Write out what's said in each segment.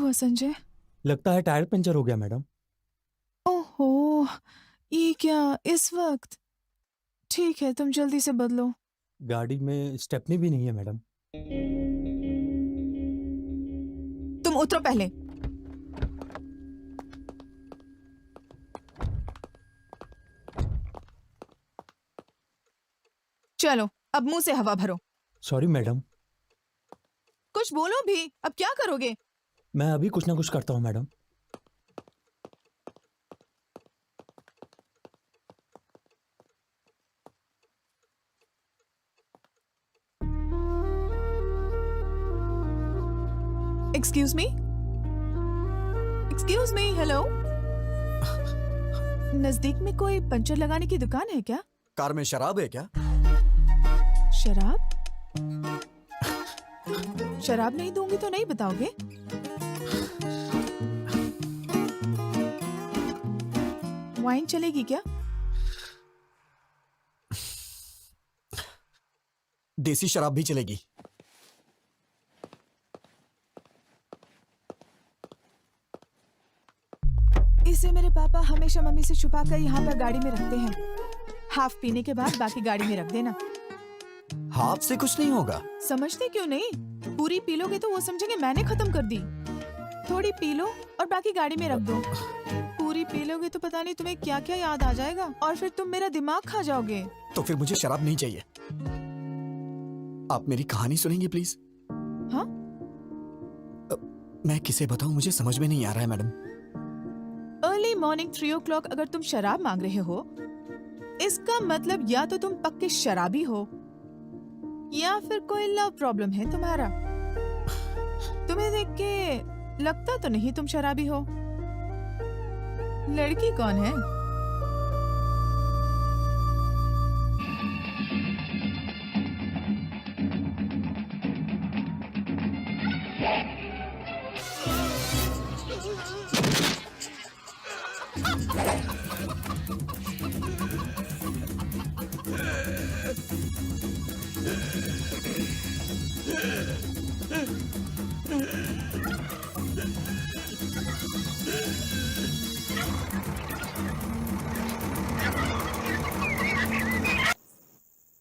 हुआ संजय? लगता है टायर पंचर हो गया मैडम। ओहो, ये क्या इस वक्त? ठीक है, तुम जल्दी से बदलो। गाड़ी में स्टेपनी भी नहीं है मैडम। तुम उतरो पहले। चलो, अब मुंह से हवा भरो। Sorry madam. कुछ बोलो भी, अब क्या करोगे? मैं अभी कुछ ना कुछ करता हूँ madam. Excuse me, excuse me, hello. नजदीक में कोई पंचर लगाने की दुकान है क्या? कार में शराब है क्या? शराब? शराब नहीं दूंगी तो नहीं बताओगे? वाइन चलेगी क्या? देसी शराब भी चलेगी। इसे मेरे पापा हमेशा मम्मी से छुपाकर यहाँ पर गाड़ी में रखते हैं। हाफ पीने के बाद बाकी गाड़ी में रख देना। हाथ से कुछ नहीं होगा। समझते क्यों नहीं? पूरी पी लोगे तो वो समझेंगे मैंने खत्म कर दी। थोड़ी पी लो और बाकी गाड़ी में रख दो। पूरी पी लोगे तो पता नहीं तुम्हें क्या क्या याद आ जाएगा और फिर तुम मेरा दिमाग खा जाओगे। तो फिर मुझे शराब नहीं चाहिए। आप मेरी कहानी सुनेंगी प्लीज? हाँ? मैं किसे बताऊं, मुझे समझ में नहीं आ रहा है मैडम। अर्ली मॉर्निंग 3 o'clock अगर तुम शराब मांग रहे हो, इसका मतलब या तो तुम पक्के शराबी हो या फिर कोई लव प्रॉब्लम है तुम्हारा। तुम्हें देख के लगता तो नहीं तुम शराबी हो। लड़की कौन है?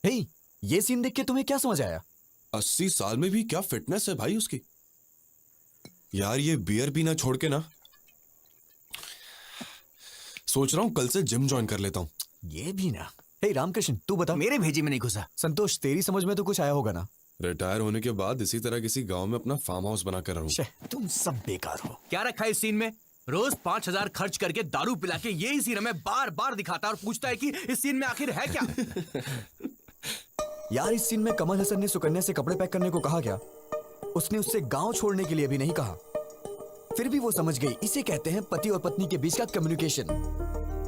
हे, ये सीन देख के तुम्हें क्या समझ आया? 80 साल में भी क्या फिटनेस है भाई उसकी। यार ये बियर पीना छोड़ के ना, सोच रहा हूं कल से जिम ज्वाइन कर लेता हूं। ये भी ना। हे रामकृष्ण, तू बता। मेरे भेजी में नहीं घुसा। संतोष, तेरी समझ में तो कुछ आया होगा ना? रिटायर होने के बाद इसी तरह किसी गांव में अपना फार्म हाउस बना कर रहूं। शे, तुम सब बेकार हो। क्या रखा है इस सीन में? रोज 5,000 खर्च करके दारू पिला के यही सीन हमें बार बार दिखाता है और पूछता है कि इस सीन में आखिर है क्या? यार, इस सीन में कमल हसन ने सुकन्या से कपड़े पैक करने को कहा क्या? उसने उससे गांव छोड़ने के लिए भी नहीं कहा। फिर भी वो समझ गई। इसे कहते हैं पति और पत्नी के बीच का कम्युनिकेशन।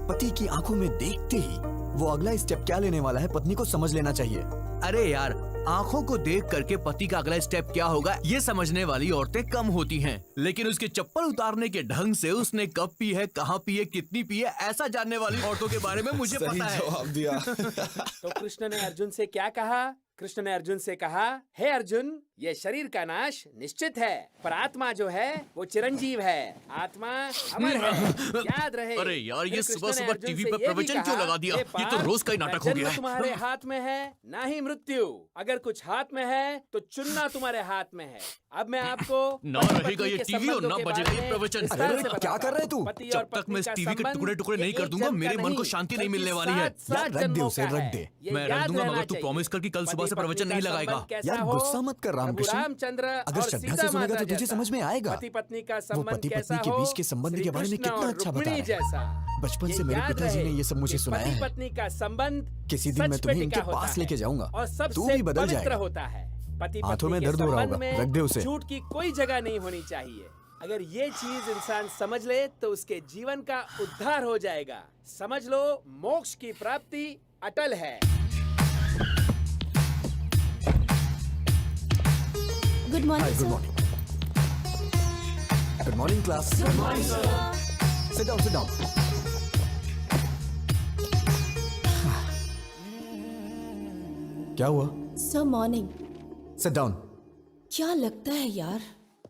पति की आंखों में देखते ही वो अगला स्टेप क्या लेने वाला है पत्नी को समझ लेना चाहिए। अरे यार, आंखों को देख करके पति का अगला स्टेप क्या होगा ये समझने वाली औरतें कम होती हैं। लेकिन उसके चप्पल उतारने के ढंग से उसने कब पी है, कहाँ पी है, कितनी पी है, ऐसा जानने वाली औरतों के बारे में मुझे पता है। जवाब दिया। तो कृष्ण ने अर्जुन से क्या कहा? कृष्ण ने अर्जुन से कहा, हे अर्जुन, ये शरीर का नाश निश्चित है, पर आत्मा जो है वो चिरंजीव है। आत्मा अमर है, याद रहे। अरे यार, ये फिर कृष्ण सुबह ने सुबह अर्जुन टीवी से पर ये भी प्रवचन क्यों कहा, लगा दिया? हे ये तो पार्थ, रोज का ही नाटक हो ना गया जन्म है। तुम्हारे हाथ में है, ना ही मृत्यु। अगर कुछ हाथ में है तो चुनना तुम्हारे हाथ में है। अब मैं आपको ना रहेगा ये टीवी और ना बजेगा ये प्रवचन। अरे, क्या कर रहे तू? जब तक मैं इस टीवी के टुकड़े टुकड़े नहीं कर दूंगा, मेरे मन को शांति नहीं मिलने वाली है। यार, रख दे उसे, रख दे। मैं रख दूंगा, मगर तू प्रॉमिस कर कि कल सुबह से प्रवचन नहीं लगाएगा। यार, गुस्सा मत कर रामकृष्ण। रामचंद्र अगर श्रद्धा से सुनेगा तो तुझे समझ में आएगा। पति पत्नी का वो संबंध पति कैसा पत्नी के हो, बीच के संबंध के बारे में श्री कृष्ण कितना और अच्छा बता रुक्मिणी रहे हैं। जैसा। बचपन से मेरे याद पिताजी रहे ने ये सब मुझे कि सुनाया है। पति पत्नी का संबंध किसी दिन मैं सच पे तुम्हें टिका इनके होता पास है लेके जाऊंगा। और तू सबसे भी बदल पवित्र जाएगा। होता है। पति हाथों पत्नी में के दर्द हो रहा संबंध होगा, में रख दे उसे। झूठ की कोई जगह नहीं होनी चाहिए। अगर ये चीज इंसान समझ ले तो उसके जीवन का उद्धार हो जाएगा। समझ लो, मोक्ष की प्राप्ति अटल है। Good morning good morning. Good morning class. Good morning sir. Sit down, sit down. क्या हुआ? Sir morning. Sit down. क्या लगता है यार?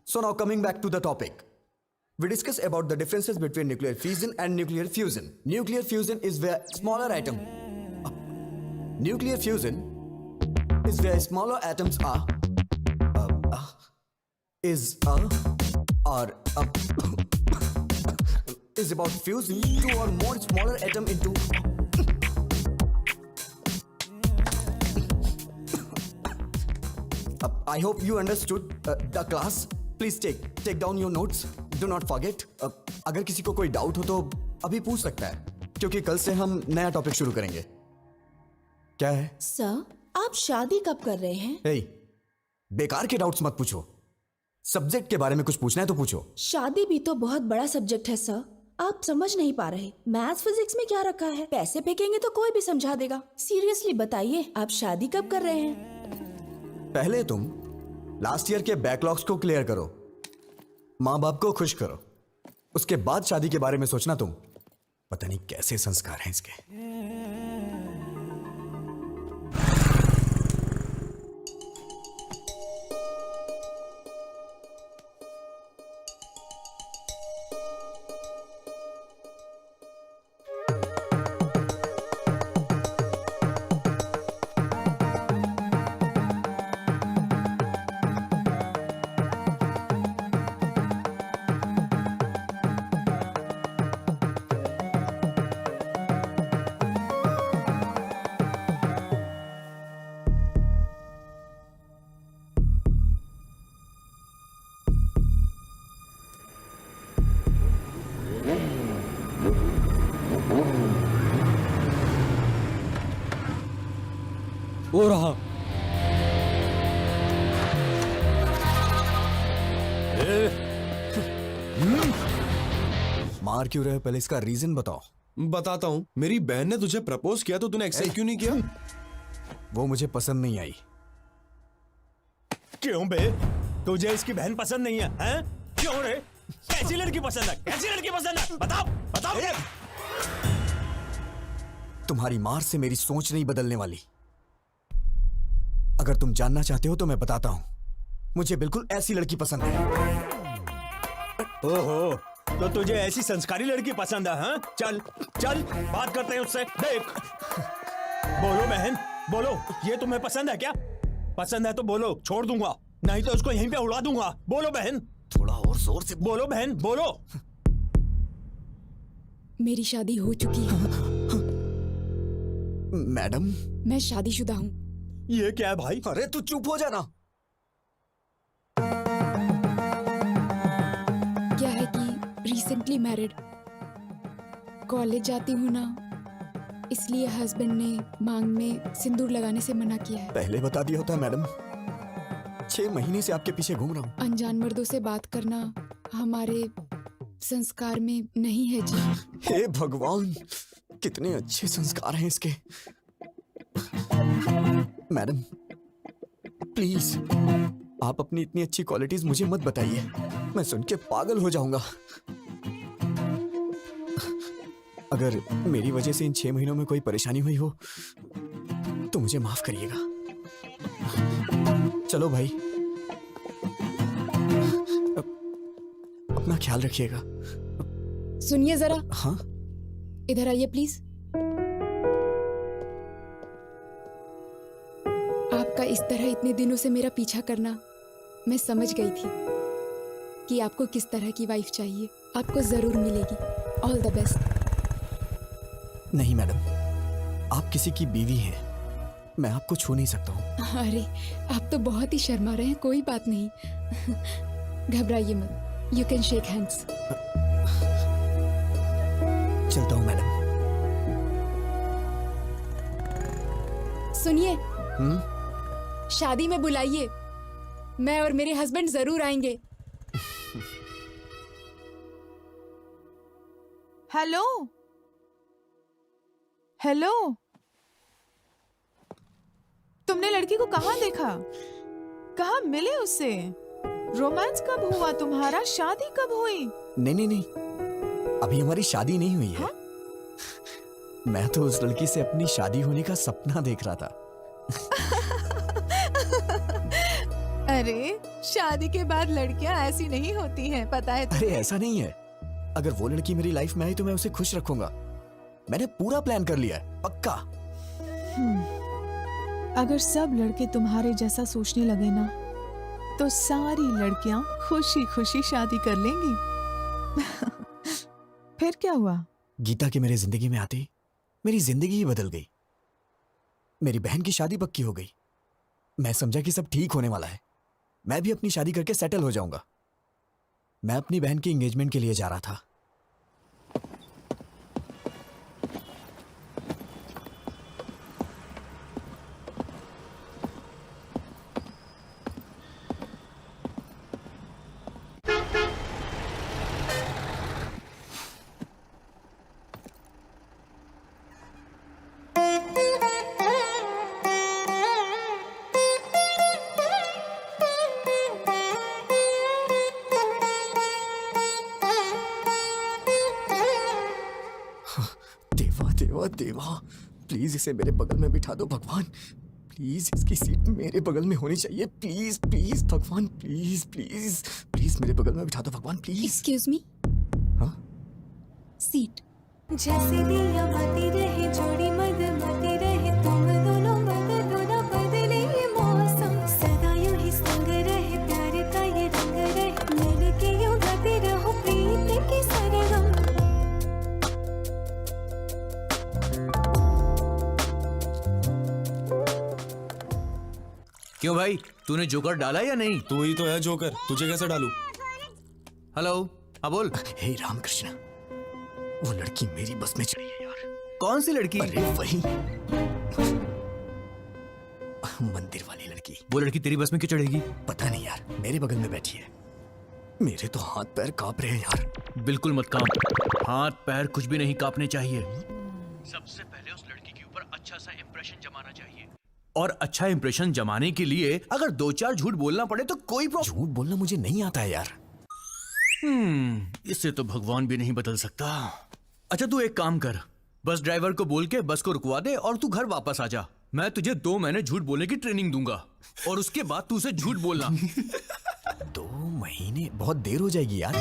So now coming back to the topic. we discuss about the differences between nuclear fission and nuclear fusion. Nuclear fusion is where smaller atom. Nuclear fusion is where smaller atoms are. Is about fusing two or more smaller atom into. I hope you understood the class. Please take down your notes. Do not forget. अगर किसी को कोई doubt हो तो अभी पूछ सकता है, क्योंकि कल से हम नया टॉपिक शुरू करेंगे. क्या है? सर, आप शादी कब कर रहे हैं? Hey, बेकार के डाउट्स मत पूछो. सब्जेक्ट के बारे में कुछ पूछना है तो पूछो. शादी भी तो बहुत बड़ा सब्जेक्ट है सर. आप समझ नहीं पा रहे. मैथ्स फिजिक्स में क्या रखा है? पैसे फेंकेंगे तो कोई भी समझा देगा. सीरियसली बताइए, आप शादी कब कर रहे हैं? पहले तुम लास्ट ईयर के बैकलॉग्स को क्लियर करो, माँ बाप को खुश करो, उसके बाद शादी के बारे में सोचना. तुम पता नहीं कैसे संस्कार हैं इसके. वो रहा. मार क्यों रहे हो? पहले इसका रीजन बताओ. बताता हूँ. मेरी बहन ने तुझे प्रपोज किया तो तूने एक्सेप्ट क्यों नहीं किया? वो मुझे पसंद नहीं आई. क्यों बे? तुझे इसकी बहन पसंद नहीं है? हैं? क्यों रे? कैसी लड़की पसंद है? कैसी लड़की पसंद है? बताओ, बताओ. तुम्हारी मार से मेरी सोच नहीं बदलने वाली. अगर तुम जानना चाहते हो तो मैं बताता हूं. मुझे बिल्कुल ऐसी लड़की पसंद है. ओहो, तो तुझे ऐसी संस्कारी लड़की पसंद है? हाँ? चल चल बात करते हैं उससे. देख, बोलो बहन, बोलो. ये तुम्हें पसंद है क्या? पसंद है तो बोलो, छोड़ दूंगा. नहीं तो उसको यहीं पे उड़ा दूंगा. बोलो बहन. थोड़ा और जोर से बोलो बहन, बोलो. मेरी शादी हो चुकी है. मैडम, मैं शादीशुदा हूँ. ये क्या है भाई? अरे तू चुप हो जाना. क्या है कि रिसेंटली मैरिड, कॉलेज जाती हूँ ना, इसलिए हस्बैंड ने मांग में सिंदूर लगाने से मना किया है. पहले बता दिया होता मैडम. 6 महीने से आपके पीछे घूम रहा हूँ. अनजान मर्दों से बात करना हमारे संस्कार में नहीं है जी. हे भगवान, कितने अच्छे संस्कार हैं इसके. मैडम प्लीज, आप अपनी इतनी अच्छी क्वालिटीज मुझे मत बताइए. मैं सुन के पागल हो जाऊंगा. अगर मेरी वजह से इन 6 महीनों में कोई परेशानी हुई हो तो मुझे माफ करिएगा. चलो भाई, अपना ख्याल रखिएगा. सुनिए जरा. हाँ, इधर आइए प्लीज. आपका इस तरह इतने दिनों से मेरा पीछा करना, मैं समझ गई थी कि आपको किस तरह की वाइफ चाहिए. आपको जरूर मिलेगी. All the best. नहीं मैडम, आप किसी की बीवी हैं. मैं आपको छू नहीं सकता हूँ. अरे, आप तो बहुत ही शर्मा रहे हैं. कोई बात नहीं. घबराइए मत. You can shake hands. चलता हूँ मैडम. सुनिए, शादी में बुलाइए. मैं और मेरे हस्बैंड जरूर आएंगे. हेलो हेलो, तुमने लड़की को कहाँ देखा? कहाँ मिले उससे? रोमांस कब हुआ तुम्हारा? शादी कब हुई? नहीं, अभी हमारी शादी नहीं हुई है. हाँ? मैं तो उस लड़की से अपनी शादी होने का सपना देख रहा था. अरे शादी के बाद लड़कियां ऐसी नहीं होती हैं, पता है अरे ऐसा नहीं है। अगर वो लड़की मेरी लाइफ में आई तो मैं उसे खुश रखूंगा। मैंने पूरा प्लान कर लिया है, पक्का। अगर सब लड़के तुम्हारे जैसा सोचने लगे ना तो सारी लड़कियां खुशी खुशी शादी कर लेंगी। फिर क्या हुआ? गीता के मेरे जिंदगी में आते ही मेरी जिंदगी ही बदल गई। मेरी बहन की शादी पक्की हो गई। मैं समझा कि सब ठीक होने वाला है, मैं भी अपनी शादी करके सेटल हो जाऊंगा। मैं अपनी बहन की एंगेजमेंट के लिए जा रहा था। देवा देवा देवा, प्लीज इसे मेरे बगल में बिठा दो भगवान। प्लीज इसकी सीट मेरे बगल में होनी चाहिए। प्लीज प्लीज भगवान, प्लीज प्लीज प्लीज मेरे बगल में बिठा दो भगवान, प्लीज। एक्सक्यूज मी, हाँ? सीट। जैसे दिया मती रहे जोड़ी मद मती रहे, तुम दोनों बदलो ना बदले ये मौसम, सदा यूं ही संग रहे, प्यार का ये रंग रहे, मिल के यूं गाते रहो प्रीत की सरगम। क्यों भाई, तूने जोकर डाला या नहीं? तू ही तो है जोकर, तुझे कैसे डालूं? हेलो, हाँ बोल। हे रामकृष्ण, वो लड़की मेरी बस में चढ़ी है यार। कौन सी लड़की? अरे वही मंदिर वाली लड़की। वो लड़की तेरी बस में क्यों चढ़ेगी? पता नहीं यार, मेरे बगल में बैठी है। मेरे तो हाथ पैर कांप रहे हैं यार। बिल्कुल मत कांप, हाथ पैर कुछ भी नहीं कांपने चाहिए। सबसे पहले उस लड़की के ऊपर अच्छा सा इंप्रेशन जमाना चाहिए, और अच्छा इंप्रेशन जमाने के लिए अगर दो चार झूठ बोलना पड़े तो कोई प्रॉब्लम। झूठ बोलना मुझे नहीं आता है यार। इससे तो भगवान भी नहीं बदल सकता। अच्छा तू एक काम कर, बस ड्राइवर को बोल के बस को रुकवा दे और तू घर वापस आ जा। मैं तुझे 2 महीने झूठ बोलने की ट्रेनिंग दूंगा और उसके बाद तू उसे झूठ बोलना। 2 महीने बहुत देर हो जाएगी यार।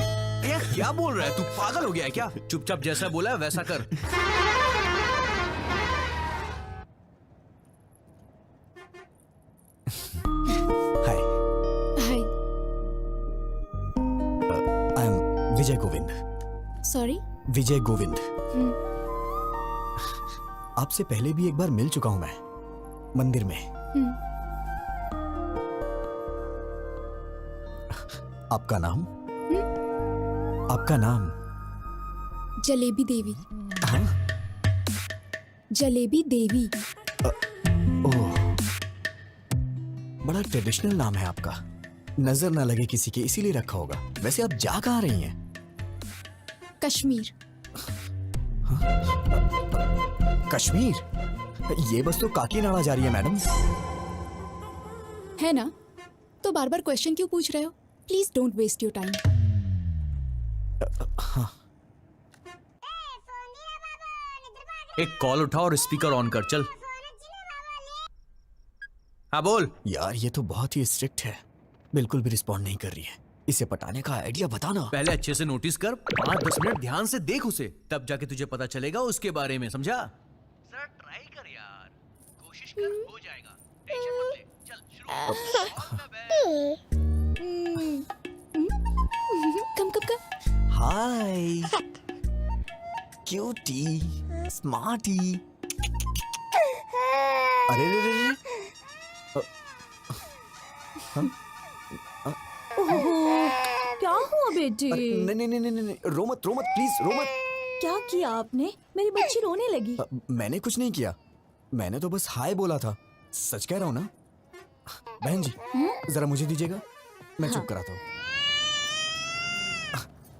ये क्या बोल रहा है, तू पागल हो गया है क्या? चुपचाप जैसा बोला है वैसा कर। Hi, hi. I am Vijay Govind. Sorry. Vijay Govind. आपसे पहले भी एक बार मिल चुका हूं मैं, मंदिर में। आपका नाम? आपका नाम? जलेबी देवी। हाँ? जलेबी देवी। ओह, बड़ा ट्रेडिशनल नाम है आपका। नजर ना लगे किसी के इसीलिए रखा होगा। वैसे आप जा कहाँ रही हैं? कश्मीर। कश्मीर? ये बस तो काकीनाडा जा रही है मैडम। है ना? तो बार बार क्वेश्चन क्यों पूछ रहे हो? Please don't waste your time. एक कॉल उठा और स्पीकर ऑन कर, चल। हाँ बोल। यार ये तो बहुत ही स्ट्रिक्ट है, बिल्कुल भी रिस्पॉन्ड नहीं कर रही है। इसे पटाने का आइडिया बताना। पहले अच्छे से नोटिस कर, 5-10 मिनट ध्यान से देख उसे, तब जाके तुझे पता चलेगा उसके बारे में, समझा? जरा ट्राई कर यार, कोशिश कर, हो जाएगा, टेंशन मत ले। चल शुरू। कम कम कम। हाय क्यूटी, स्मार्टी। अरे रे रे रे। क्या हुआ बेटी? नहीं नहीं नहीं नहीं, रो मत प्लीज, रो मत। क्या किया आपने? मेरी बच्ची रोने लगी। मैंने कुछ नहीं किया, मैंने तो बस हाय बोला था। सच कह रहा हूँ ना। बहन जी जरा मुझे दीजिएगा, मैं चुप कराता हूँ।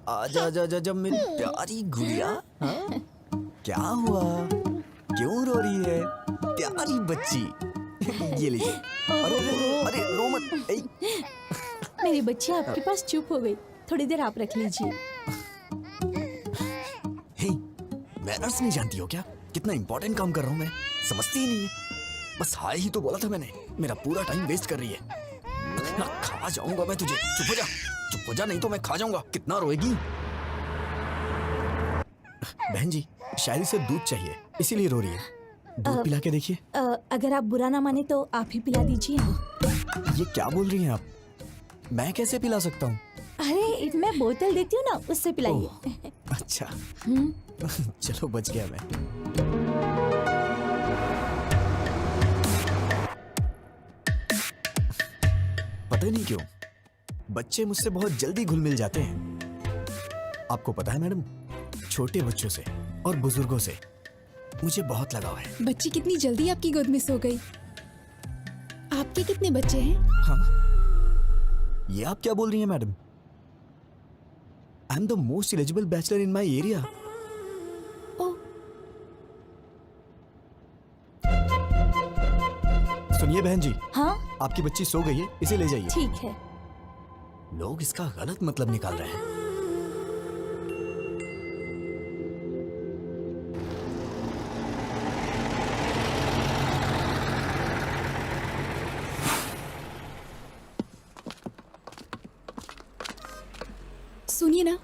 आजा आजा आजा जब मेरी प्यारी गुड़िया। हाँ? क्या हुआ, क्यों रो रही है प्यारी बच्ची? ये लीजिए। अरे अरे रो मत। मेरी बच्ची आपके पास चुप हो गई, थोड़ी देर आप रख लीजिए। हे, मैनर्स नहीं जानती हो क्या? कितना इंपॉर्टेंट काम कर रहा हूँ मैं, समझती ही नहीं है। बस हाय ही तो बोला था मैंने, मेरा पूरा टाइम वेस्ट कर रही है। ना खा जाऊंगा मैं तुझे। चुप हो जा नहीं तो मैं खा जाऊंगा। कितना रोएगी? बहन जी शायद इसे दूध चाहिए इसीलिए रो रही है। दूध पिला के देखिए। अगर आप बुरा ना माने तो आप ही पिला दीजिए। ये क्या बोल रही हैं आप? मैं कैसे पिला सकता हूँ? अरे मैं बोतल देती हूँ ना, उससे पिलाइए। अच्छा चलो बच गया मैं। पता नहीं क्यों बच्चे मुझसे बहुत जल्दी घुल मिल जाते हैं। आपको पता है मैडम, छोटे बच्चों से और बुजुर्गों से मुझे बहुत लगाव है। बच्ची कितनी जल्दी आपकी गोद में सो गई। आपके कितने बच्चे हैं? हाँ ये आप क्या बोल रही हैं madam? I am the most eligible bachelor in my area. सुनिए बहन जी, हाँ आपकी बच्ची सो गई है, इसे ले जाइए। ठीक है। लोग इसका गलत मतलब निकाल रहे हैं। सुनिए ना,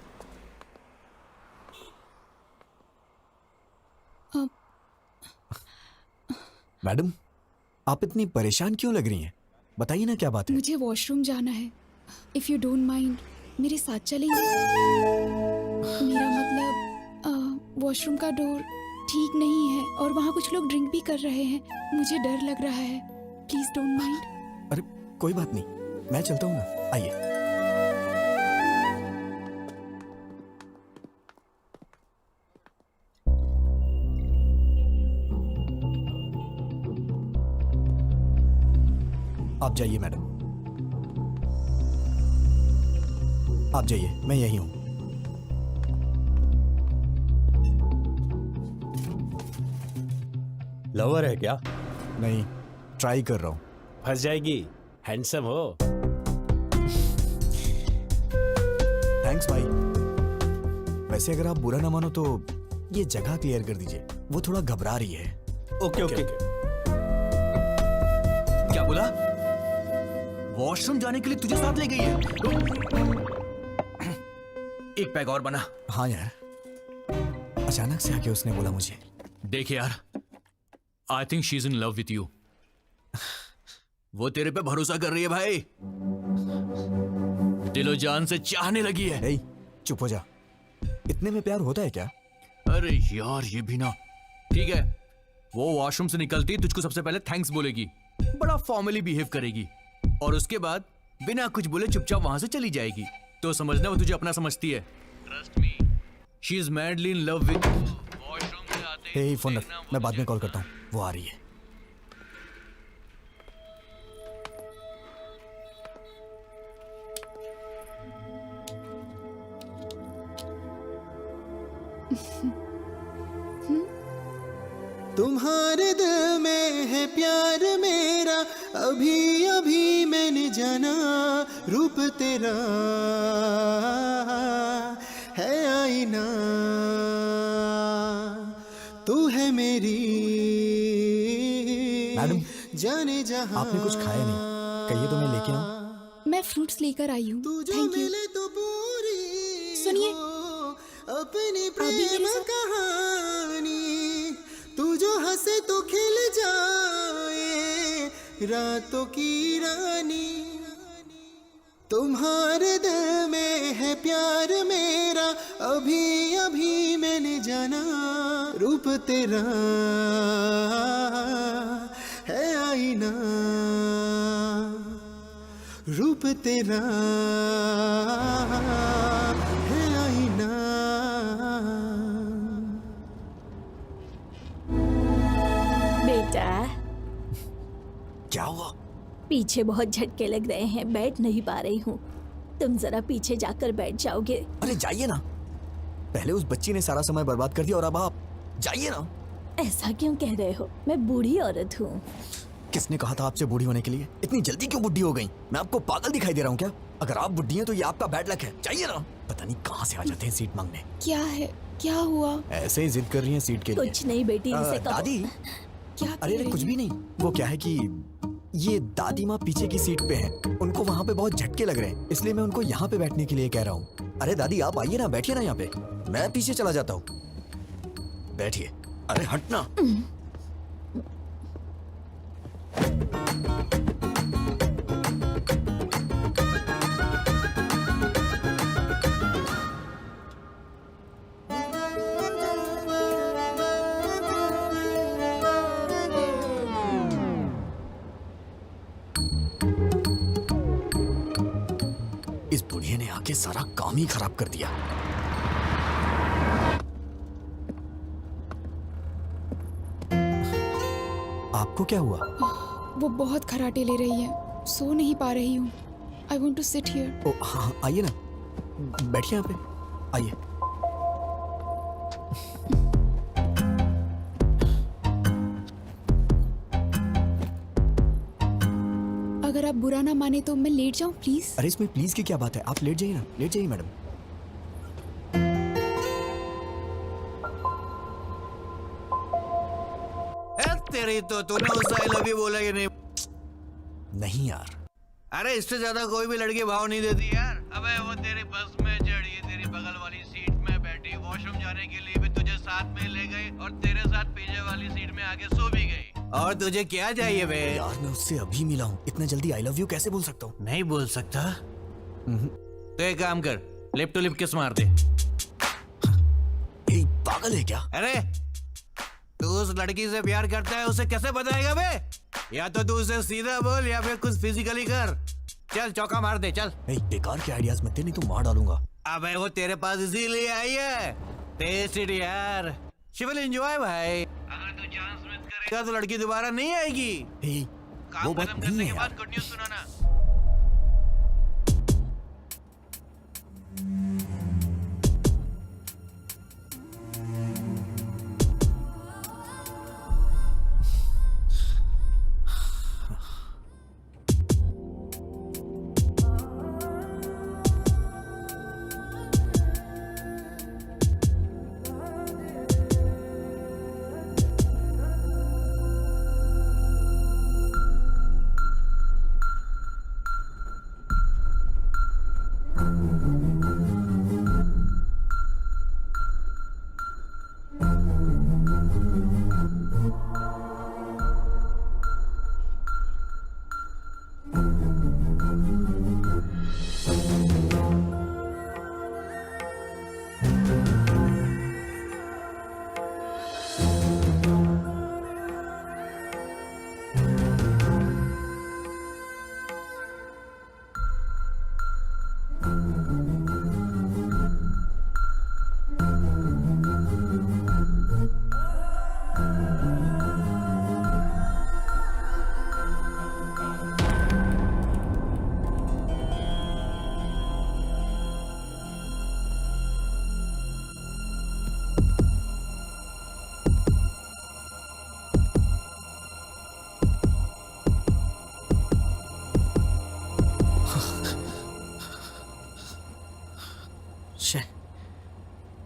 मैडम आप इतनी परेशान क्यों लग रही हैं? बताइए ना क्या बात है। मुझे वॉशरूम जाना है। इफ यू डोंट माइंड मेरे साथ चलेंगे? मेरा मतलब वॉशरूम का डोर ठीक नहीं है और वहाँ कुछ लोग ड्रिंक भी कर रहे हैं। मुझे डर लग रहा है। Please don't mind. अरे कोई बात नहीं, मैं चलता हूँ ना, आइए। आप जाइए मैडम, आप जाइए, मैं यही हूं। लवर है क्या? नहीं, ट्राई कर रहा हूं। फंस जाएगी, हैंडसम हो। थैंक्स भाई। वैसे अगर आप बुरा ना मानो तो ये जगह क्लियर कर दीजिए, वो थोड़ा घबरा रही है। Okay okay. क्या बोला? वॉशरूम जाने के लिए तुझे साथ ले गई है? एक पैग और बना। हाँ यार, अचानक से आके उसने बोला मुझे। देख यार, I think she is in love with you. वो तेरे पे भरोसा कर रही है भाई, दिलो जान से चाहने लगी है। ए, चुप हो जा। इतने में प्यार होता है क्या? अरे यार ये भी ना। ठीक है, वो वॉशरूम से निकलती तुझको सबसे पहले थैंक्स बोलेगी, बड़ा फॉर्मली बिहेव करेगी और उसके बाद बिना कुछ बोले चुपचाप वहां से चली जाएगी। तो समझना वो तुझे अपना समझती है। Trust me, she is madly in love with. Washroom से आते ही फोन रख, मैं बाद में कॉल करता हूँ, वो आ रही है। तुम्हारे दिल में है प्यार मेरा, अभी अभी मैंने जाना। रूप तेरा है आईना, तू है मेरी मैडम, जाने जहां। आपने कुछ खाया नहीं, कहिए तो मैं लेके आऊं। मैं फ्रूट्स लेकर आई हूँ। तू जो थैंक यू। मिले तो पूरी सुनिए, हो अपनी आप भी प्रेम मेरे साथ? कहानी। तू जो हंसे तो खिल जाए रातों की रानी। तुम्हारे दिल में है प्यार मेरा, अभी अभी मैंने जाना। रूप तेरा है आईना, रूप तेरा है आईना। बेटा क्या हुआ? पीछे बहुत झटके लग रहे हैं, बैठ नहीं पा रही हूँ। तुम जरा पीछे जाकर बैठ जाओगे? अरे जाइए ना, पहले उस बच्ची ने सारा समय बर्बाद कर दिया और अब आप जाइए ना। ऐसा क्यों कह रहे हो? मैं बूढ़ी औरत हूँ। किसने कहा था आपसे बूढ़ी होने के लिए? इतनी जल्दी क्यों बुढ़ी हो गई? मैं आपको पागल दिखाई दे रहा हूँ क्या? अगर आप बुढ़ी हैं तो ये आपका बैड लक है। जाइए ना। पता नहीं कहाँ से आ जाते हैं सीट मांगने। क्या है? क्या हुआ? ऐसे ही जिद कर रही हैं सीट के लिए। कुछ नहीं बेटी, इसे कहो। दादी, क्या अरे कह कुछ रही भी नहीं। वो क्या है कि ये दादी माँ पीछे की सीट पे हैं। उनको वहाँ पे बहुत झटके लग रहे हैं, इसलिए मैं उनको यहाँ पे बैठने के लिए कह रहा हूँ। अरे दादी आप आइए ना, बैठिए ना यहाँ पे, मैं पीछे चला जाता हूँ। बैठिए। अरे हटना। इस बुढ़िया ने आके सारा काम ही खराब कर दिया। आपको क्या हुआ? वो बहुत खराटे ले रही है, सो नहीं पा रही हूँ। I want to sit here. Oh हाँ, आइए ना, बैठिए यहाँ पे, आइए। अगर आप बुरा ना माने तो मैं लेट जाऊँ प्लीज। अरे इसमें प्लीज की क्या बात है, आप लेट जाइए ना, लेट जाइए मैडम। तेरी तो तूने उससे आई लव यू बोला कि नहीं? नहीं यार। अरे इससे ज्यादा कोई भी लड़की भाव नहीं देती यार। अबे वो तेरी बस में चढ़ी, तेरी बगल वाली सीट में बैठी, वॉशरूम जाने के लिए भी तुझे साथ में ले गई और तेरे साथ पीछे वाली सीट में आके सो भी गई। और तुझे क्या चाहिए बे? यार मैं उससे अभी मिला हूँ, इतना जल्दी आई लव यू कैसे बोल सकता हूँ? नहीं बोल सकता? तो एक काम कर, लिप टू लिप किस मार दे। पागल है क्या? अरे तू उस लड़की से प्यार करता है, उसे कैसे बताएगा बे? या तो तू उसे सीधा बोल या फिर कुछ फिजिकली कर। चल चौका मार दे, चल। नहीं बेकार के आइडियाज मत दे, नहीं तो मार डालूंगा। अबे वो तेरे पास इसीलिए आई है। टेस्ट इट यार, शी विल एंजॉय भाई। अगर तू चांस मिस करेगा तो लड़की दोबारा नहीं आएगी। वो बात नहीं है यार। गुड न्यूज़ सुनाना।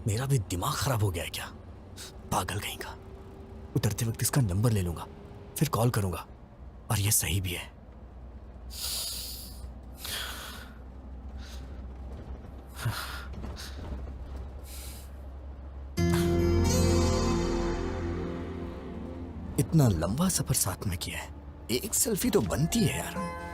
मेरा भी दिमाग खराब हो गया है क्या? पागल कहीं का। उतरते वक्त इसका नंबर ले लूंगा, फिर कॉल करूंगा, और ये सही भी है। इतना लंबा सफर साथ में किया है, एक सेल्फी तो बनती है यार।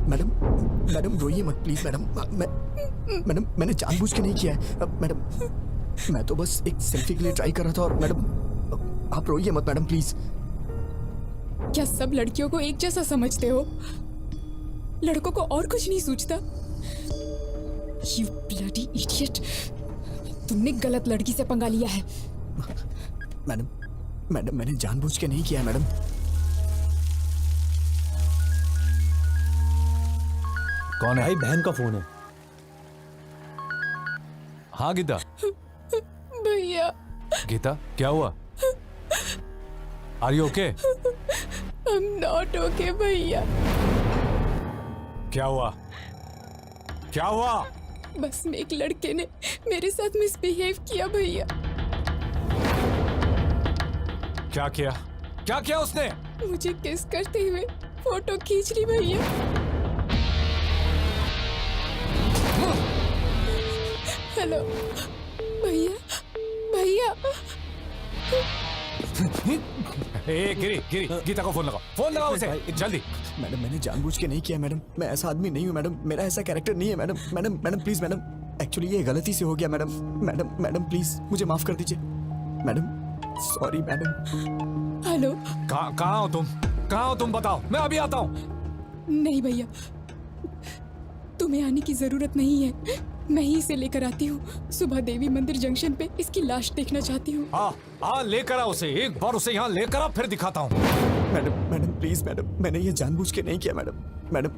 मैडम मैडम रोइए मत प्लीज मैडम। मैडम मैंने जानबूझ के नहीं किया है मैडम, मैं तो बस एक सेल्फी के लिए ट्राई कर रहा था। और मैडम आप रोइए मत मैडम प्लीज। क्या सब लड़कियों को एक जैसा समझते हो? लड़कों को और कुछ नहीं सूझता? You bloody idiot! तुमने गलत लड़की से पंगा लिया है। मैडम मैडम मैंने जानबूझ के नहीं किया है, मैडम। कौन है? भाई बहन का फोन है। हाँ गीता। भैया, गीता क्या हुआ? Are you okay? I'm not okay भैया। क्या हुआ? क्या हुआ? बस में एक लड़के ने मेरे साथ मिसबिहेव किया भैया। क्या किया? क्या किया उसने? मुझे किस करते हुए फोटो खींच ली भैया। हेलो भैया, भैया। ए गिरी गिरी, गीता को फोन लगाओ, फोन लगाओ उसे जल्दी। मैडम मैंने जानबूझ के नहीं किया मैडम। मैं ऐसा आदमी नहीं हूँ मैडम। मेरा ऐसा कैरेक्टर नहीं है madam. Madam madam please madam, actually ये गलती से हो गया मैडम। मैडम मैडम प्लीज मुझे माफ कर दीजिए मैडम। Sorry madam. हेलो। कहाँ हो तुम? कहाँ हो तुम? बताओ, मैं अभी आता हूँ। नहीं भैया, तुम्हें आने की जरूरत नहीं है। मैं ही इसे लेकर आती हूँ। सुबह देवी मंदिर जंक्शन पे इसकी लाश देखना चाहती हूँ। हाँ लेकर आ उसे, एक बार उसे यहाँ लेकर आ, फिर दिखाता हूँ। मैडम मैडम प्लीज मैडम, मैंने ये जानबूझ के नहीं किया मैडम। मैडम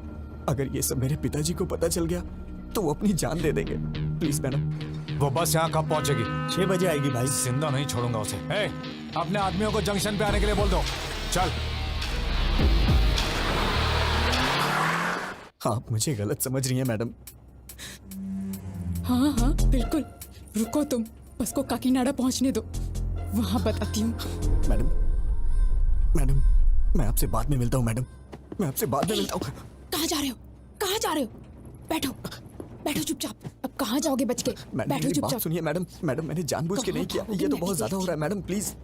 अगर ये सब मेरे पिताजी को पता चल गया तो वो अपनी जान दे देंगे। Please madam. वो बस यहाँ कब पहुँचेगी? 6 बजे आएगी भाई। जिंदा नहीं छोड़ूंगा उसे। अपने आदमियों को जंक्शन पे आने के लिए बोल दो। चल। आप मुझे गलत समझ रही हैं मैडम। हाँ हाँ बिल्कुल, रुको तुम, बस को काकीनाडा पहुँचने दो, वहाँ बताती हूँ। मैडम मैडम मैं आपसे बाद में मिलता हूँ मैडम। मैं आपसे बाद में मिलता हूँ। कहाँ जा रहे हो? कहाँ जा रहे हो? बैठो बैठो चुपचाप। अब कहाँ जाओगे बच के? मैडम बैठो मेरी बात चुपचाप। सुनिए मैडम। मैडम मैंने जानबूझ के नहीं किया। ये तो बहुत ज्यादा हो रहा है मैडम, प्लीज।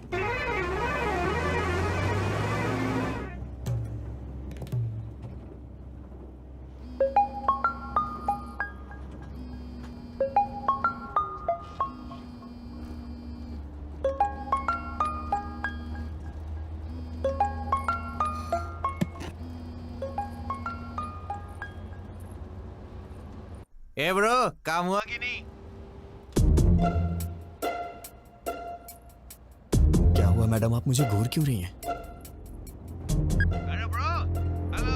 ए ब्रो, काम हुआ कि नहीं? क्या हुआ मैडम, आप मुझे घूर क्यों रही हैं? अरे ब्रो, हेलो।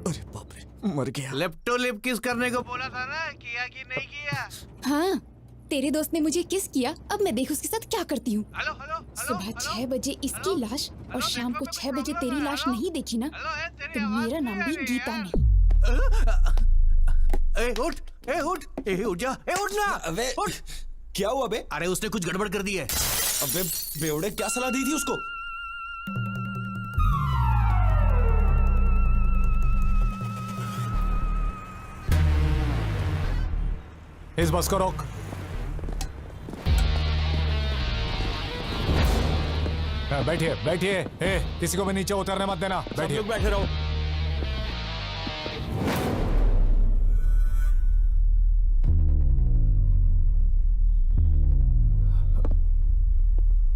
अरे बाप रे, मर गया। लिप टू लिप किस करने को बोला था ना, किया कि नहीं किया? हाँ, तेरे दोस्त ने मुझे किस किया, अब मैं देख उसके साथ क्या करती हूँ। Hello hello. सुबह 6 बजे इसकी लाश और शाम को 6 बजे तेरी लाश नहीं देखी ना, तो मेरा नाम भी गीता नहीं। ए उठ, ए उठ, ए उठ जा, ए उठ ना। अबे उठ। क्या हुआ बे? अरे उसने कुछ गड़बड़ कर दी है। अबे बेवड़े, क्या सलाह दी थी उसको? इस बस को रोक। बैठिए बैठिए। किसी को भी नीचे उतरने मत देना। बैठिए। लोग बैठे रहो।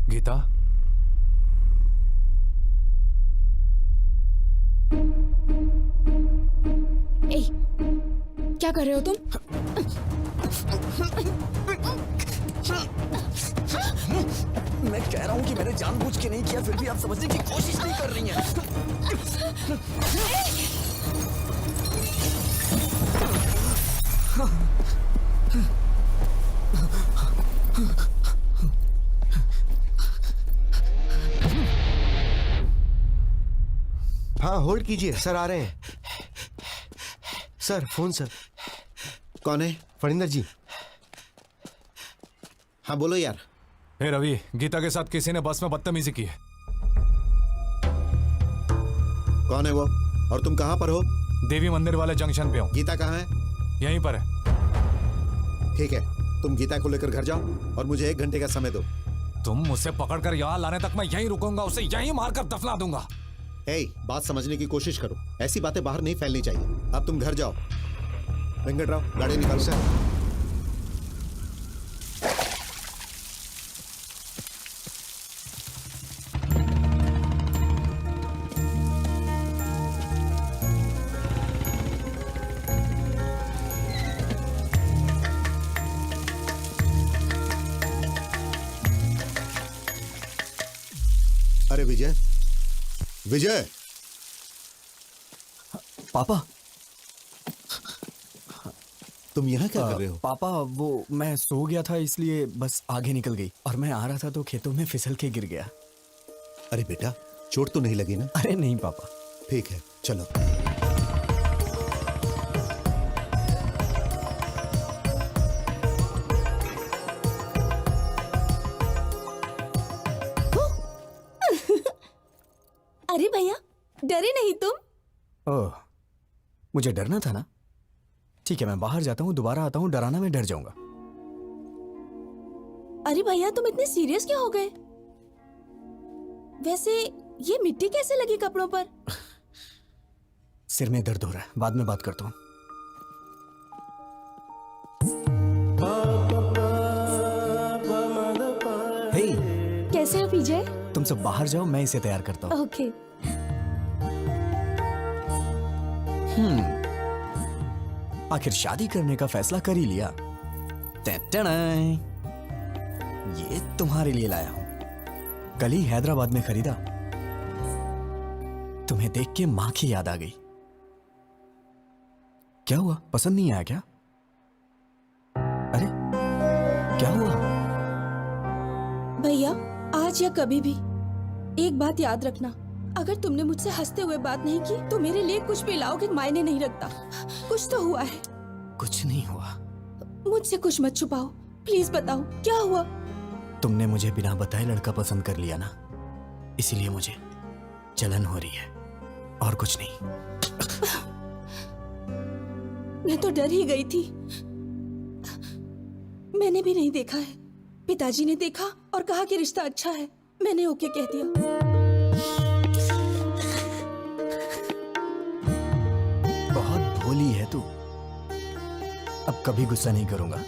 गीता, ए, क्या कर रहे हो तुम? मैं कह रहा हूँ कि मैंने जानबूझ के नहीं किया, फिर भी आप समझने की कोशिश नहीं कर रही हैं। हाँ होल्ड कीजिए सर, आ रहे हैं। Sir phone sir. कौन है? फणिंदर जी। हाँ बोलो यार। हे रवि, गीता के साथ किसी ने बस में बदतमीजी की है। कौन है वो और तुम कहाँ पर हो? देवी मंदिर वाले जंक्शन पे हूँ। गीता कहाँ है? यहीं पर है। ठीक है, तुम गीता को लेकर घर जाओ और मुझे 1 घंटे का समय दो। तुम मुझसे पकड़कर यहाँ लाने तक मैं यहीं रुकूंगा, उसे यहीं मारकर दफना दूंगा। बात समझने की कोशिश करो, ऐसी बातें बाहर नहीं फैलनी चाहिए। अब तुम घर जाओ। वेंकटराव गाड़ी निकालो। सर अरे विजय, विजय! पापा, तुम यहाँ क्या कर रहे हो? पापा वो मैं सो गया था इसलिए बस आगे निकल गई और मैं आ रहा था तो खेतों में फिसल के गिर गया। अरे बेटा, चोट तो नहीं लगी ना? अरे नहीं पापा। ठीक है, चलो। अरे भैया, डरे नहीं तुम? ओह, मुझे डरना था ना। ठीक है, मैं बाहर जाता हूँ, दोबारा आता हूँ, डराना मैं डर जाऊंगा। अरे भैया, तुम इतने सीरियस क्यों हो गए? वैसे ये मिट्टी कैसे लगी कपड़ों पर? सिर में दर्द हो रहा है, बाद में बात करता हूँ। हे, कैसे हो विजय? तुम सब बाहर जाओ, मैं इसे तैयार करता हूँ। ओके। आखिर शादी करने का फैसला कर ही लिया। टैटणाई, ये तुम्हारे लिए लाया हूं। कल ही हैदराबाद में खरीदा। तुम्हें देख के मां की याद आ गई। क्या हुआ, पसंद नहीं आया क्या? अरे क्या हुआ? भैया, आज या कभी भी एक बात याद रखना, अगर तुमने मुझसे हंसते हुए बात नहीं की तो मेरे लिए कुछ भी लाओगे मायने नहीं रखता। कुछ तो हुआ है। कुछ नहीं हुआ। मुझसे कुछ मत छुपाओ, प्लीज बताओ क्या हुआ। तुमने मुझे बिना बताए लड़का पसंद कर लिया ना, इसीलिए मुझे जलन हो रही है और कुछ नहीं। मैं तो डर ही गई थी। मैंने भी नहीं देखा है, पिताजी ने देखा और कहा कि रिश्ता अच्छा है। मैंने ओके कह दिया। बहुत भोली है तू। अब कभी गुस्सा नहीं करूंगा,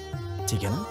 ठीक है ना?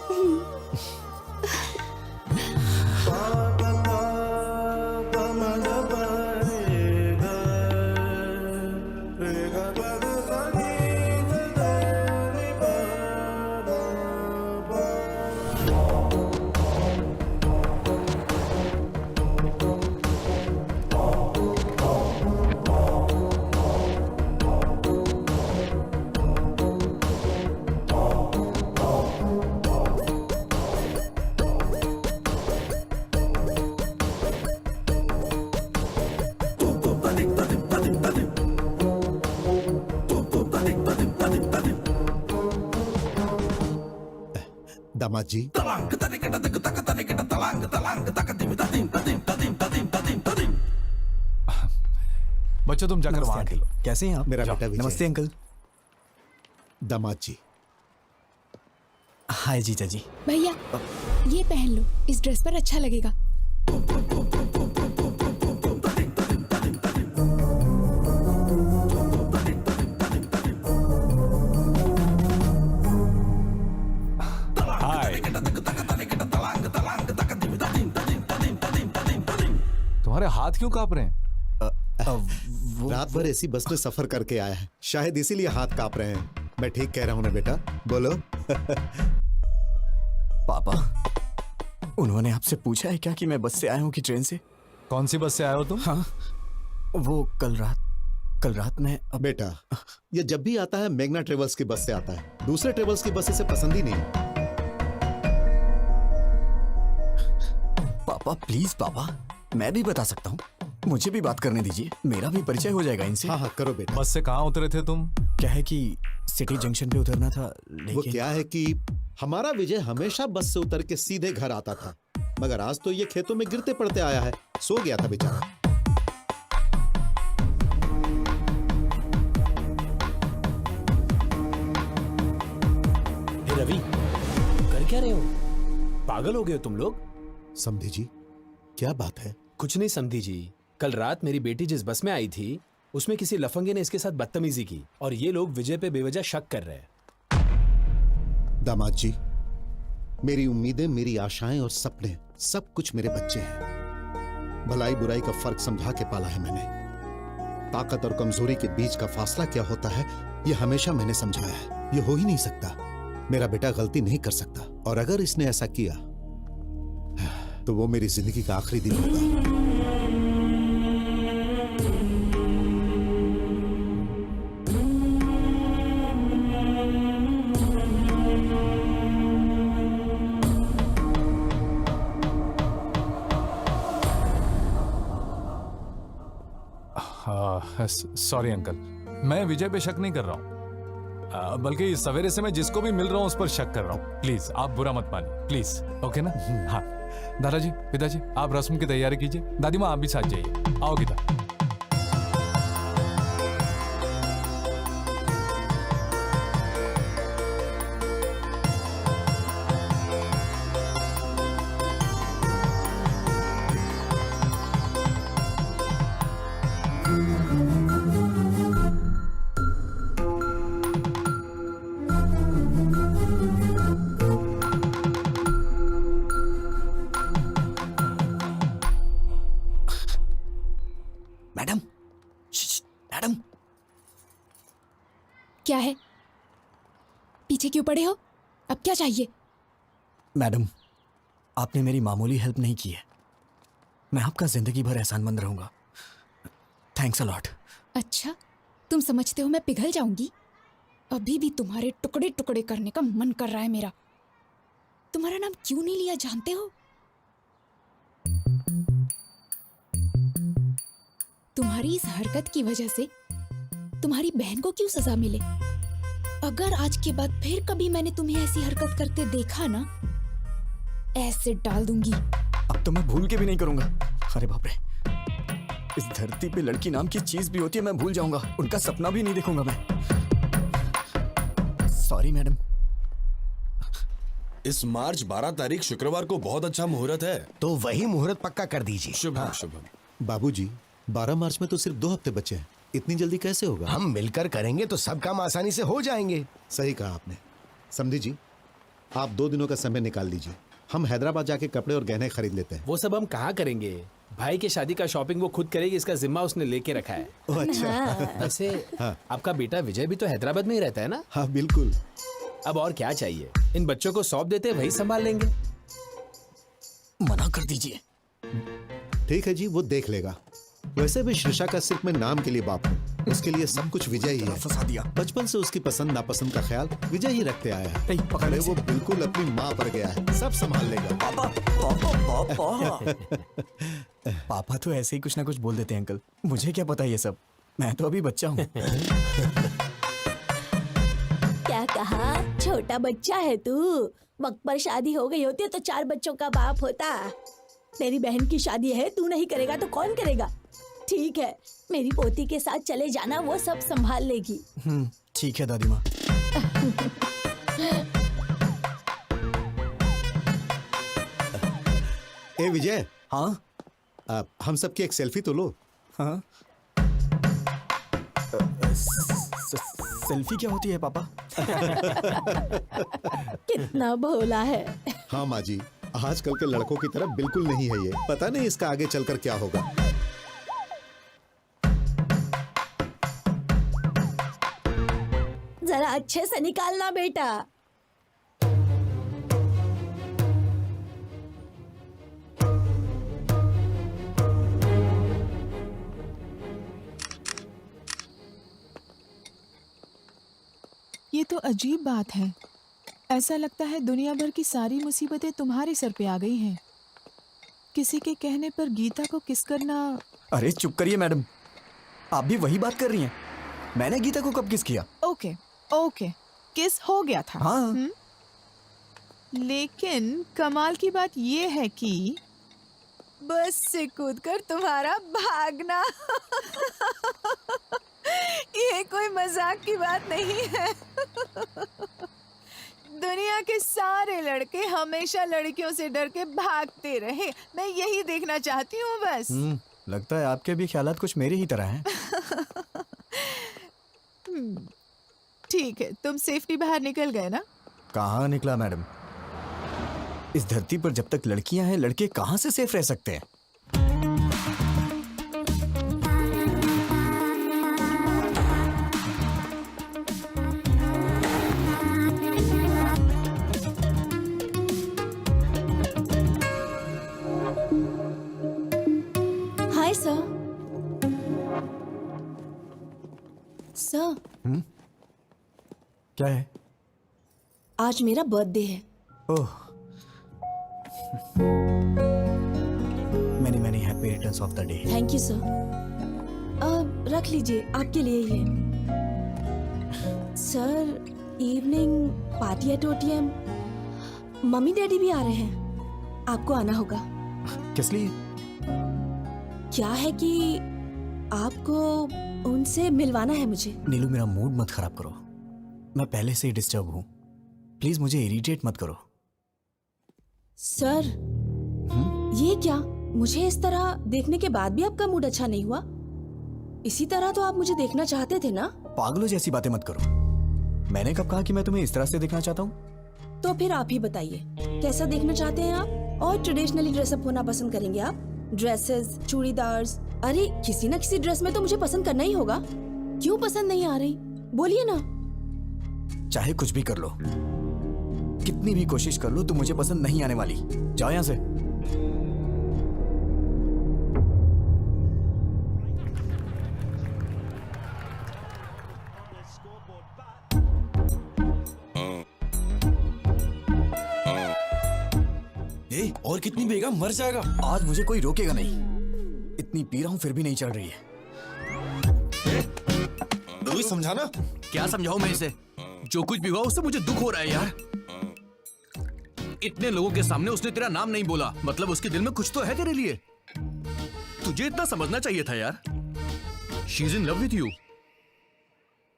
दामाद जी, बच्चों तुम जाकर वहां खेलो। कैसे हैं आप? मेरा बेटा विजय। नमस्ते अंकल। दामाद जी, हाय जीजा जी। भैया, ये पहन लो, इस ड्रेस पर अच्छा लगेगा। हाय। तुम्हारे हाथ क्यों कांप रहे हैं? रात भर ऐसी बस में सफर करके आया है, शायद इसीलिए हाथ कांप रहे हैं। मैं ठीक कह रहा हूं ना बेटा? बोलो। पापा, उन्होंने आपसे पूछा है क्या कि मैं बस से आया हूँ कि ट्रेन से? कौन सी बस से आए हो तुम? हाँ, वो कल रात में। बेटा, ये जब भी आता है मेघना ट्रेवल्स की बस से आता है, दूसरे ट्रेवल्स की बस इसे पसंद ही नहीं। पापा प्लीज पापा, मैं भी बता सकता हूँ, मुझे भी बात करने दीजिए, मेरा भी परिचय हो जाएगा इनसे। हाँ हाँ करो बेटा। बस से कहाँ उतरे थे तुम? क्या है कि सिटी जंक्शन पे उतरना था, वो लेकिन क्या है कि हमारा विजय हमेशा बस से उतर के सीधे घर आता था, मगर आज तो ये खेतों में गिरते पड़ते आया है। सो गया था बेचारा। हे रवि, कर क्या रहे हो? पागल हो गए हो तुम लोग? समधी जी, क्या बात है? कुछ नहीं समधी जी, कल रात मेरी बेटी जिस बस में आई थी उसमें किसी लफंगे ने इसके साथ बदतमीजी की और ये लोग विजय पे बेवजह शक कर रहे हैं। दामाद जी, मेरी उम्मीदें, मेरी आशाएं और सपने सब कुछ मेरे बच्चे हैं। भलाई बुराई का फर्क समझा के पाला है मैंने। ताकत और कमजोरी के बीच का फासला क्या होता है ये हमेशा मैंने समझाया है। ये हो ही नहीं सकता। मेरा बेटा गलती नहीं कर सकता, और अगर इसने ऐसा किया तो वो मेरी जिंदगी का आखिरी दिन होगा। सॉरी अंकल, मैं विजय पे शक नहीं कर रहा हूँ, बल्कि सवेरे से मैं जिसको भी मिल रहा हूँ उस पर शक कर रहा हूँ। प्लीज आप बुरा मत मानिए, प्लीज, ओके ना? हाँ दादाजी, पिताजी, आप रस्म की तैयारी कीजिए। दादी माँ आप भी साथ जाइए। आओ गीता। मैडम, मैडम, क्या है? पीछे क्यों पड़े हो? अब क्या चाहिए? मैडम, आपने मेरी मामूली हेल्प नहीं की है। मैं आपका जिंदगी भर एहसानमंद रहूंगा। Thanks a lot. अच्छा, तुम समझते हो मैं पिघल जाऊंगी? अभी भी तुम्हारे टुकड़े टुकड़े करने का मन कर रहा है मेरा। तुम्हारा नाम क्यों नहीं लिया जानते हो? तुम्हारी इस हरकत की वजह से तुम्हारी बहन को क्यों सजा मिले? अगर आज के बाद फिर कभी मैंने तुम्हें ऐसी हरकत करते देखा ना, एसिड डाल दूंगी। अब तो मैं भूल के भी नहीं करूंगा। अरे बाप रे, इस धरती पे लड़की नाम की चीज भी होती है, मैं भूल जाऊंगा। उनका सपना भी नहीं देखूंगा मैं। Sorry madam. इस मार्च 12 तारीख शुक्रवार को बहुत अच्छा मुहूर्त है, तो वही मुहूर्त पक्का कर दीजिए। शुभम शुभम। बाबूजी, 12 मार्च में तो सिर्फ 2 हफ्ते बचे हैं, इतनी जल्दी कैसे होगा? हम मिलकर करेंगे तो सब काम आसानी से हो जाएंगे। सही कहा आपने। समझी जी, आप 2 दिनों का समय निकाल लीजिए, हम हैदराबाद जाके कपड़े और गहने खरीद लेते हैं। वो सब हम कहाँ करेंगे? भाई की शादी का शॉपिंग वो खुद करेगी, इसका जिम्मा उसने लेके रखा है। ओह अच्छा। वैसे हाँ। आपका बेटा विजय भी तो हैदराबाद में ही रहता है ना? हाँ बिल्कुल। अब और क्या चाहिए? इन बच्चों को सौंप देते, वही संभाल लेंगे। मना कर दीजिए। ठीक है जी, वो देख लेगा। वैसे भी शीर्षा का सिर्फ मैं नाम के लिए बाप हूँ, उसके लिए सब कुछ विजय ही है। फंसा दिया। बचपन से उसकी पसंद नापसंद का ख्याल विजय ही रखते आया है। नहीं, पकड़ वो बिल्कुल अपनी माँ पर गया है, सब संभाल लेगा। पापा, पापा, पापा। पापा तो ऐसे ही कुछ ना कुछ बोल देते हैं अंकल, मुझे क्या पता ये सब, मैं तो अभी बच्चा हूँ। क्या कहा? छोटा बच्चा है तू? वक्त पर शादी हो गई होती तो 4 बच्चों का बाप होता। तेरी बहन की शादी है, तू नहीं करेगा तो कौन करेगा? ठीक है, मेरी पोती के साथ चले जाना, वो सब संभाल लेगी। ठीक है दादी माँ। ए विजय। हाँ? हम सबकी एक सेल्फी तो लो। हाँ? सेल्फी क्या होती है पापा? कितना भोला है। हाँ माँ जी, आजकल के लड़कों की तरह बिल्कुल नहीं है ये। पता नहीं इसका आगे चलकर क्या होगा। जरा अच्छे से निकालना बेटा। ये तो अजीब बात है। ऐसा लगता है दुनिया भर की सारी मुसीबतें तुम्हारे सर पे आ गई हैं। किसी के कहने पर गीता को किस करना। अरे चुप करिए मैडम, आप भी वही बात कर रही हैं। मैंने गीता को कब किस किया? ओके ओके, किस हो गया था। हाँ। लेकिन कमाल की बात ये है कि बस से कूदकर तुम्हारा भागना ये कोई मजाक की बात नहीं है। दुनिया के सारे लड़के हमेशा लड़कियों से डर के भागते रहे। मैं यही देखना चाहती हूँ बस। लगता है आपके भी ख्यालात कुछ मेरे ही तरह हैं। ठीक है, तुम सेफ्टी बाहर निकल गए ना? कहाँ निकला मैडम? इस धरती पर जब तक लड़कियां हैं, लड़के कहाँ से सेफ रह सकते हैं? Hi sir. सर, क्या है? आज मेरा बर्थडे है। ओह, many happy returns of the day. Thank you sir. रख लीजिए, आपके लिए ही है। Sir, evening party at OTM। Mummy daddy भी आ रहे हैं, आपको आना होगा। किस लिए? क्या है कि आपको उनसे मिलवाना है मुझे। नीलू, मेरा मूड मत खराब करो, मैं पहले से ही डिस्टर्ब हूँ। प्लीज मुझे इरिटेट मत करो। सर, ये क्या? मुझे इस तरह देखने के बाद भी आपका मूड अच्छा नहीं हुआ? इसी तरह तो आप मुझे देखना चाहते थे ना? पागलों जैसी बातें मत करो। मैंने कब कहा कि मैं तुम्हें इस तरह से देखना चाहता हूँ? तो फिर आप ही बताइए, कैसा देखना चाहते हैं आप? और ट्रेडिशनली ड्रेसअप होना पसंद करेंगे आप? ड्रेसेस, चूड़ीदार्स, अरे किसी ना किसी ड्रेस में तो मुझे पसंद करना ही होगा। क्यों पसंद नहीं आ रही? बोलिए ना। चाहे कुछ भी कर लो, कितनी भी कोशिश कर लो, तुम मुझे पसंद नहीं आने वाली। जाओ यहाँ से। और कितनी पिएगा, मर जाएगा। आज मुझे कोई रोकेगा नहीं। इतनी पी रहा हूँ फिर भी नहीं चढ़ रही है। तू समझाना। क्या समझाऊं मैं इसे? जो कुछ भी हुआ उससे मुझे दुख हो रहा है यार। इतने लोगों के सामने उसने तेरा नाम नहीं बोला, मतलब उसके दिल में कुछ तो है तेरे लिए। तुझे इतना समझना चाहिए था यार। She is in love with you.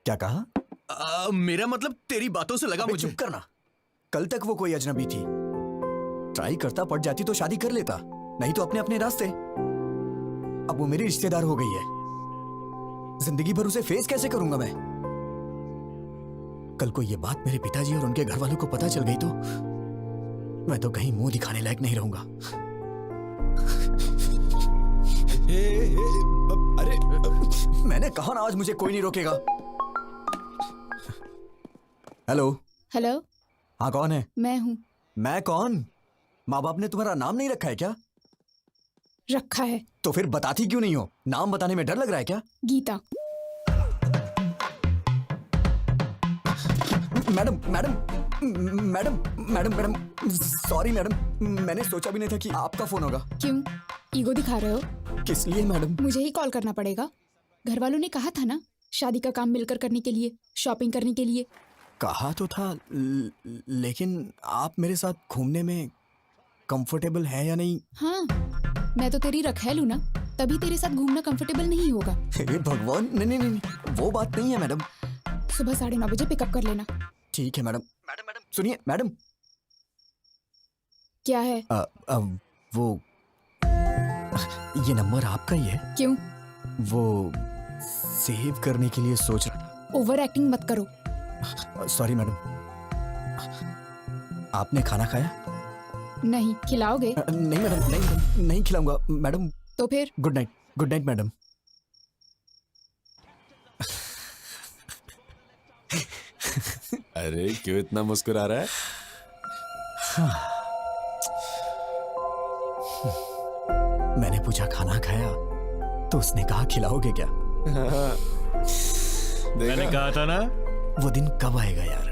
क्या कहा? मेरा मतलब तेरी बातों से लगा मुझे। चुप करना। कल तक वो कोई अजनबी थी। ट्राई करता, पड़ जाती तो शादी कर लेता, नहीं तो अपने अपने रास्ते। अब वो मेरी रिश्तेदार हो गई है। जिंदगी भर उसे फेस कैसे करूंगा मैं? कल को ये बात मेरे पिताजी और उनके घर वालों को पता चल गई तो मैं तो कहीं मुंह दिखाने लायक नहीं रहूंगा। अरे मैंने कहा ना, आज मुझे कोई नहीं रोकेगा। हेलो। हेलो। हाँ, कौन है? मैं हूँ। मैं कौन? माँ बाप ने तुम्हारा नाम नहीं रखा है क्या? रखा है। तो फिर बताती क्यों नहीं हो? नाम बताने में डर लग रहा है क्या? Gita. Madam madam madam madam madam sorry madam, मैंने सोचा भी नहीं था कि आपका फोन होगा। क्यों ईगो दिखा रहे हो? किस लिए मैडम? मुझे ही कॉल करना पड़ेगा? घर वालों ने कहा था ना, शादी का काम मिलकर करने के लिए, शॉपिंग करने के लिए। कहा तो था, लेकिन आप मेरे साथ घूमने में कंफर्टेबल है या नहीं? हाँ, मैं तो तेरी रखैल हूँ ना, तभी तेरे साथ घूमना कंफर्टेबल नहीं होगा। हे भगवान, नहीं नहीं नहीं, वो बात नहीं है मैडम। सुबह 9:30 बजे पिकअप कर लेना। ठीक है मैडम। मैडम मैडम सुनिए मैडम। क्या है? वो ये नंबर आपका ही है? क्यों? वो सेव करने के लिए सोच रहा। ओवर एक्टिंग मत करो। Sorry madam. आपने खाना खाया? नहीं। खिलाओगे? नहीं मैडम, नहीं मैडम, नहीं खिलाऊंगा मैडम। तो फिर? Good night. Good night madam. अरे क्यों इतना मुस्कुरा रहा है? मैंने पूछा खाना खाया तो उसने कहा खिलाओगे क्या? मैंने कहा था ना। वो दिन कब आएगा यार,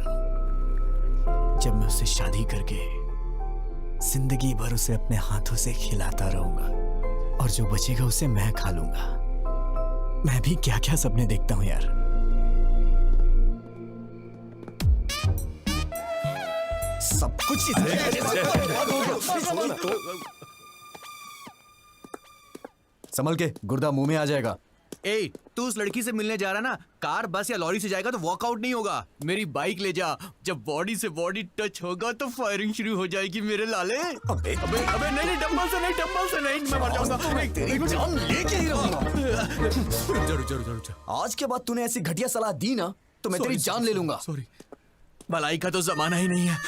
जब मैं उससे शादी करके जिंदगी भर उसे अपने हाथों से खिलाता रहूंगा और जो बचेगा उसे मैं खा लूंगा। मैं भी क्या क्या सपने देखता हूं यार। सब कुछ संभल के, गुर्दा मुंह में आ जाएगा। ए, तू उस लड़की से मिलने जा रहा ना, कार, बस या लॉरी से जाएगा तो वॉकआउट नहीं होगा। मेरी बाइक ले जा, जब बॉडी से बॉडी टच होगा तो फायरिंग शुरू हो जाएगी मेरे लाले। अबे अबे अबे नहीं, डंबल से नहीं, डंबल से नहीं, मैं मर जाऊंगा। तेरी जान लेके ही रहूंगा। जरूर जरूर जरूर। आज के बाद तूने ऐसी घटिया सलाह दी ना तो मैं तेरी जान ले लूंगा। सॉरी, भलाई का तो जमाना ही नहीं है।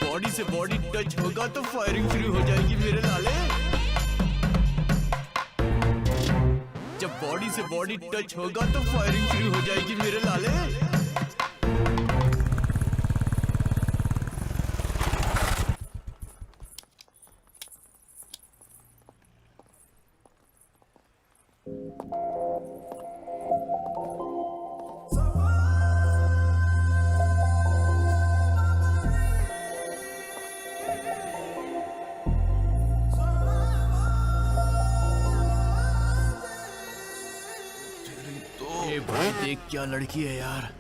बॉडी से बॉडी टच होगा तो फायरिंग शुरू हो जाएगी मेरे लाले। जब बॉडी से बॉडी टच होगा तो फायरिंग शुरू हो जाएगी मेरे लाले। देख क्या लड़की है यार।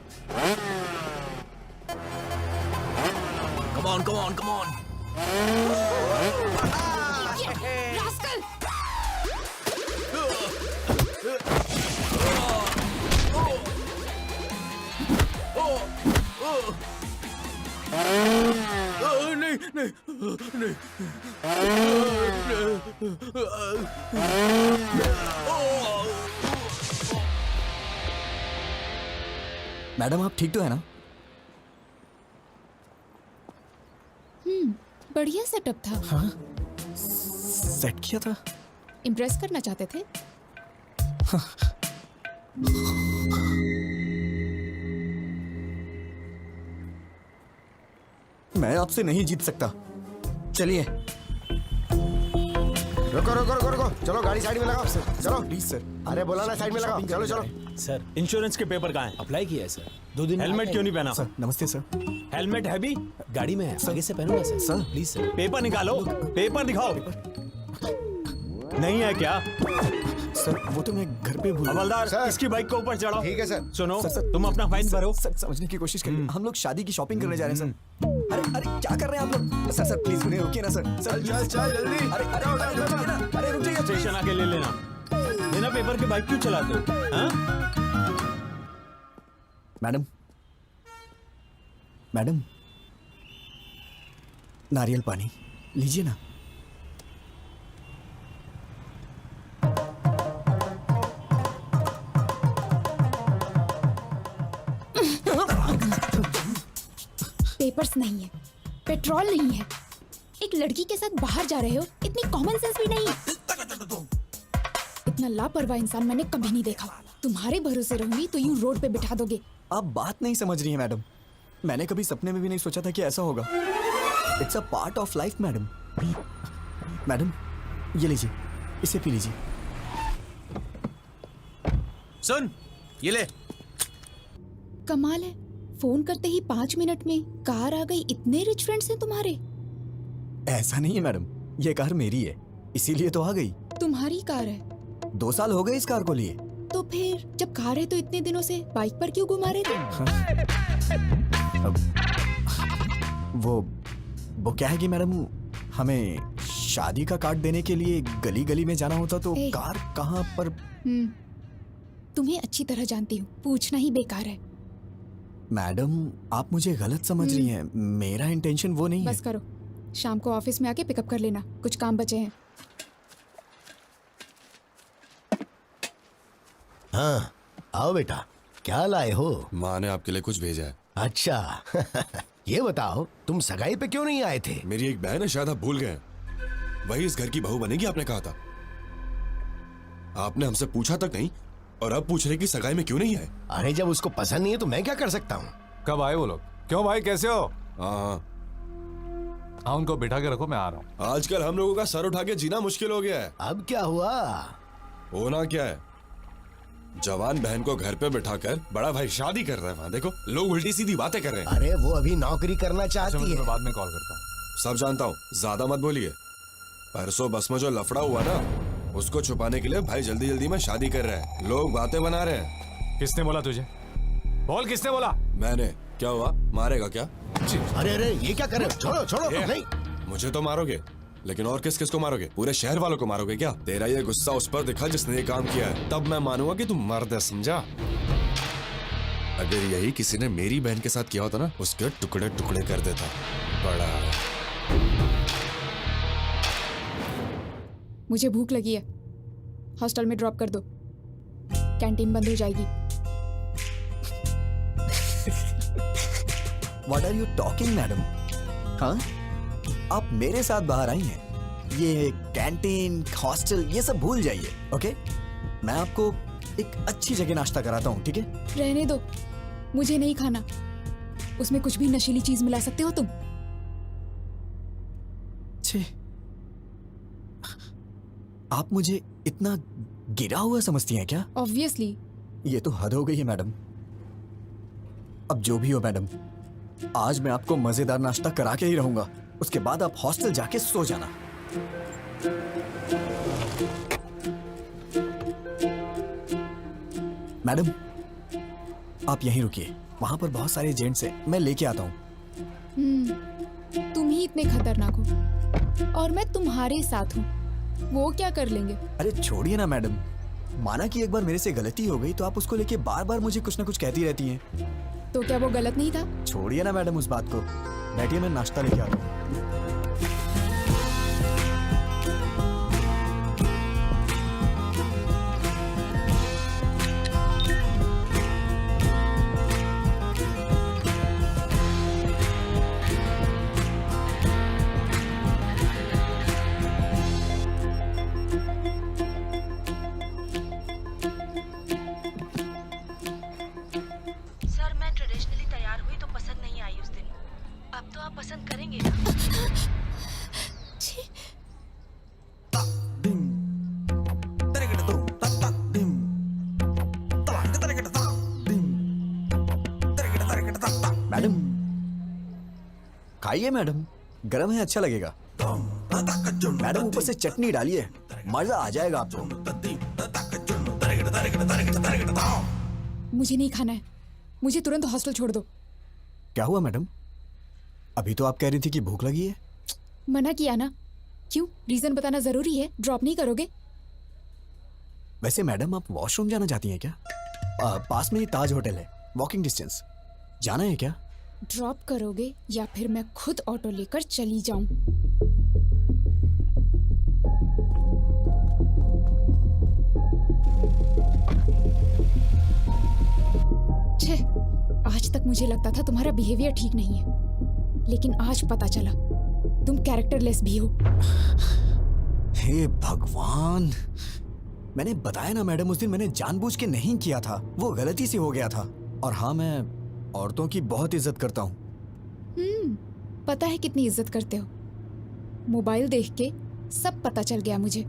Come on come on come on. नहीं नहीं नहीं। मैडम आप ठीक तो है ना? बढ़िया सेटअप था। हाँ सेट किया था। इम्प्रेस करना चाहते थे। मैं आपसे नहीं जीत सकता। चलिए। रुको रुको रुको रुको, चलो गाड़ी साइड में लगाओ। चलो प्लीज सर। अरे बोला ना साइड में लगाओ। चलो चलो। सर इंश्योरेंस के पेपर कहाँ हैं? अप्लाई किया है सर, 2 दिन हेलमेट क्यों नहीं पहना? सर नमस्ते सर। हेलमेट है भी? गाड़ी में है, आगे से पहनूंगा sir. Sir. Please sir. Paper निकालो, पेपर दिखाओ। नहीं है क्या? सर वो तो मैं घर पे भूल। हवलदार सर। इसकी बाइक को ऊपर चढ़ाओ। ठीक है सर। सुनो सर, सर, तुम अपना फाइन भरो। सर समझने की कोशिश करिए। हम लोग शादी की शॉपिंग करने जा रहे हैं सर। अरे अरे क्या कर रहे हैं आप लोग? सर सर प्लीज उन्हें रोकिए ना सर। सर चल चल जल्दी। अरे अरे अरे रुक जाइए ना। अरे रुक जाइए प्लीज। स्टेशन आके ले लेना। बिना पेपर के बाइक क्यों चलाते हो? हाँ? मैडम मैडम नारियल पानी लीजिए ना। पेपर्स नहीं है, पेट्रोल नहीं है, एक लड़की के साथ बाहर जा रहे हो, इतनी कॉमन सेंस भी नहीं है। इतना लापरवाह इंसान मैंने कभी नहीं देखा। तुम्हारे भरोसे रहूंगी तो यूं रोड पे बिठा दोगे। आप बात नहीं समझ रही हैं मैडम। मैंने कभी सपने में भी नहीं सोचा था कि ऐसा होगा। It's a part of life madam. Madam ये लीजिए, इसे पी लीजिए। सुन ये ले। कमाल है, फोन करते ही 5 मिनट में कार आ गई। इतने रिच फ्रेंड्स हैं तुम्हारे। ऐसा नहीं है मैडम, ये कार मेरी है इसीलिए तो आ गई। तुम्हारी कार है 2 साल हो गए इस कार को लिए। तो फिर जब कार है तो इतने दिनों से बाइक पर क्यों घुमा रहे थे? वो क्या है कि मैडम हमें शादी का कार्ड देने के लिए गली गली में जाना होता तो ए। कार कहाँ पर। तुम्हें अच्छी तरह जानती हूँ, पूछना ही बेकार है। मैडम आप मुझे गलत समझ रही हैं। मेरा इंटेंशन वो नहीं बस करो, शाम को ऑफिस में आके पिकअप कर लेना, कुछ काम बचे हैं। हाँ आओ बेटा, क्या लाए हो? माँ ने आपके लिए कुछ भेजा है। अच्छा ये बताओ तुम सगाई पे क्यों नहीं आए थे? मेरी एक बहन है, शायद आप भूल गए। वही इस घर की बहू बनेगी, आपने कहा था। आपने हमसे पूछा तक नहीं और अब पूछ रहे कि सगाई में क्यों नहीं आए। अरे जब उसको पसंद नहीं है तो मैं क्या कर सकता हूँ? कब आए वो लोग? क्यों भाई कैसे हो? हाँ हाँ उनको बिठा के रखो, मैं आ रहा हूँ। आजकल हम लोगों का सर उठा के जीना मुश्किल हो गया है। अब क्या हुआ? होना क्या है, जवान बहन को घर पे बिठाकर बड़ा भाई शादी कर रहा है। वहां देखो लोग उल्टी सीधी बातें कर रहे हैं। अरे वो अभी नौकरी करना अच्छा, चाहती मैं है। बाद में कॉल करता हूँ। सब जानता हूँ, ज्यादा मत बोलिए। परसों बस में जो लफड़ा हुआ ना, उसको छुपाने के लिए भाई जल्दी जल्दी में शादी कर रहा है। लोग बातें बना रहे हैं। किसने बोला तुझे? बोल किसने बोला? मैंने। क्या हुआ, मारेगा क्या? अरे अरे ये क्या कर रहे हो? छोड़ो छोड़ो। ये, नहीं मुझे तो मारोगे, लेकिन और किस किस को मारोगे? पूरे शहर वालों को मारोगे क्या? तेरा ये गुस्सा उस पर दिखा जिसने ये काम किया है, तब मैं मानूंगा कि तू मर्द है, समझा? अगर यही किसी ने मेरी बहन के साथ किया होता ना, उसके टुकड़े टुकड़े कर देता। बड़ा मुझे भूख लगी है, हॉस्टल में ड्रॉप कर दो, कैंटीन बंद हो जाएगी। What are you talking, madam? हाँ आप मेरे साथ बाहर आई हैं। ये कैंटीन हॉस्टल ये सब भूल जाइए, ओके? मैं आपको एक अच्छी जगह नाश्ता कराता हूँ, ठीक है? रहने दो, मुझे नहीं खाना। उसमें कुछ भी नशीली चीज मिला सकते हो तुम। छे आप मुझे इतना गिरा हुआ समझती हैं क्या? ऑब्वियसली। ये तो हद हो गई है मैडम। अब जो भी हो मैडम, आज मैं आपको मजेदार नाश्ता करा के ही रहूंगा। उसके बाद आप हॉस्टल जाके सो जाना। मैडम आप यहीं रुकिए, वहां पर बहुत सारे एजेंट्स हैं, मैं लेके आता हूँ। तुम ही इतने खतरनाक हो और मैं तुम्हारे साथ हूँ, वो क्या कर लेंगे? अरे छोड़िए ना मैडम, माना कि एक बार मेरे से गलती हो गई तो आप उसको लेके बार बार मुझे कुछ ना कुछ कहती रहती हैं। तो क्या वो गलत नहीं था? छोड़िए ना मैडम उस बात को, बैठिए, मैं नाश्ता लेके आता हूँ। सर मैं ट्रेडिशनली तैयार हुई तो पसंद नहीं आई उस दिन। अब तो आप पसंद करेंगे ना? मैडम खाइए मैडम, गरम है, अच्छा लगेगा। मैडम ऊपर से चटनी डालिए, मजा आ जाएगा आपको। मुझे नहीं खाना है, मुझे तुरंत हॉस्टल छोड़ दो। क्या हुआ मैडम? अभी तो आप कह रही थी कि भूख लगी है। मना किया ना। क्यों, रीजन बताना जरूरी है? ड्रॉप नहीं करोगे? वैसे मैडम आप वॉशरूम जाना चाहती हैं क्या? पास में ही ताज होटल है, वॉकिंग डिस्टेंस, जाना है क्या? ड्रॉप करोगे या फिर मैं खुद ऑटो लेकर चली जाऊं? छे, आज तक मुझे लगता था तुम्हारा बिहेवियर ठीक नहीं है, लेकिन आज पता चला तुम कैरेक्टरलेस भी हो। हे भगवान, मैंने बताया ना मैडम, उस दिन मैंने जानबूझ के नहीं किया था, वो गलती से हो गया था। और हाँ, मैं औरतों की बहुत इज्जत करता हूँ। पता है कितनी इज्जत करते हो। मोबाइल देख के सब पता चल गया मुझे।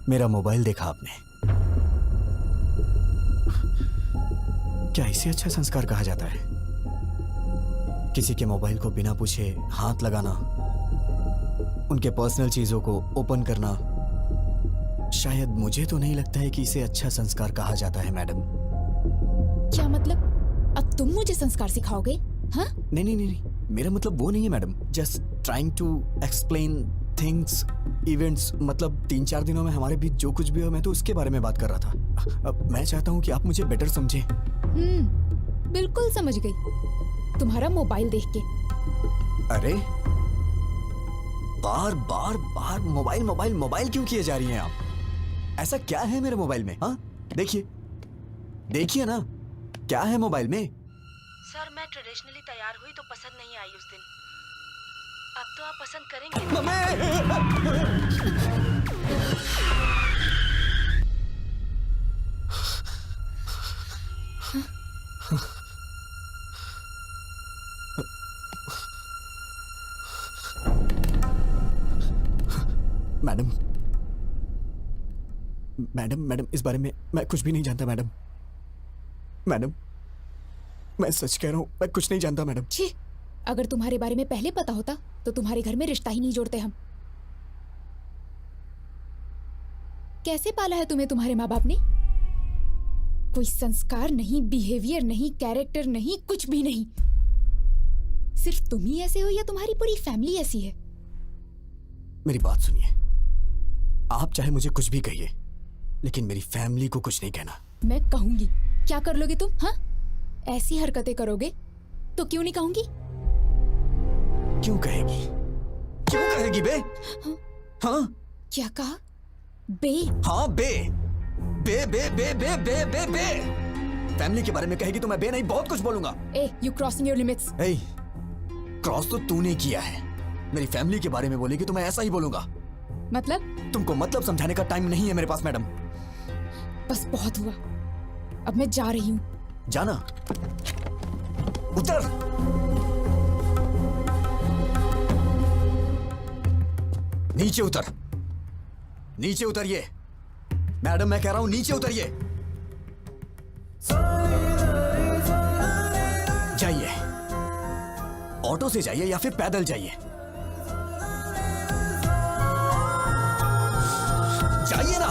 मेरा मोबाइल देखा आपने? क्या इसे अच्छा संस्कार कहा जाता है? किसी के मोबाइल को बिना पूछे हाथ लगाना, उनके पर्सनल चीजों को ओपन करना, शायद मुझे तो नहीं लगता है कि इसे अच्छा संस्कार कहा जाता है मैडम। क्या मतलब? अब तुम मुझे संस्कार सिखाओगे? हाँ? नहीं नहीं नहीं, मेरा मतलब वो नहीं है madam. Just trying to explain things, events. मतलब 3-4 दिनों में हमारे बीच जो कुछ भी हो, मैं तो उसके बारे में बात कर रहा था। अब मैं चाहता हूँ कि आप मुझे बेटर समझें। बिल्कुल समझ गई, तुम्हारा मोबाइल देख के। अरे बार बार बार मोबाइल मोबाइल मोबाइल क्यों किए जा रही हैं आप? ऐसा क्या है मेरे मोबाइल में? हाँ देखिए, देखिए ना, क्या है मोबाइल में? सर मैं ट्रेडिशनली तैयार हुई तो पसंद नहीं आई उस दिन। अब तो आप पसंद करेंगे। मैडम मैडम मैडम, इस बारे में मैं कुछ भी नहीं जानता मैडम। मैडम मैं सच कह रहा हूँ, मैं कुछ नहीं जानता मैडम। छी, अगर तुम्हारे बारे में पहले पता होता तो तुम्हारे घर में रिश्ता ही नहीं जोड़ते हम। कैसे पाला है तुम्हें तुम्हारे माँ बाप ने? कोई संस्कार नहीं, बिहेवियर नहीं, कैरेक्टर नहीं, कुछ भी नहीं। सिर्फ तुम ही ऐसे हो या तुम्हारी पूरी फैमिली ऐसी है? मेरी बात सुनिए, आप चाहे मुझे कुछ भी कहिए, लेकिन मेरी फैमिली को कुछ नहीं कहना। मैं कहूंगी। क्या कर लोगे तुम? हाँ, ऐसी हरकतें करोगे तो क्यों नहीं कहूंगी? क्यों कहेगी? क्यों कहेगी बे? हाँ क्या कहा? बे? हाँ बे बे बे बे बे बे बे बे। फैमिली के बारे में कहेगी तो मैं बे नहीं बहुत कुछ बोलूंगा। ए, यू क्रॉसिंग योर लिमिट्स। ए, क्रॉस तो तूने किया है। मेरी फैमिली के बारे में बोलेगी तो मैं ऐसा ही बोलूंगा। मतलब? तुमको मतलब समझाने का टाइम नहीं है मेरे पास मैडम। बस बहुत हुआ, अब मैं जा रही हूँ। जाना? उतर। नीचे उतर, नीचे उतरिए मैडम, मैं कह रहा हूं नीचे उतरिए। जाइए, ऑटो से जाइए या फिर पैदल जाइए। जाइए ना।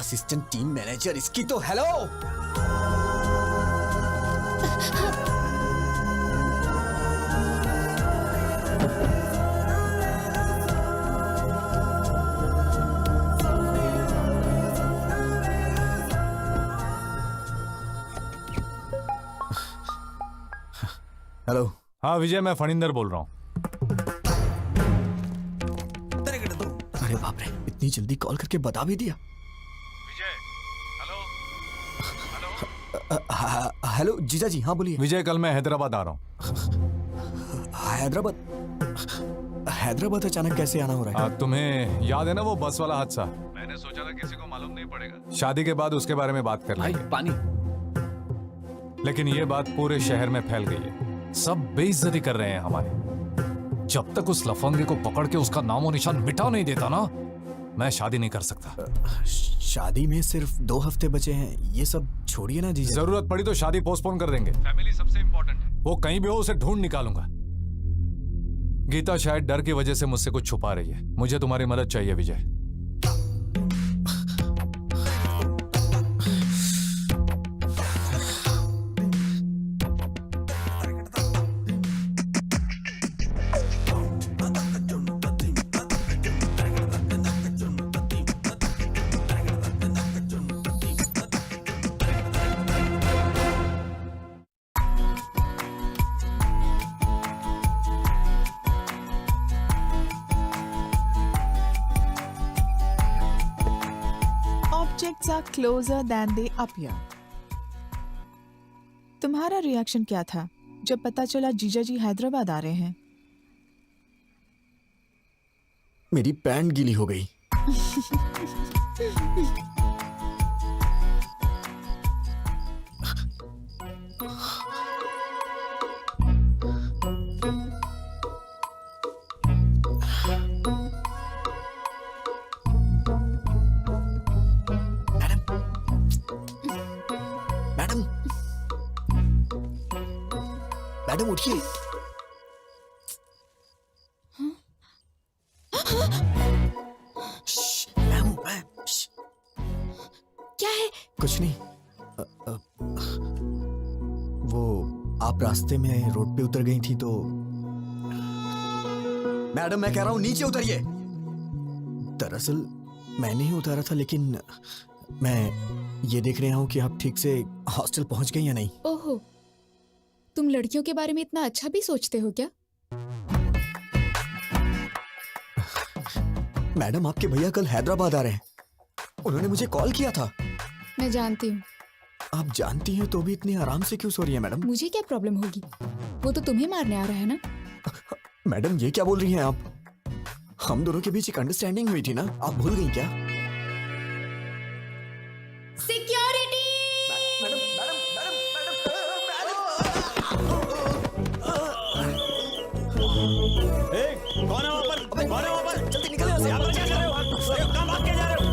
असिस्टेंट टीम मैनेजर, इसकी तो हेलो। हेलो। हाँ विजय, मैं फणिंदर बोल रहा हूँ। अरे बाप रे, इतनी जल्दी कॉल करके बता भी दिया। विजय, हेलो जीजा जी, हाँ बोलिए। विजय, कल मैं हैदराबाद आ रहा हूँ। हैदराबाद अचानक कैसे आना हो रहा है? तुम्हें याद है ना वो बस वाला हादसा? मैंने सोचा था किसी को मालूम नहीं पड़ेगा, शादी के बाद उसके बारे में बात कर भाई लेंगे। पानी। लेकिन ये बात पूरे शहर में फैल गई है, सब बेइज्जती कर रहे हैं हमारी। जब तक उस लफंगे को पकड़ के उसका नामो निशान मिटा नहीं देता ना, मैं शादी नहीं कर सकता। शादी में सिर्फ 2 हफ्ते बचे हैं, ये सब छोड़िए ना जीजा। जरूरत पड़ी तो शादी पोस्टपोन कर देंगे। फैमिली सबसे इंपॉर्टेंट है। वो कहीं भी हो, उसे ढूंढ निकालूंगा। गीता शायद डर की वजह से मुझसे कुछ छुपा रही है। मुझे तुम्हारी मदद चाहिए विजय। Objects are closer than they appear. तुम्हारा रिएक्शन क्या था जब पता चला जीजा जी हैदराबाद आ रहे हैं? मेरी पैंट गीली हो गई। मैडम उठिए। क्या है? कुछ नहीं। वो आप रास्ते में रोड पे उतर गई थी तो। मैडम मैं कह रहा हूं नीचे उतरिए। दरअसल मैंने ही उतारा था, लेकिन मैं ये देख रहा हूं कि आप ठीक से हॉस्टल पहुंच गई या नहीं। ओहो, तुम लड़कियों के बारे में इतना अच्छा भी सोचते हो क्या? मैडम आपके भैया कल हैदराबाद आ रहे हैं, उन्होंने मुझे कॉल किया था। मैं जानती हूँ। आप जानती हैं तो भी इतने आराम से क्यों सो रही हैं मैडम? मुझे क्या प्रॉब्लम होगी? वो तो तुम्हें मारने आ रहा है ना। मैडम ये क्या बोल रही हैं आप? हम दोनों के बीच एक अंडरस्टैंडिंग हुई थी ना, आप भूल गई क्या? सिक्योरिटी! मैडम मैडम मैडम कौन है वहाँ पर? कौन है वहाँ पर? जल्दी निकल यहाँ से। यहाँ पर क्या कर रहे हो? अरे कहाँ भाग के जा रहे हो?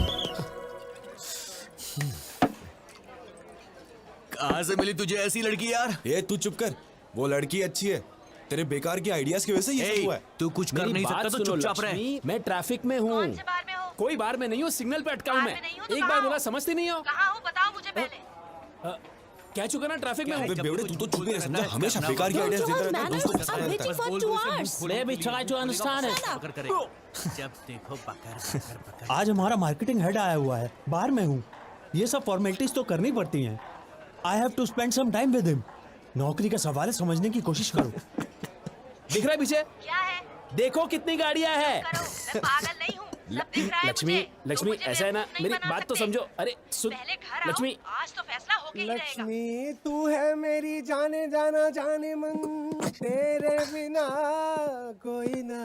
कहाँ से मिली तुझे ऐसी लड़की यार? ये तू चुप कर, वो लड़की अच्छी है, तेरे बेकार के आइडियाज की वजह से ये सब हुआ है। तू कुछ कर नहीं सकता तो चुपचाप रह। मैं ट्रैफिक में हूँ। कोई बार में नहीं हूँ, सिग्नल पे अटका हूँ मैं। एक बार बोला समझती नहीं हो। कहाँ हो बताओ मुझे पहले। कह चुका ना ट्रैफिक में हूँ। अबे बेवड़े, तू तो चुप ही रह, समझा? हमेशा बेकार के आइडियाज देता रहता है दोस्तों के साथ। Let me try to understand it. जब देखो पकड़। आज हमारा मार्केटिंग हेड आया हुआ है, बाहर में हूँ। ये सब फॉर्मेलिटीज तो करनी पड़ती हैं। I have to spend some time with him. नौकरी का सवाल है, समझने की कोशिश करो। दिख रहा है पीछे? क्या है? देखो कितनी गाड़ियाँ हैं। करो, मैं पागल नहीं हूँ। सब दिख रहा है लक्ष्मी, मुझे। लक्ष्मी तुम मुझे ऐसा है ना, बेवकूफ नहीं मेरी बना बात तो सकते। समझो। अरे सुन पहले घर आओ, लक्ष्मी, आज तो फैसला होके ही रहेगा। लक्ष्मी तू है मेरी जाने जाना जाने मन, तेरे बिना कोई ना।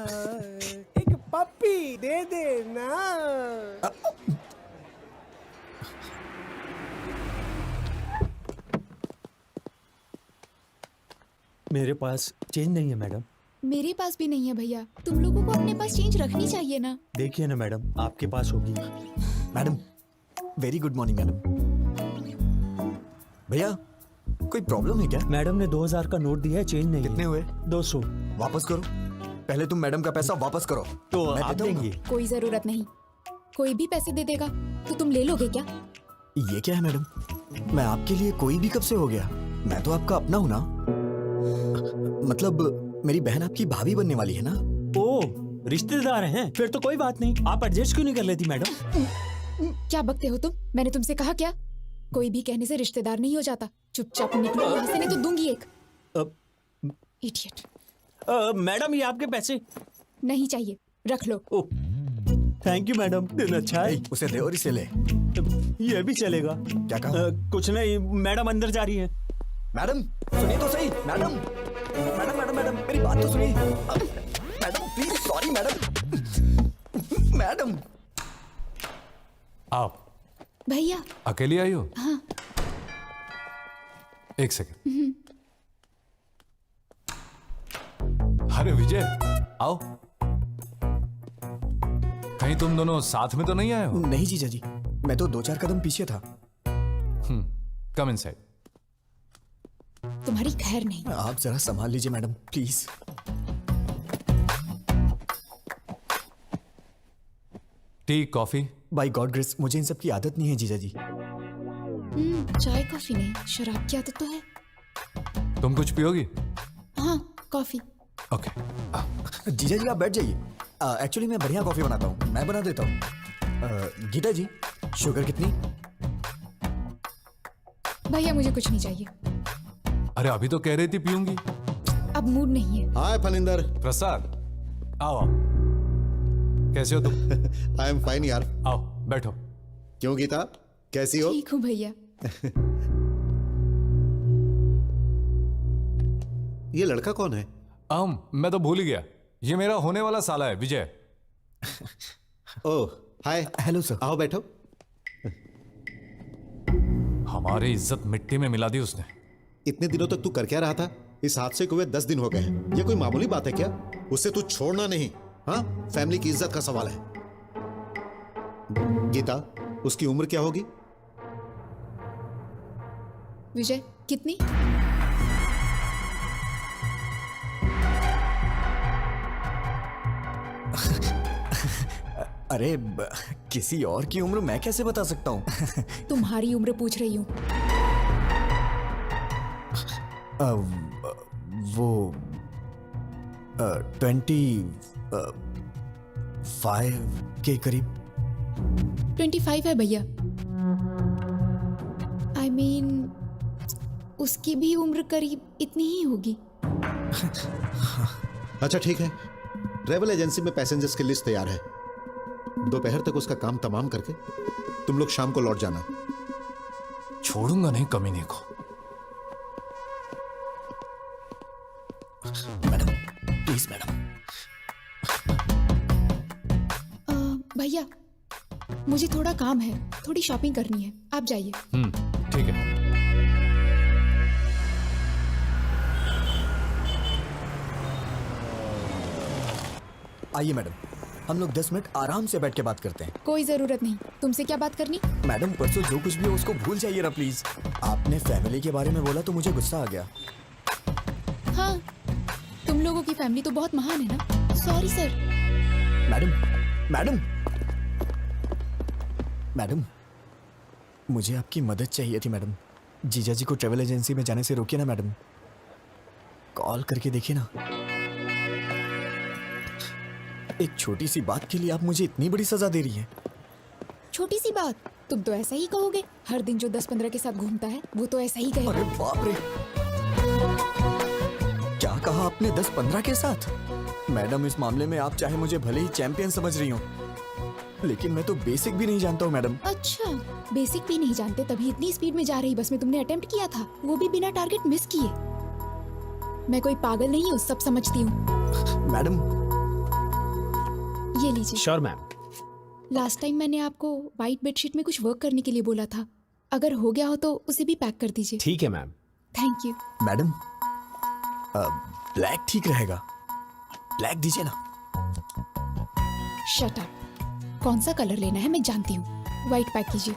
एक पप्पी दे दे ना। मेरे पास चेंज नहीं है मैडम। मेरे पास भी नहीं है भैया। तुम लोगों को अपने पास चेंज रखनी चाहिए ना। देखिए ना मैडम, आपके पास होगी। Madam very good morning madam. भैया कोई प्रॉब्लम है क्या? मैडम ने 2000 का नोट दिया है, चेंज नहीं कितने है। हुए? 200। वापस करो। पहले तुम मैडम का पैसा वापस करो। तो मैं आप देता हूँ ना। देंगी? कोई जरूरत नहीं। कोई भी पैसे दे देगा तो तुम ले लोगे क्या? ये क्या है मैडम? मैं आपके लिए कोई भी कब से हो गया? मैं तो आपका अपना हूं ना। मतलब मेरी बहन आपकी भाभी बनने वाली है ना। ओ, रिश्तेदार हैं? फिर तो कोई बात नहीं। आप एडजस्ट क्यों नहीं कर लेती मैडम? क्या बकते हो तुम? मैंने तुमसे कहा क्या? कोई भी कहने से रिश्तेदार नहीं हो जाता। चुपचाप निकलो यहाँ से, नहीं तो दूंगी एक। इडियट। मैडम, ये आपके पैसे। नहीं चाहिए, रख लो। थैंक यू मैडम, दिन अच्छा है। उसे दे और इसे ले। ये भी चलेगा। क्या कहा? कुछ नहीं, मैडम अंदर जा रही है। मैडम सुनिए तो सही। मैडम मैडम मैडम मैडम मेरी बात तो सुनिए। Madam please, sorry madam. Madam आप भैया अकेली आई हो? हाँ। एक सेकंड। अरे विजय, आओ। कहीं तुम दोनों साथ में तो नहीं आए हो? नहीं जीजा जी, मैं तो 2-4 कदम पीछे था। Come inside. तुम्हारी खैर नहीं। आप जरा संभाल लीजिए madam, please. Tea coffee? By God grace, मुझे इन सब की आदत नहीं है जीजा जी। चाय कॉफी नहीं, शराब की आदत तो है। तुम कुछ पियोगी? हाँ, कॉफी। ओके। जीजा जी आप बैठ जाइए। एक्चुअली मैं बढ़िया कॉफी बनाता हूँ, मैं बना देता हूँ। गीता जी, शुगर कितनी? भैया मुझे कुछ नहीं चाहिए। अरे अभी तो कह रही थी पीऊंगी। अब मूड नहीं है। हाय फनिंदर। प्रसाद, आओ। कैसे हो तुम? आई एम फाइन यार। आओ बैठो। क्यों गीता, कैसी हो? ठीक हूँ भैया। ये लड़का कौन है? मैं तो भूल ही गया। ये मेरा होने वाला साला है, विजय। ओह हाय। Hello sir. आओ बैठो। हमारी इज्जत मिट्टी में मिला दी उसने। इतने दिनों तक तू कर क्या रहा था? इस हादसे को हुए 10 दिन हो गए हैं। ये कोई मामूली बात है क्या? उससे तू छोड़ना नहीं। हाँ, फैमिली की इज्जत का सवाल है। गीता, उसकी उम्र क्या होगी? विजय, कितनी? अरे किसी और की उम्र मैं कैसे बता सकता हूँ? तुम्हारी उम्र पूछ रही हूँ। वो 25 के करीब। 25 है भैया। I mean, उसकी भी उम्र करीब इतनी ही होगी। अच्छा ठीक है, ट्रेवल एजेंसी में पैसेंजर्स की लिस्ट तैयार है। दोपहर तक उसका काम तमाम करके तुम लोग शाम को लौट जाना। छोड़ूंगा नहीं कमीने को। Madam please madam. भैया मुझे थोड़ा काम है, थोड़ी शॉपिंग करनी है, आप जाइए। ठीक है। आइए मैडम, हम लोग 10 मिनट आराम से बैठ के बात करते हैं। कोई जरूरत नहीं। तुमसे क्या बात करनी? मैडम परसों जो कुछ भी हो उसको भूल जाइए ना प्लीज। आपने फैमिली के बारे में बोला तो मुझे गुस्सा आ गया। हाँ, तुम लोगों की फैमिली तो बहुत महान है ना। Sorry sir. मैडम मैडम, मुझे आपकी मदद चाहिए थी मैडम। जीजा जी को ट्रेवल एजेंसी में जाने से रोकिए ना मैडम। कॉल करके देखिए ना। एक छोटी सी बात के लिए आप मुझे इतनी बड़ी सजा दे रही हैं। छोटी सी बात? तुम तो ऐसा ही कहोगे। हर दिन जो 10-15 के साथ घूमता है वो तो ऐसा ही कहेगा। अरे बाप रे, क्या कहा आपने? 10-15 के साथ? मैडम इस मामले में आप चाहे मुझे भले ही चैंपियन समझ रही हो, लेकिन मैं तो बेसिक भी नहीं जानता हूँ मैडम। अच्छा, बेसिक भी नहीं जानते तभी इतनी स्पीड में जा रही बस में तुमने अटेम्प्ट किया था, वो भी बिना टारगेट मिस किए। मैं कोई पागल नहीं हूँ, सब समझती हूँ। मैडम ये लीजिए। Sure ma'am. लास्ट टाइम मैंने आपको व्हाइट बेडशीट में कुछ वर्क करने के लिए बोला था, अगर हो गया हो तो उसे भी पैक कर दीजिए। ठीक है ma'am. Thank you. Madam black ठीक रहेगा, ब्लैक दीजिए ना। Shut up. कौन सा कलर लेना है मैं जानती हूँ, व्हाइट पैक कीजिए।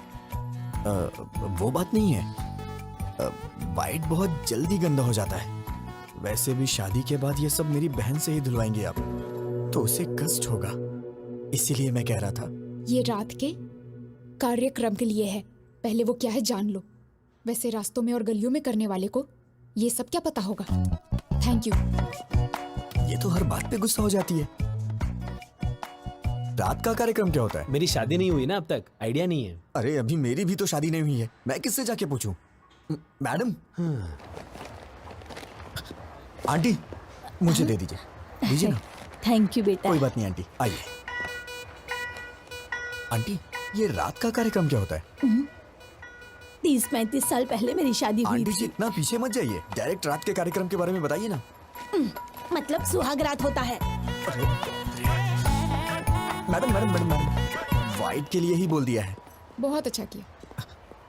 वो बात नहीं है, व्हाइट बहुत जल्दी गंदा हो जाता है। वैसे भी शादी के बाद ये सब मेरी बहन से ही धुलवाएंगे आप, तो उसे कष्ट होगा। इसीलिए मैं कह रहा था ये रात के कार्यक्रम के लिए है। पहले वो क्या है जान लो। वैसे रास्तों में और गलियों में करने वाले को ये सब क्या पता होगा। Thank you. ये तो हर बात पे गुस्सा हो जाती है। रात का कार्यक्रम क्या होता है? मेरी शादी नहीं हुई ना अब तक, आइडिया नहीं है। अरे अभी मेरी भी तो शादी नहीं हुई है, मैं किससे जाके पूछूं? मैडम, आंटी मुझे दे दीजिए ना। थैंक यू बेटा। कोई बात नहीं आंटी, आइए। आंटी, ये रात का कार्यक्रम क्या होता है? 30-35 साल पहले मेरी शादी हुई आंटी जी थी। इतना पीछे मत जाइए, डायरेक्ट रात के कार्यक्रम के बारे में बताइए ना। मतलब सुहाग रात होता है। मैडम, वाइट के लिए ही बोल दिया है। बहुत अच्छा किया।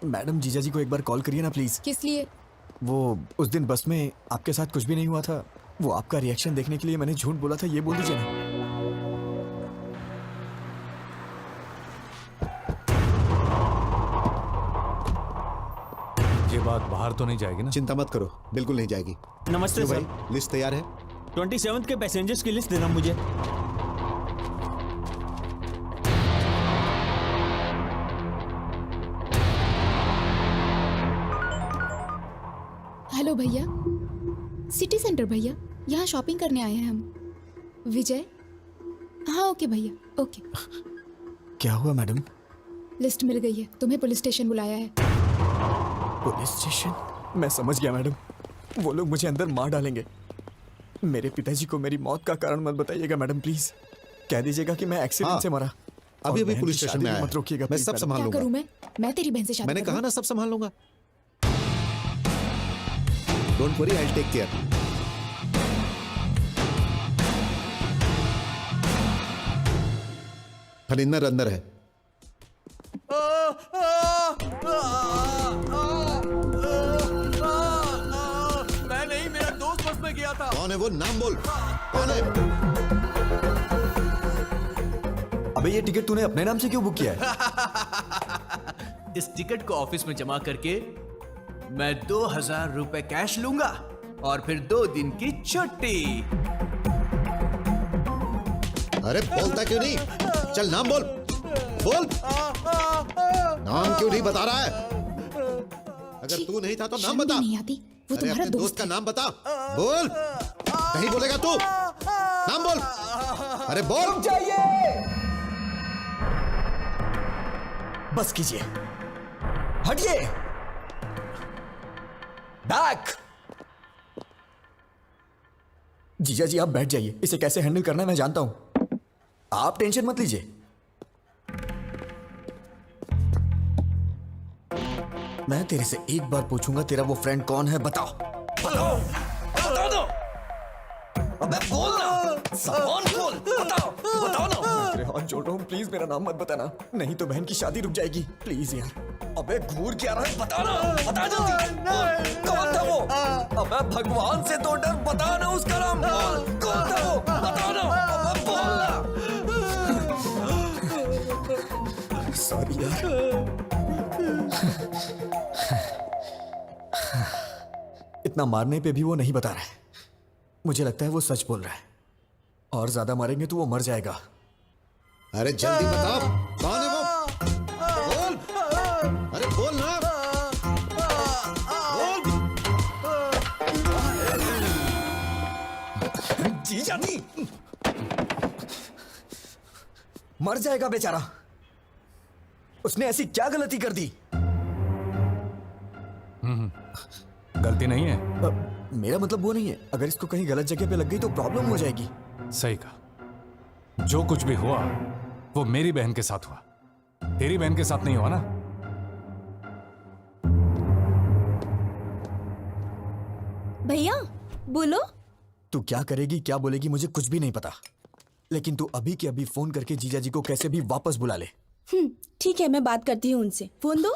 मैडम, जीजा जी को एक बार कॉल करिए ना प्लीज। किस लिए? वो उस दिन बस में आपके साथ कुछ भी नहीं हुआ था, वो आपका रिएक्शन देखने के लिए मैंने झूठ बोला था, ये बोल दीजिए ना। ये बात बाहर तो नहीं जाएगी ना? चिंता मत करो, बिल्कुल नहीं जाएगी। नमस्ते क्यों सर। भाई, लिस्ट तैयार है? 27 के पैसेंजर्स की लिस्ट देना मुझे। हेलो भैया, सिटी सेंटर भैया, यहाँ शॉपिंग करने आए हैं हम। विजय? हाँ ओके भैया, ओके। क्या हुआ मैडम? लिस्ट मिल गई है, तुम्हें पुलिस स्टेशन बुलाया है। Police station? मैं समझ गया मैडम, वो लोग मुझे अंदर मार डालेंगे। मेरे पिताजी को मेरी मौत का कारण मत बताइएगा मैडम, प्लीज। कह दीजिएगा कि मैं एक्सीडेंट हाँ, से मरा। अभी और बहन पुलिस की स्टेशन शादी में भी आया मत रोकिएगा मैं प्लीज सब मैडम। संभाल क्या लूंगा। करूँ मैं तेरी बहन से शादी मैंने करूँ? कहा ना सब संभाल लूंगा। Don't worry, I will take care. Phalinder अंदर है। मैं नहीं, मेरा दोस्त बस में गया था। कौन है वो? नाम बोल, कौन है? अबे ये टिकट तूने अपने नाम से क्यों बुक किया है? इस टिकट को ऑफिस में जमा करके मैं 2000 रुपए कैश लूंगा और फिर 2 दिन की छुट्टी। अरे बोलता क्यों नहीं? चल नाम बोल, बोल। नाम क्यों नहीं बता रहा है? अगर तू नहीं था तो नाम शर्म बता। नहीं आती? वो अरे तुम्हारा अपने दोस्त का नाम बता, बोल। नहीं बोलेगा तू? नाम बोल। अरे बोल। बस कीजिए, हटिए। बैक। जीजा जी आप बैठ जाइए, इसे कैसे हैंडल करना है मैं जानता हूं, आप टेंशन मत लीजिए। मैं तेरे से एक बार पूछूंगा, तेरा वो फ्रेंड कौन है? बताओ बताओ बताओ दो। अबे बोल ना, सामान खोल, बताओ बताओ ना। मैं तेरे हाथ जोड़ रहा हूं, प्लीज मेरा नाम मत बताना, नहीं तो बहन की शादी रुक जाएगी, प्लीज यार। अबे घूर क्या रहा है, बता ना, बता जल्दी। कौन था वो? अबे भगवान से तो डर, बता ना उसका नाम। कौन था वो? बता ना, अबे बोल ना। सॉरी यार। इतना मारने पे भी वो नहीं बता रहा है, मुझे लगता है वो सच बोल रहा है, और ज्यादा मारेंगे तो वो मर जाएगा। अरे जल्दी बता, कौन है वो? बोल। अरे बोल ना, बोल। जीजा नहीं, मर जाएगा बेचारा। उसने ऐसी क्या गलती कर दी? गलती नहीं है। मेरा मतलब वो नहीं है, अगर इसको कहीं गलत जगह पे लग गई तो प्रॉब्लम हो जाएगी। सही कहा, जो कुछ भी हुआ वो मेरी बहन के साथ हुआ, तेरी बहन के साथ नहीं हुआ ना। भैया बोलो। तू क्या करेगी क्या बोलेगी मुझे कुछ भी नहीं पता, लेकिन तू अभी के अभी फोन करके जीजा जी को कैसे भी वापस बुला ले। ठीक है, मैं बात करती हूँ उनसे। फोन दो।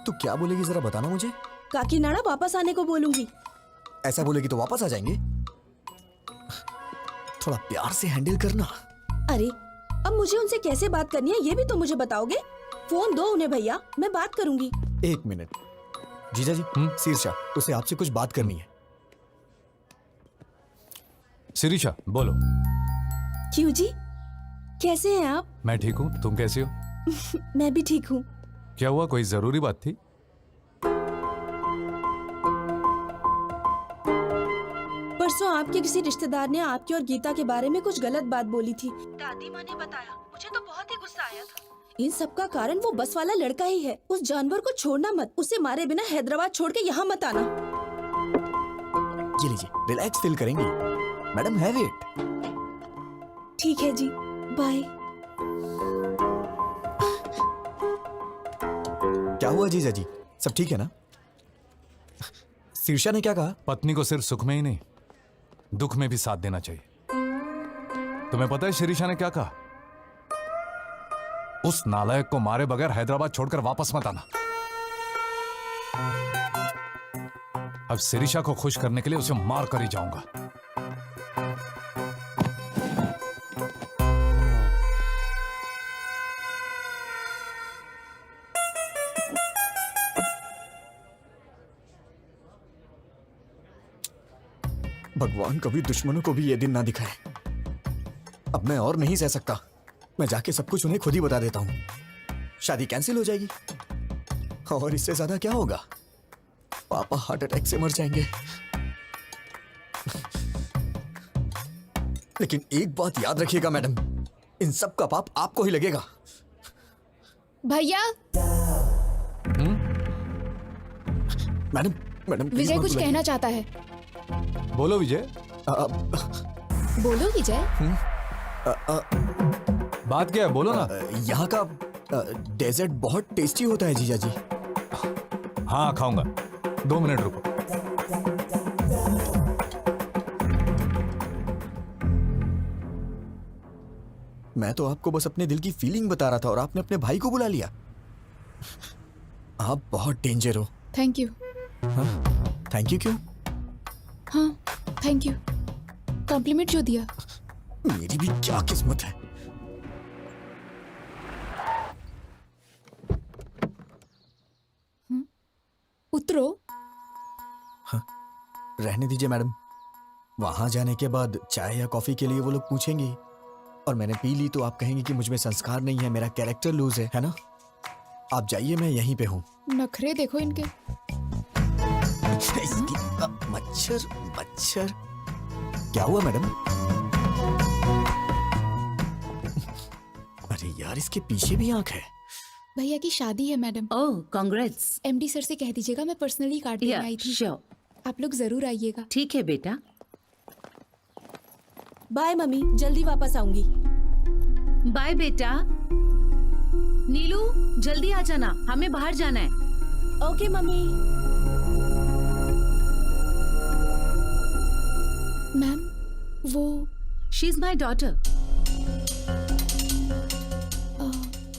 तू क्या बोलेगी जरा बताना मुझे। काकीनाडा वापस आने को बोलूंगी। ऐसा बोलेगी तो वापस आ जाएंगे। थोड़ा प्यार से हैंडल करना। अरे अब मुझे उनसे कैसे बात करनी है ये भी तो मुझे बताओगे। फोन दो उन्हें भैया, मैं बात करूंगी। 1 मिनट। जीजा जी, शीर्षा, उसे आपसे कुछ बात करनी है। शिरीषा बोलो। क्यों जी? कैसे हैं आप? मैं ठीक हूँ, तुम कैसी हो? मैं भी ठीक हूँ। क्या हुआ, कोई जरूरी बात थी? परसों आपके किसी रिश्तेदार ने आपकी और गीता के बारे में कुछ गलत बात बोली थी। दादी माँ ने बताया, मुझे तो बहुत ही गुस्सा आया था। इन सब का कारण वो बस वाला लड़का ही है। उस जानवर को छोड़ना मत, उसे मारे बिना हैदराबाद छोड़ के यहाँ मत आना। ये लीजिए, रिलैक्स फील करेंगी मैडम, हैव इट। ठीक है जी, बाय। क्या हुआ जीजा जी, सब ठीक है ना? शीर्षा ने क्या कहा? पत्नी को सिर्फ सुख में ही नहीं, दुख में भी साथ देना चाहिए। तुम्हें पता है शिरीषा ने क्या कहा? उस नालायक को मारे बगैर हैदराबाद छोड़कर वापस मत आना। अब शिरीषा को खुश करने के लिए उसे मार कर ही जाऊंगा। भगवान कभी दुश्मनों को भी ये दिन ना दिखाए। अब मैं और नहीं सह सकता। मैं जाके सब कुछ उन्हें खुद ही बता देता हूँ। शादी कैंसिल हो जाएगी और इससे ज्यादा क्या होगा? पापा हार्ट अटैक से मर जाएंगे। लेकिन एक बात याद रखिएगा मैडम, इन सब का पाप आपको ही लगेगा। भैया, मैडम मैडम please विजय मत कुछ बुलाइए। कहना चाहता है। बोलो विजय। बोलो विजय। बात क्या है, बोलो ना। यहाँ का डेजर्ट बहुत टेस्टी होता है जीजा जी। हाँ खाऊंगा, 2 मिनट रुको। मैं तो आपको बस अपने दिल की फीलिंग बता रहा था और आपने अपने भाई को बुला लिया। आप बहुत डेंजर हो। Thank you. थैंक यू क्यों? हाँ थैंक यू, कॉम्प्लीमेंट जो दिया। मेरी भी क्या किस्मत है। उतरो। रहने दीजिए मैडम, वहां जाने के बाद चाय या कॉफी के लिए वो लोग पूछेंगे और मैंने पी ली तो आप कहेंगे कि मुझ में संस्कार नहीं है, मेरा कैरेक्टर लूज है ना? आप जाइए, मैं यहीं पे हूँ। नखरे देखो इनके। मच्छर मच्छर। क्या हुआ मैडम? अरे यार, इसके पीछे भी आंख है। भैया की शादी है मैडम। ओह कांग्रेट्स। एमडी सर से कह दीजिएगा मैं पर्सनली कार्ड देने आई थी। श्योर। आप लोग जरूर आइएगा। ठीक है बेटा। बाय मम्मी, जल्दी वापस आऊंगी। बाय बेटा। नीलू जल्दी आ जाना, हमें बाहर जाना है। Okay mummy. मैम वो she is my daughter.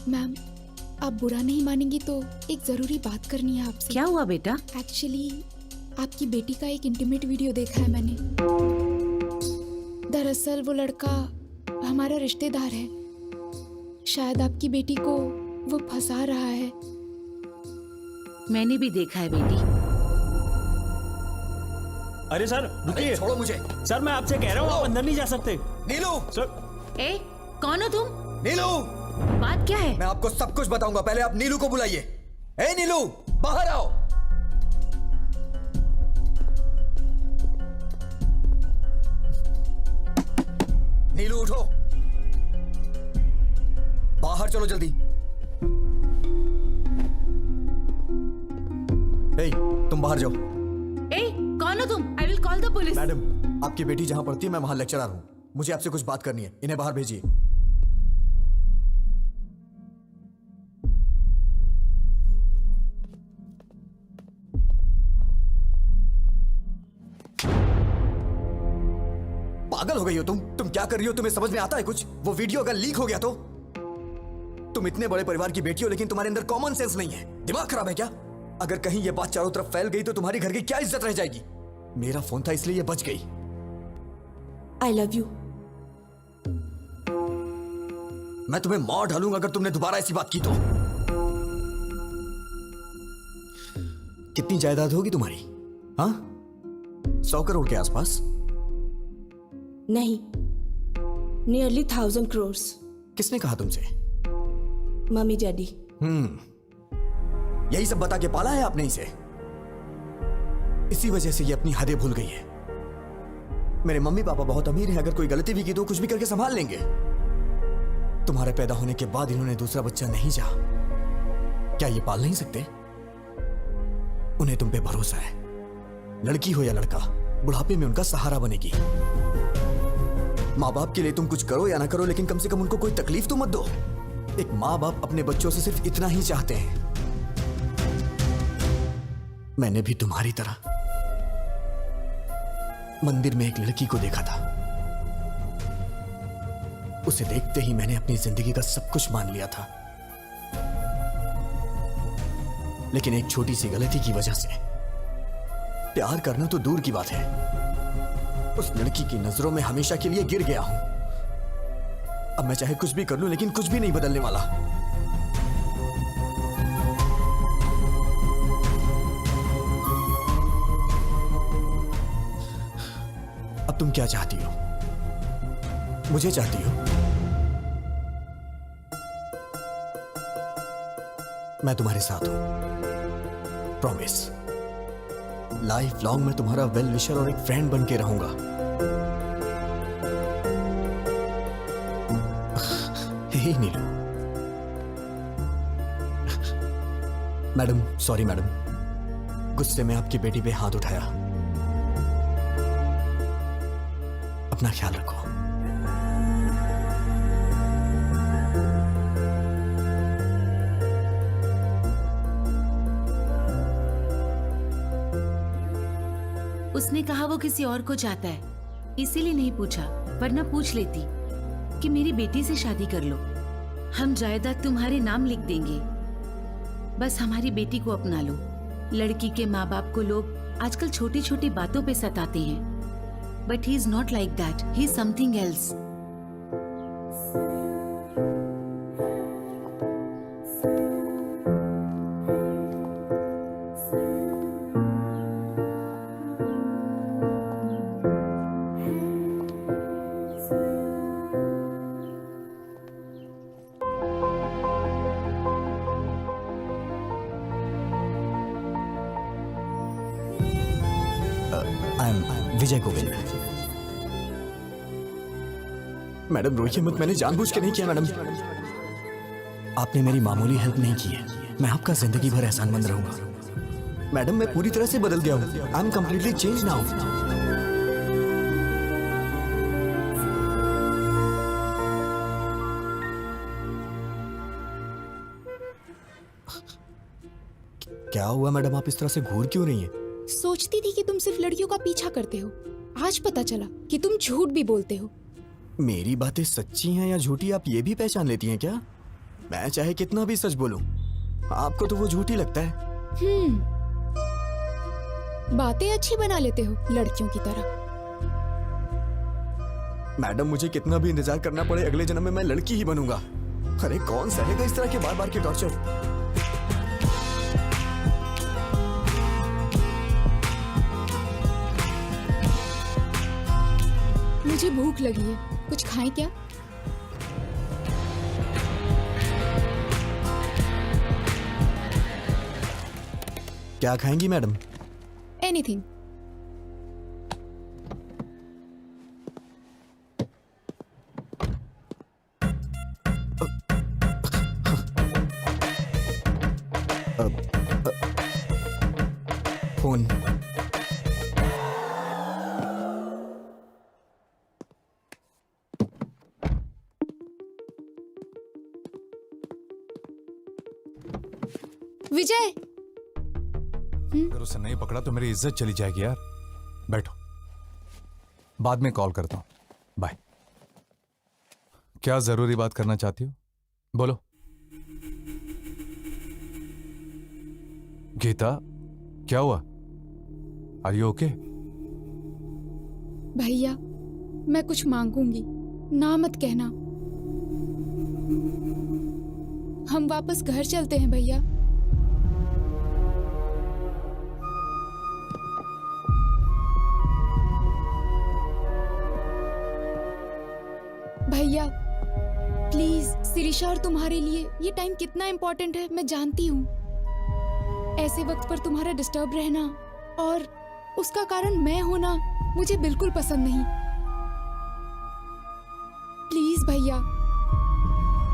Ma'am आप बुरा नहीं मानेंगी तो एक जरूरी बात करनी है आपसे। क्या हुआ बेटा? एक्चुअली आपकी बेटी का एक इंटीमेट वीडियो देखा है मैंने। दरअसल वो लड़का हमारा रिश्तेदार है। शायद आपकी बेटी को वो फंसा रहा है। मैंने भी देखा है बेटी। अरे सर रुकिए, छोड़ो मुझे। सर मैं आपसे कह रहा हूँ, आप अंदर नहीं जा सकते। नीलू! सर ए कौन हो तुम? नीलू! बात क्या है? मैं आपको सब कुछ बताऊंगा, पहले आप नीलू को बुलाइए। ए नीलू, बाहर आओ। नीलू उठो, बाहर चलो जल्दी। ए, तुम बाहर जाओ। ए कौन हो तुम? I will call the police. Madam, आपकी बेटी जहां पढ़ती है मैं वहां लेक्चरर हूं। मुझे आपसे कुछ बात करनी है, इन्हें बाहर भेजिए। पागल हो गई हो तुम क्या कर रही हो? तुम्हें समझ में आता है कुछ? वो वीडियो अगर लीक हो गया तो? तुम इतने बड़े परिवार की बेटी हो लेकिन तुम्हारे अंदर कॉमन सेंस नहीं है। दिमाग खराब है क्या? अगर कहीं ये बात चारों तरफ फैल गई तो तुम्हारी घर की क्या इज्जत रह जाएगी? मेरा फोन था इसलिए ये बच गई। I love you. मैं तुम्हें मार डालूंगा अगर तुमने दोबारा ऐसी बात की तो। कितनी जायदाद होगी तुम्हारी? हाँ, 100 करोड़ के आसपास? नहीं, नियरली 1000 crores। किसने कहा तुमसे? Mummy daddy. यही सब बता के पाला है आपने इसे। इसी वजह से ये अपनी हदें भूल गई है। मेरे मम्मी पापा बहुत अमीर हैं, अगर कोई गलती भी की तो कुछ भी करके संभाल लेंगे। तुम्हारे पैदा होने के बाद इन्होंने दूसरा बच्चा नहीं चाहा। क्या ये पाल नहीं सकते? उन्हें तुम पे भरोसा है। लड़की हो या लड़का, बुढ़ापे में उनका सहारा बनेगी। माँ बाप के लिए तुम कुछ करो या ना करो, लेकिन कम से कम उनको कोई तकलीफ तो मत दो। एक माँ बाप अपने बच्चों से सिर्फ इतना ही चाहते हैं। मैंने भी तुम्हारी तरह मंदिर में एक लड़की को देखा था। उसे देखते ही मैंने अपनी जिंदगी का सब कुछ मान लिया था, लेकिन एक छोटी सी गलती की वजह से प्यार करना तो दूर की बात है, उस लड़की की नजरों में हमेशा के लिए गिर गया हूं। अब मैं चाहे कुछ भी कर लूं, लेकिन कुछ भी नहीं बदलने वाला। अब तुम क्या चाहती हो? मुझे चाहती हो? मैं तुम्हारे साथ हूं, प्रॉमिस। लाइफ लॉन्ग मैं तुम्हारा वेल विशर और एक फ्रेंड बन के रहूंगा। हे नीलू। मैडम, सॉरी मैडम, गुस्से में आपकी बेटी पे हाथ उठाया। अपना ख्याल रखो। उसने कहा वो किसी और को चाहता है, इसीलिए नहीं पूछा, वरना पूछ लेती कि मेरी बेटी से शादी कर लो, हम जायदाद तुम्हारे नाम लिख देंगे, बस हमारी बेटी को अपना लो। लड़की के माँ बाप को लोग आजकल छोटी छोटी बातों पे सताते हैं, but he is not like that, he is something else. Vijay Govind. Madam रोइए मत, मैंने जानबूझ के नहीं किया मैडम। आपने मेरी मामूली हेल्प नहीं की है, मैं आपका जिंदगी भर एहसानमंद रहूंगा। मैडम मैं पूरी तरह से बदल गया हूं। I am completely change now. क्या हुआ मैडम, आप इस तरह से घूर क्यों रही हैं? सोचती थी कि तुम सिर्फ लड़कियों का पीछा करते हो, आज पता चला कि तुम झूठ भी बोलते हो। मेरी बातें सच्ची हैं या झूठी आप ये भी पहचान लेती हैं क्या? मैं चाहे कितना भी सच बोलूं, आपको तो वो झूठी लगता है। बातें अच्छी बना लेते हो लड़कियों की तरह। मैडम मुझे कितना भी इंतजार करना पड़े, अगले जन्म में मैं लड़की ही बनूंगा। अरे कौन सहेगा इस तरह के बार बार के टॉर्चर? मुझे भूख लगी है, कुछ खाएं क्या? क्या खाएंगी मैडम? एनीथिंग। फोन। विजय, अगर उसे नहीं पकड़ा तो मेरी इज्जत चली जाएगी यार। बैठो, बाद में कॉल करता हूं, बाय। क्या जरूरी बात करना चाहती हो? बोलो। गीता, क्या हुआ? Are you okay? भैया मैं कुछ मांगूंगी, ना मत कहना। हम वापस घर चलते हैं भैया। भैया प्लीज सिरिशा और तुम्हारे लिए ये टाइम कितना इम्पोर्टेंट है मैं जानती हूँ। ऐसे वक्त पर तुम्हारा डिस्टर्ब रहना और उसका कारण मैं होना मुझे बिल्कुल पसंद नहीं। प्लीज भैया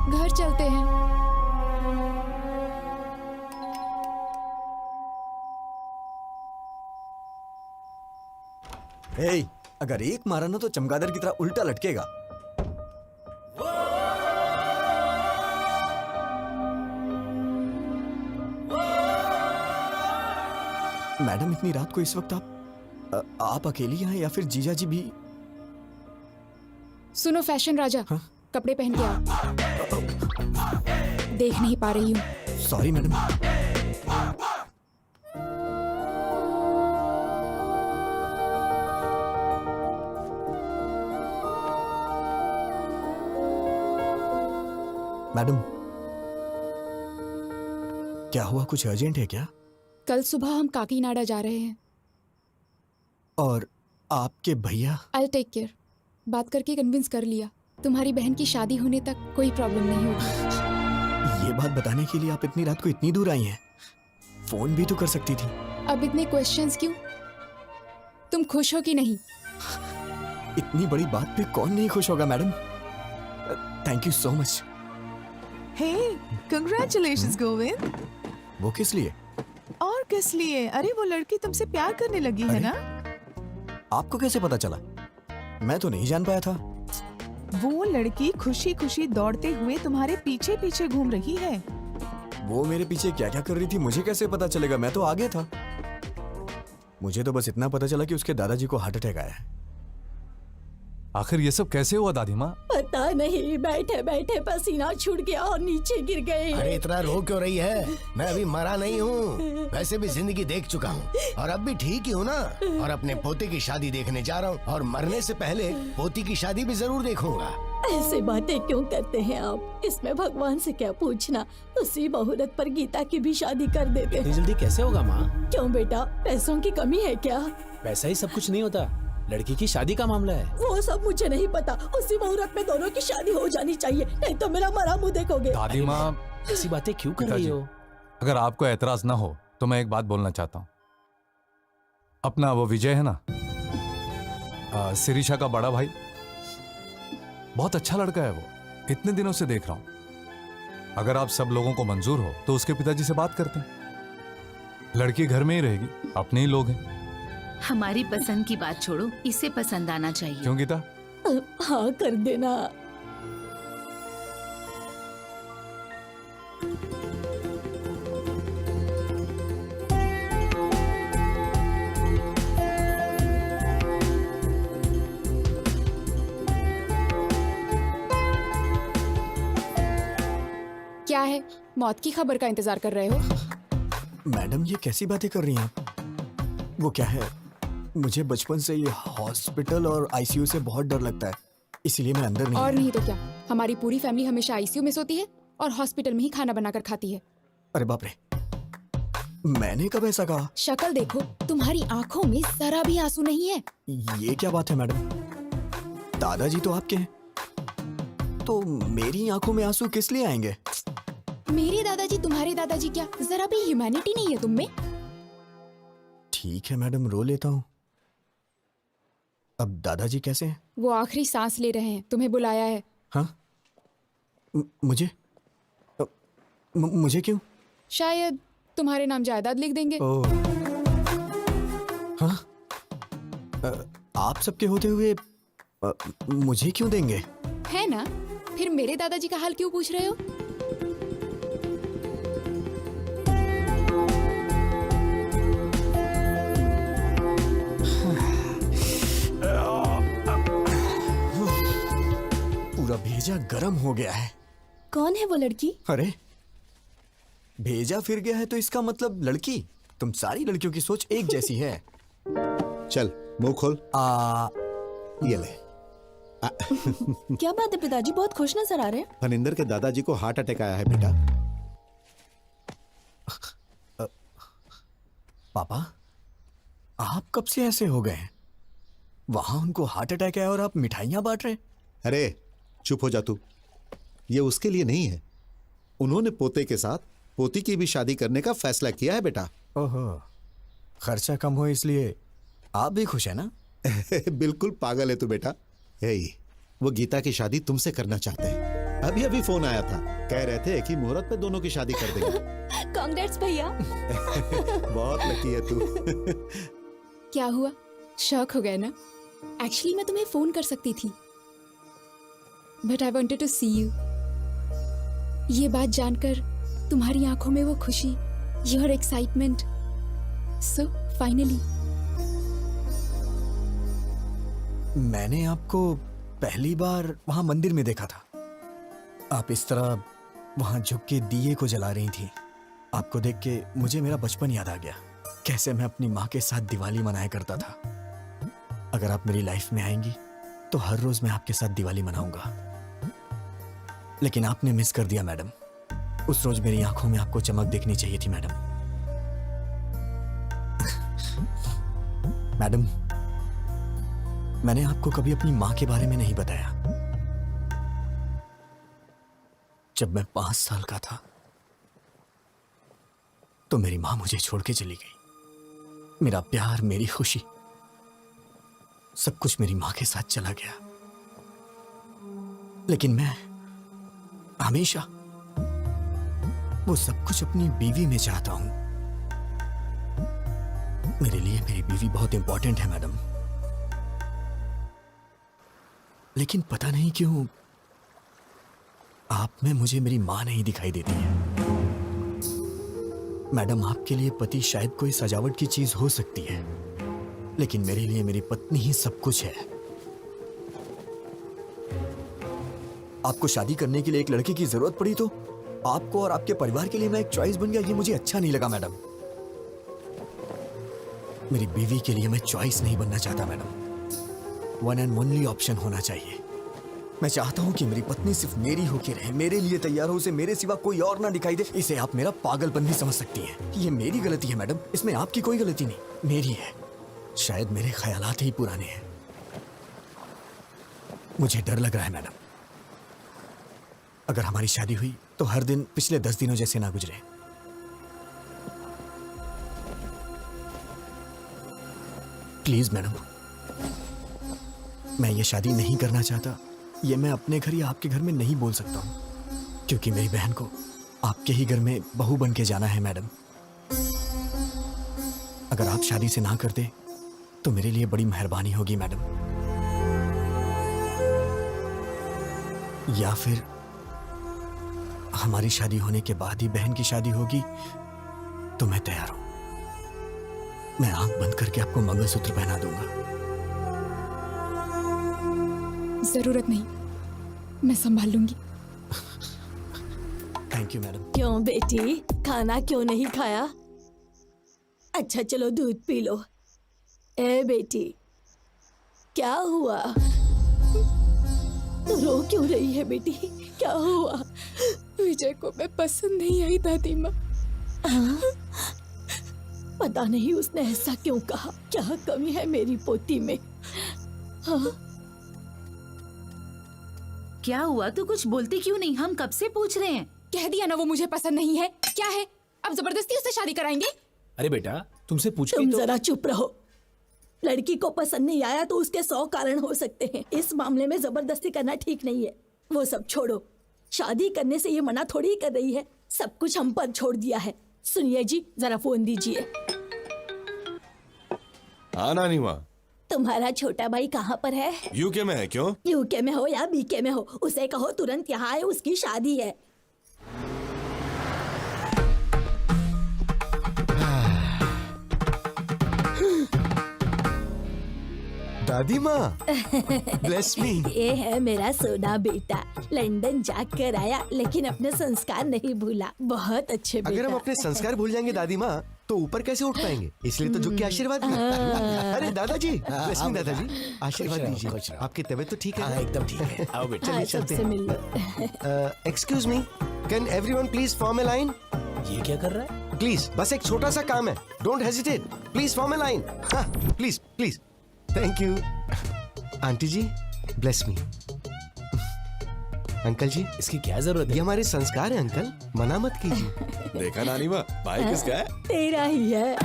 घर चलते हैं। हे, अगर एक मारा ना तो चमगादड़ की तरह उल्टा लटकेगा। मैडम इतनी रात को इस वक्त आप अकेली हैं या फिर जीजा जी भी? सुनो फैशन राजा, हाँ? कपड़े पहन के आओ। देख नहीं पा रही हूँ। Sorry madam. मैडम क्या हुआ, कुछ अर्जेंट है क्या? कल सुबह हम काकीनाडा जा रहे हैं। और आपके भैया? I'll take care. बात करके कन्विंस कर लिया, तुम्हारी बहन की शादी होने तक कोई प्रॉब्लम नहीं होगी। ये बात बताने के लिए आप इतनी रात को इतनी दूर आई हैं? फोन भी तो कर सकती थी। अब इतने क्वेश्चंस क्यों? तुम खुश हो कि नहीं? इतनी बड़ी बात पे कौन नहीं खुश होगा madam. Thank you so much. Hey, congratulations Govind. वो किस लिए? और किस लिए? अरे वो लड़की तुमसे प्यार करने लगी है ना? आपको कैसे पता चला? मैं तो नहीं जान पाया था। वो लड़की खुशी खुशी दौड़ते हुए तुम्हारे पीछे पीछे घूम रही है। वो मेरे पीछे क्या क्या कर रही थी मुझे कैसे पता चलेगा? मैं तो आगे था। मुझे तो बस इतना पता चला कि उसके दादाजी को हार्ट अटैक आया है। आखिर ये सब कैसे हुआ दादी माँ? पता नहीं, बैठे बैठे पसीना छूट गया और नीचे गिर गए। अरे इतना रो क्यों रही है? मैं अभी मरा नहीं हूँ, वैसे भी जिंदगी देख चुका हूँ और अब भी ठीक ही हूँ ना। और अपने पोते की शादी देखने जा रहा हूँ और मरने से पहले पोती की शादी भी जरूर देखूंगा। ऐसे बातें क्यों करते हैं आप? इसमें भगवान से क्या पूछना? उसी मुहूर्त पर गीता की भी शादी कर देते। इतनी जल्दी कैसे होगा माँ? क्यों बेटा, पैसों की कमी है क्या? पैसा ही सब कुछ नहीं होता, लड़की की शादी का मामला है। वो सब मुझे नहीं पता। उसी मुहूर्त में दोनों की शादी हो जानी चाहिए, नहीं तो मेरा मरा मुंह देखोगे। दादी माँ ऐसी बातें क्यों कर रही हो? अगर आपको एतराज ना हो तो मैं एक बात बोलना चाहता हूँ। अपना वो विजय है ना, सिरिशा का बड़ा भाई, बहुत अच्छा लड़का है वो। इतने दिनों से देख रहा हूं। अगर आप सब लोगों को मंजूर हो तो उसके पिताजी से बात करते हैं। लड़की घर में ही रहेगी, अपने ही लोग हैं। हमारी पसंद की बात छोड़ो, इसे पसंद आना चाहिए। क्यों गीता? हाँ कर देना। क्या है, मौत की खबर का इंतजार कर रहे हो? मैडम ये कैसी बातें कर रही हैं आप? वो क्या है, मुझे बचपन से ये हॉस्पिटल और आईसीयू से बहुत डर लगता है, इसीलिए मैं अंदर नहीं और आया। नहीं तो क्या, हमारी पूरी फैमिली हमेशा आईसीयू में सोती है और हॉस्पिटल में ही खाना बनाकर खाती है। अरे बाप रे, मैंने कब ऐसा कहा? शक्ल देखो, तुम्हारी आंखों में जरा भी आंसू नहीं है। ये क्या बात है मैडम? दादाजी तो आपके हैं, तो मेरी आंखों में आंसू किस लिए आएंगे? मेरे दादाजी तुम्हारे दादाजी क्या, जरा भी ह्यूमैनिटी नहीं है तुम में? ठीक है मैडम, रो लेता हूँ। अब दादाजी कैसे हैं? वो आखिरी सांस ले रहे हैं, तुम्हें बुलाया है। हाँ? मुझे मुझे क्यों? शायद तुम्हारे नाम जायदाद लिख देंगे। ओह, हाँ? आप सबके होते हुए मुझे क्यों देंगे? है ना, फिर मेरे दादाजी का हाल क्यों पूछ रहे हो? पूरा भेजा गरम हो गया है। कौन है वो लड़की? अरे भेजा फिर गया है तो इसका मतलब लड़की। तुम सारी लड़कियों की सोच एक जैसी है। चल मुंह खोल। ये ले। क्या बात है पिताजी, बहुत खुश नजर आ रहे हैं। फनिंदर के दादाजी को हार्ट अटैक आया है बेटा। पापा, आप कब से ऐसे हो गए? वहां उनको हार्ट अटैक है और आप मिठाइयां बांट रहे? अरे चुप हो जा तू। ये उसके लिए नहीं है। उन्होंने पोते के साथ पोती की भी शादी करने का फैसला किया है बेटा। ओहो, खर्चा कम हो इसलिए आप भी खुश है ना? बिल्कुल पागल है तू बेटा। यही वो गीता की शादी तुमसे करना चाहते हैं। अभी अभी फोन आया था, कह रहे थे कि मुहूर्त पे दोनों की शादी कर देंगे। कांग्रेट्स भैया। बहुत लकी है तू। क्या हुआ, शॉक हो गए ना? एक्चुअली मैं तुम्हें फोन कर सकती थी, but I wanted to see you. ये बात जानकर तुम्हारी आंखों में वो खुशी, योर एक्साइटमेंट, सो फाइनली। मैंने आपको पहली बार वहां मंदिर में देखा था। आप इस तरह वहां झुक के दिए को जला रही थी। आपको देख के मुझे मेरा बचपन याद आ गया, कैसे मैं अपनी माँ के साथ दिवाली मनाया करता था। अगर आप मेरी लाइफ में आएंगी तो हर रोज मैं आपके साथ दिवाली मनाऊंगा। लेकिन आपने मिस कर दिया मैडम। उस रोज मेरी आंखों में आपको चमक देखनी चाहिए थी मैडम। मैडम, मैंने आपको कभी अपनी मां के बारे में नहीं बताया। जब मैं 5 साल का था तो मेरी मां मुझे छोड़ के चली गई। मेरा प्यार, मेरी खुशी, सब कुछ मेरी मां के साथ चला गया। लेकिन मैं हमेशा वो सब कुछ अपनी बीवी में चाहता हूं। मेरे लिए मेरी बीवी बहुत इंपॉर्टेंट है मैडम। लेकिन पता नहीं क्यों आप में मुझे मेरी मां नहीं दिखाई देती है। मैडम, आपके लिए पति शायद कोई सजावट की चीज हो सकती है, लेकिन मेरे लिए मेरी पत्नी ही सब कुछ है। आपको शादी करने के लिए एक लड़के की जरूरत पड़ी तो आपको और आपके परिवार के लिए मैं एक चॉइस बन गया। ये मुझे अच्छा नहीं लगा मैडम। मेरी बीवी के लिए मैं चॉइस नहीं बनना चाहता madam. One and only option होना चाहिए। मैं चाहता हूं कि मेरी पत्नी सिर्फ मेरी होके रहे, मेरे लिए तैयार हो, उसे मेरे सिवा कोई और ना दिखाई दे। इसे आप मेरा पागलपन भी समझ सकती हैं। ये मेरी गलती है मैडम, इसमें आपकी कोई गलती नहीं, मेरी है। शायद मेरे ख्यालात ही पुराने हैं। मुझे डर लग रहा है मैडम, अगर हमारी शादी हुई तो हर दिन पिछले 10 दिनों जैसे ना गुजरे। प्लीज मैडम, मैं ये शादी नहीं करना चाहता। ये मैं अपने घर या आपके घर में नहीं बोल सकता हूं, क्योंकि मेरी बहन को आपके ही घर में बहू बन के जाना है मैडम। अगर आप शादी से ना करते तो मेरे लिए बड़ी मेहरबानी होगी मैडम। या फिर हमारी शादी होने के बाद ही बहन की शादी होगी तो मैं तैयार हूं। मैं आंख बंद करके आपको मंगलसूत्र पहना दूंगा। जरूरत नहीं, मैं संभाल लूंगी। Thank you madam. क्यों बेटी, खाना क्यों नहीं खाया? अच्छा चलो दूध पी लो। ए बेटी, क्या हुआ? तू रो क्यों रही है बेटी? क्या हुआ? विजय को मैं पसंद नहीं आई दादी माँ। पता नहीं उसने ऐसा क्यों कहा। क्या कमी है मेरी पोती में? हाँ? क्या हुआ? तू कुछ बोलती क्यों नहीं? हम कब से पूछ रहे हैं। कह दिया ना वो मुझे पसंद नहीं है। क्या है, अब जबरदस्ती उससे शादी कराएंगे? अरे बेटा, तुमसे पूछ तुम जरा चुप रहो। लड़की को पसंद नहीं आया तो उसके 100 कारण हो सकते हैं। इस मामले में जबरदस्ती करना ठीक नहीं है। वो सब छोड़ो, शादी करने से ये मना थोड़ी कर रही है। सब कुछ हम पर छोड़ दिया है। सुनिए जी, जरा फोन दीजिए। हाँ नानी माँ, तुम्हारा छोटा भाई कहाँ पर है? यूके में है। क्यों? यूके में हो या बीके में हो, उसे कहो तुरंत यहाँ आए, उसकी शादी है। दादी माँ, ब्लेस मी। ये है मेरा सोना बेटा, लंदन जाकर आया लेकिन अपने संस्कार नहीं भूला। बहुत अच्छे बेटा। अगर हम अपने संस्कार भूल जाएंगे दादी माँ तो ऊपर कैसे उठ पाएंगे? इसलिए तो झुक के आशीर्वाद दो। अरे दादाजी, ब्लेस मी दादाजी, आशीर्वाद दीजिए। आपकी तबीयत तो ठीक है? एकदम ठीक है। आओ बेटा, चलिए चलते हैं। Excuse me, can everyone please form a line? ये क्या कर रहा है? प्लीज, बस एक छोटा सा काम है। Don't hesitate, please form a line. Please please, thank you. Aunty ji, bless me. Uncle ji इसकी क्या जरूरत है? ये हमारे संस्कार है अंकल, मना मत कीजिए। देखा नानी माँ, भाई किसका है? तेरा ही है।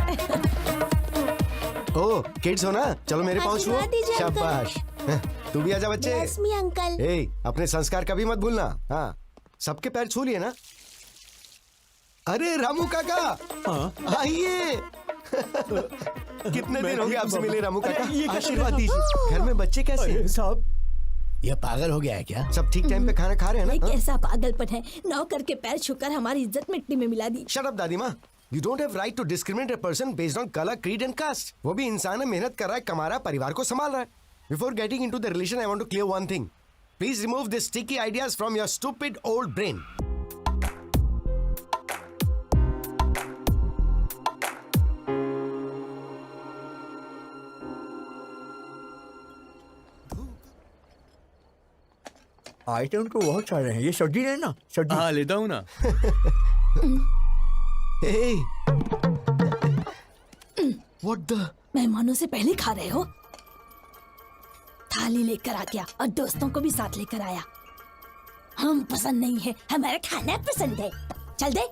ओ किड्स हो ना, चलो मेरे पाँव छुओ। आशीर्वाद दीजिए, अंकल। शाबाश। तू भी आजा बच्चे। Bless me, uncle. ए, अपने संस्कार कभी मत भूलना। हाँ, सबके पैर छू लिए ना? अरे रामू काका, आइए। कितने दिन हो गए आपसे मिले रामू काका? आशीर्वाद दीजिए। घर में बच्चे कैसे हैं? साहब ये पागल हो गया है क्या? सब ठीक टाइम पे खाना खा रहे हैं ये ना? कैसा पागलपन है, नौकर के पैर छूकर हमारी इज्जत मिट्टी में मिला दी। शट अप दादी माँ। You don't have right to discriminate a person based on color, creed and caste. वो भी इंसान है, मेहनत कर रहा है, कमा रहा है, परिवार को संभाल रहा है। Before getting into the relation, I want to clear one thing. Please remove these sticky ideas from your stupid old brain. Item तो बहुत सारे हैं, ये सब्जी है ना? सब्जी। हाँ लेता हूँ ना। Hey. What the? मेहमानों से पहले खा रहे हो? थाली लेकर आ गया और दोस्तों को भी साथ लेकर आया। हम पसंद नहीं है, हमारा खाना पसंद है। चल दे।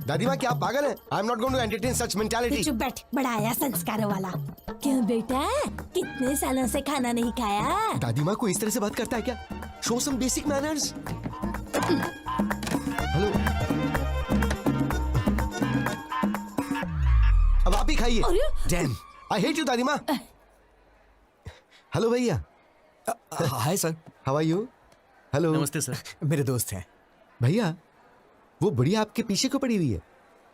दादी माँ क्या आप पागल हैं? I'm not going to entertain such mentality. तू चुप बैठ, बड़ा आया संस्कारों वाला। क्यों बेटा, कितने सालों से खाना नहीं खाया? दादी माँ को इस तरह से बात करता है क्या? Show some basic manners. Hello. अब आप ही खाइए। Damn, I hate you दादी माँ। हेलो भैया। Hi sir. How are you? Hello. नमस्ते सर। मेरे दोस्त हैं। भैया, वो बुढ़िया आपके पीछे क्यों पड़ी हुई है?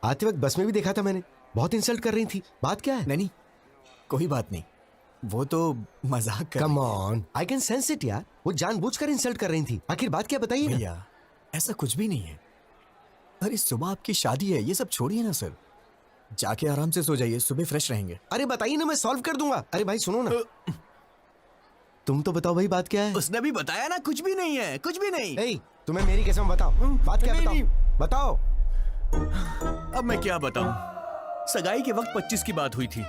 आते वक्त बस में भी देखा था मैंने, बहुत इंसल्ट कर रही थी। बात क्या है? नहीं, कोई बात नहीं, वो तो मजाक कर। Come on, I can sense it यार। वो जानबूझकर इंसल्ट कर रही थी। आखिर बात क्या बताइए ना। भैया ऐसा कुछ भी नहीं है। अरे सुबह आपकी शादी है, ये सब छोड़िए ना सर। जाके आराम से सो जाइए, सुबह फ्रेश रहेंगे। अरे बताइए ना, मैं सॉल्व कर दूंगा। अरे भाई सुनो ना, तुम तो बताओ भाई बात क्या है? उसने भी बताया ना, कुछ भी नहीं है, कुछ भी नहीं। ए, तुम्हें मेरी कसम बताओ, बात क्या? नहीं, बताओ। अब मैं क्या बताऊं? सगाई के वक्त 25 की बात हुई थी,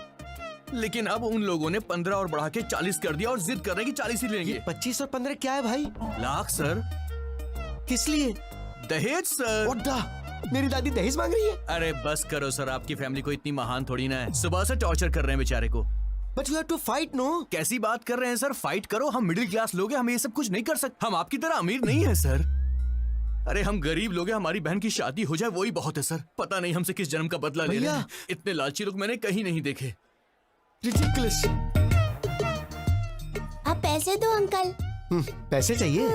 लेकिन अब उन लोगों ने 15 और बढ़ा के 40 कर दिया और जिद कर रहे हैं कि 40 ही लेंगे। 25 और 15 क्या है भाई? लाख सर। किस लिए? दहेज सर। What the? मेरी दादी दहेज मांग रही है? अरे बस करो सर, आपकी फैमिली को इतनी महान थोड़ी ना है। सुबह से टॉर्चर कर रहे हैं बेचारे को। But you have to fight, no? कैसी बात कर रहे हैं सर? फाइट करो, हम मिडिल क्लास लोग हैं, हम ये सब कुछ नहीं कर सकते। हम आपकी तरह अमीर नहीं है सर। अरे हम गरीब लोग हैं, हमारी बहन की शादी हो जाए वही बहुत है सर। पता नहीं हमसे किस जन्म का बदला ले रहे हैं। इतने लालची लोग मैंने कहीं नहीं देखे। Ridiculous. आप पैसे दो अंकल। पैसे चाहिए?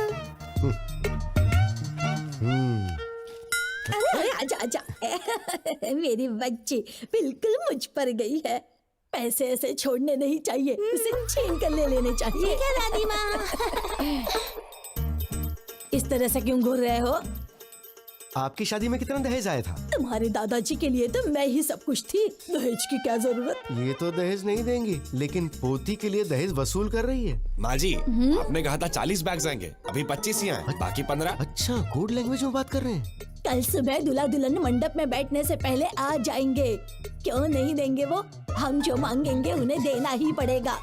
अरे आजा आजा। मेरी बच्ची बिल्कुल मुझ पर गई है। पैसे ऐसे छोड़ने नहीं चाहिए, उसे छीन कर ले लेने चाहिए। ठीक है दादी माँ। इस तरह से क्यों घूर रहे हो? आपकी शादी में कितना दहेज आया था? तुम्हारे दादाजी के लिए तो मैं ही सब कुछ थी, दहेज की क्या जरूरत? ये तो दहेज नहीं देंगी, लेकिन पोती के लिए दहेज वसूल कर रही है। माँ जी, आपने कहा था 40 बैग्स आएंगे, अभी 25 ही आए, बाकी 15। अच्छा, कोड लैंग्वेज में बात कर रहे हैं। कल सुबह दूल्हा दुल्हन मंडप में बैठने से पहले आ जाएंगे। क्यों नहीं देंगे वो? हम जो मांगेंगे उन्हें देना ही पड़ेगा।